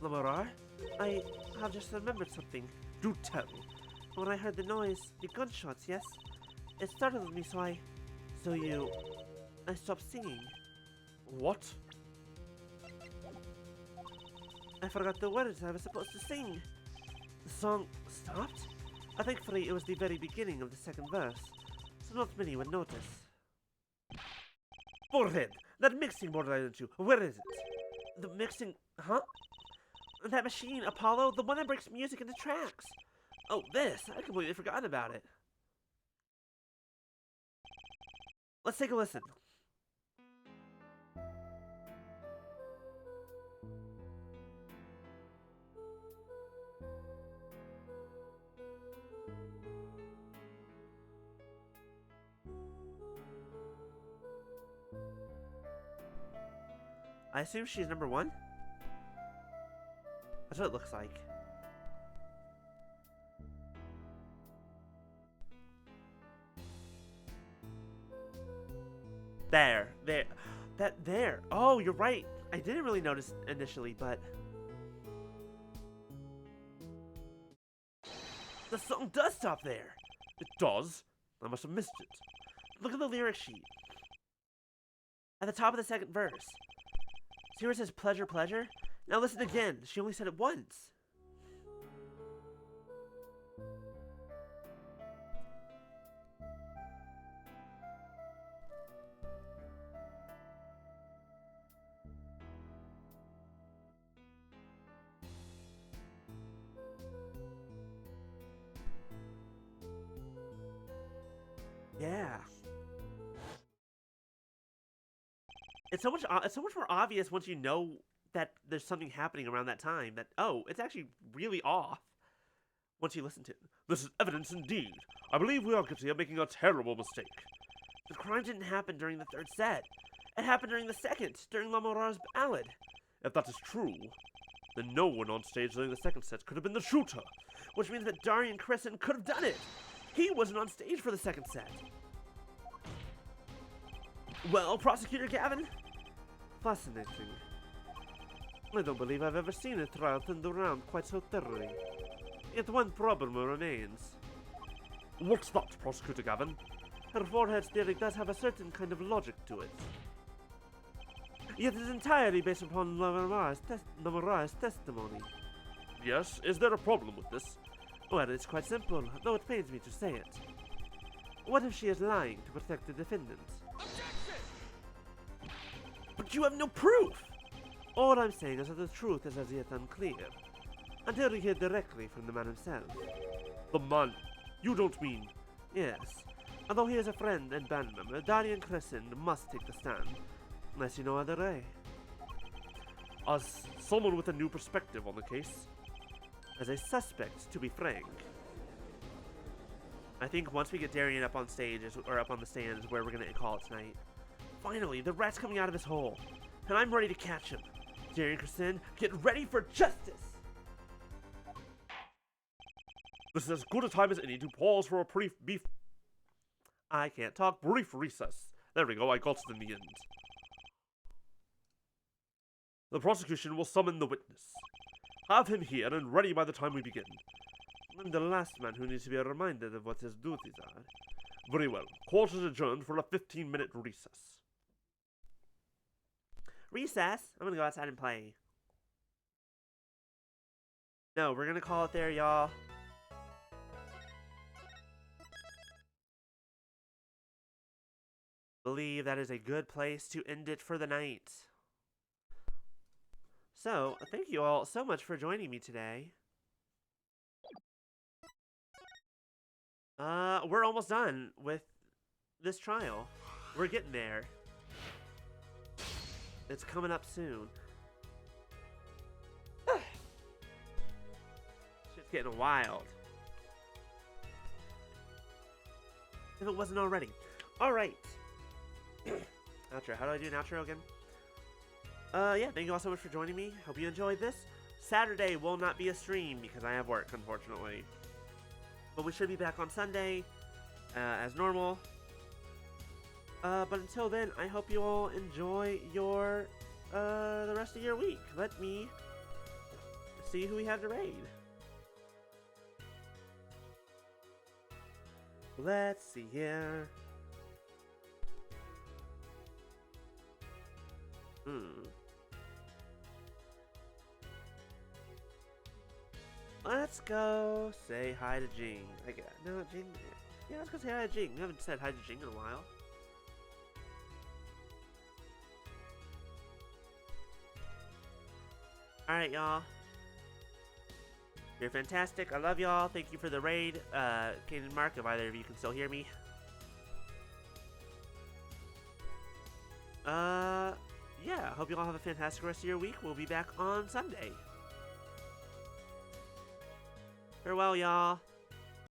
Lamarar? I have just remembered something. Do tell. When I heard the noise, the gunshots, yes? It startled me, so I stopped singing. What? I forgot the words I was supposed to sing. The song stopped? Thankfully, it was the very beginning of the second verse, so not many would notice. Forehead! That mixing board I lent you, where is it? The mixing... Huh? That machine, Apollo, the one that breaks music into tracks. Oh, this! I completely forgot about it. Let's take a listen. I assume she's number 1? That's what it looks like. There. There. Oh, you're right. I didn't really notice initially, but... the song does stop there. It does? I must have missed it. Look at the lyric sheet. At the top of the second verse. See where it says pleasure, pleasure? Now listen again. She only said it once. Yeah. It's so much more obvious once you know that there's something happening around that time that, oh, it's actually really off once you listen to it. This is evidence indeed. I believe we are guilty of making a terrible mistake. The crime didn't happen during the third set. It happened during the second, during Lamorar's ballad. If that is true, then no one on stage during the second set could have been the shooter. Which means that Darian Crescent could have done it. He wasn't on stage for the second set. Well, Prosecutor Gavin? Fascinating. I don't believe I've ever seen a trial turned around quite so thoroughly. Yet one problem remains. What's that, Prosecutor Gavin? Her forehead theory does have a certain kind of logic to it. Yet it's entirely based upon Lamorar's testimony. Yes, is there a problem with this? Well, it's quite simple, though it pains me to say it. What if she is lying to protect the defendant? But you have no proof! All I'm saying is that the truth is as yet unclear, until we hear directly from the man himself. The man? You don't mean... Yes. Although he is a friend and band member, Darian Crescent must take the stand. I see no other way. As someone with a new perspective on the case, as a suspect, to be frank. I think once we get Darian up on stage, or up on the stand, is where we're gonna call it tonight. Finally, the rat's coming out of his hole, and I'm ready to catch him. Darian Crescent, get ready for justice! This is as good a time as any to pause for a brief brief recess. There we go, I got it in the end. The prosecution will summon the witness. Have him here and ready by the time we begin. I'm the last man who needs to be reminded of what his duties are. Very well. Court is adjourned for a 15-minute recess. Recess? I'm gonna go outside and play. No, we're gonna call it there, y'all. Believe that is a good place to end it for the night. So, thank you all so much for joining me today. We're almost done with this trial. We're getting there. It's coming up soon. Shit's getting wild. If it wasn't already. Alright. Outro. How do I do an outro again? Yeah, thank you all so much for joining me. Hope you enjoyed this. Saturday will not be a stream because I have work, unfortunately. But we should be back on Sunday, as normal. But until then, I hope you all enjoy your, the rest of your week. Let me see who we have to raid. Let's see here. Let's go say hi to Jing. I guess. No, Jing. Yeah, let's go say hi to Jing. We haven't said hi to Jing in a while. Alright, y'all. You're fantastic. I love y'all. Thank you for the raid. Kane and Mark, if either of you can still hear me. hope you all have a fantastic rest of your week. We'll be back on Sunday. Farewell, y'all.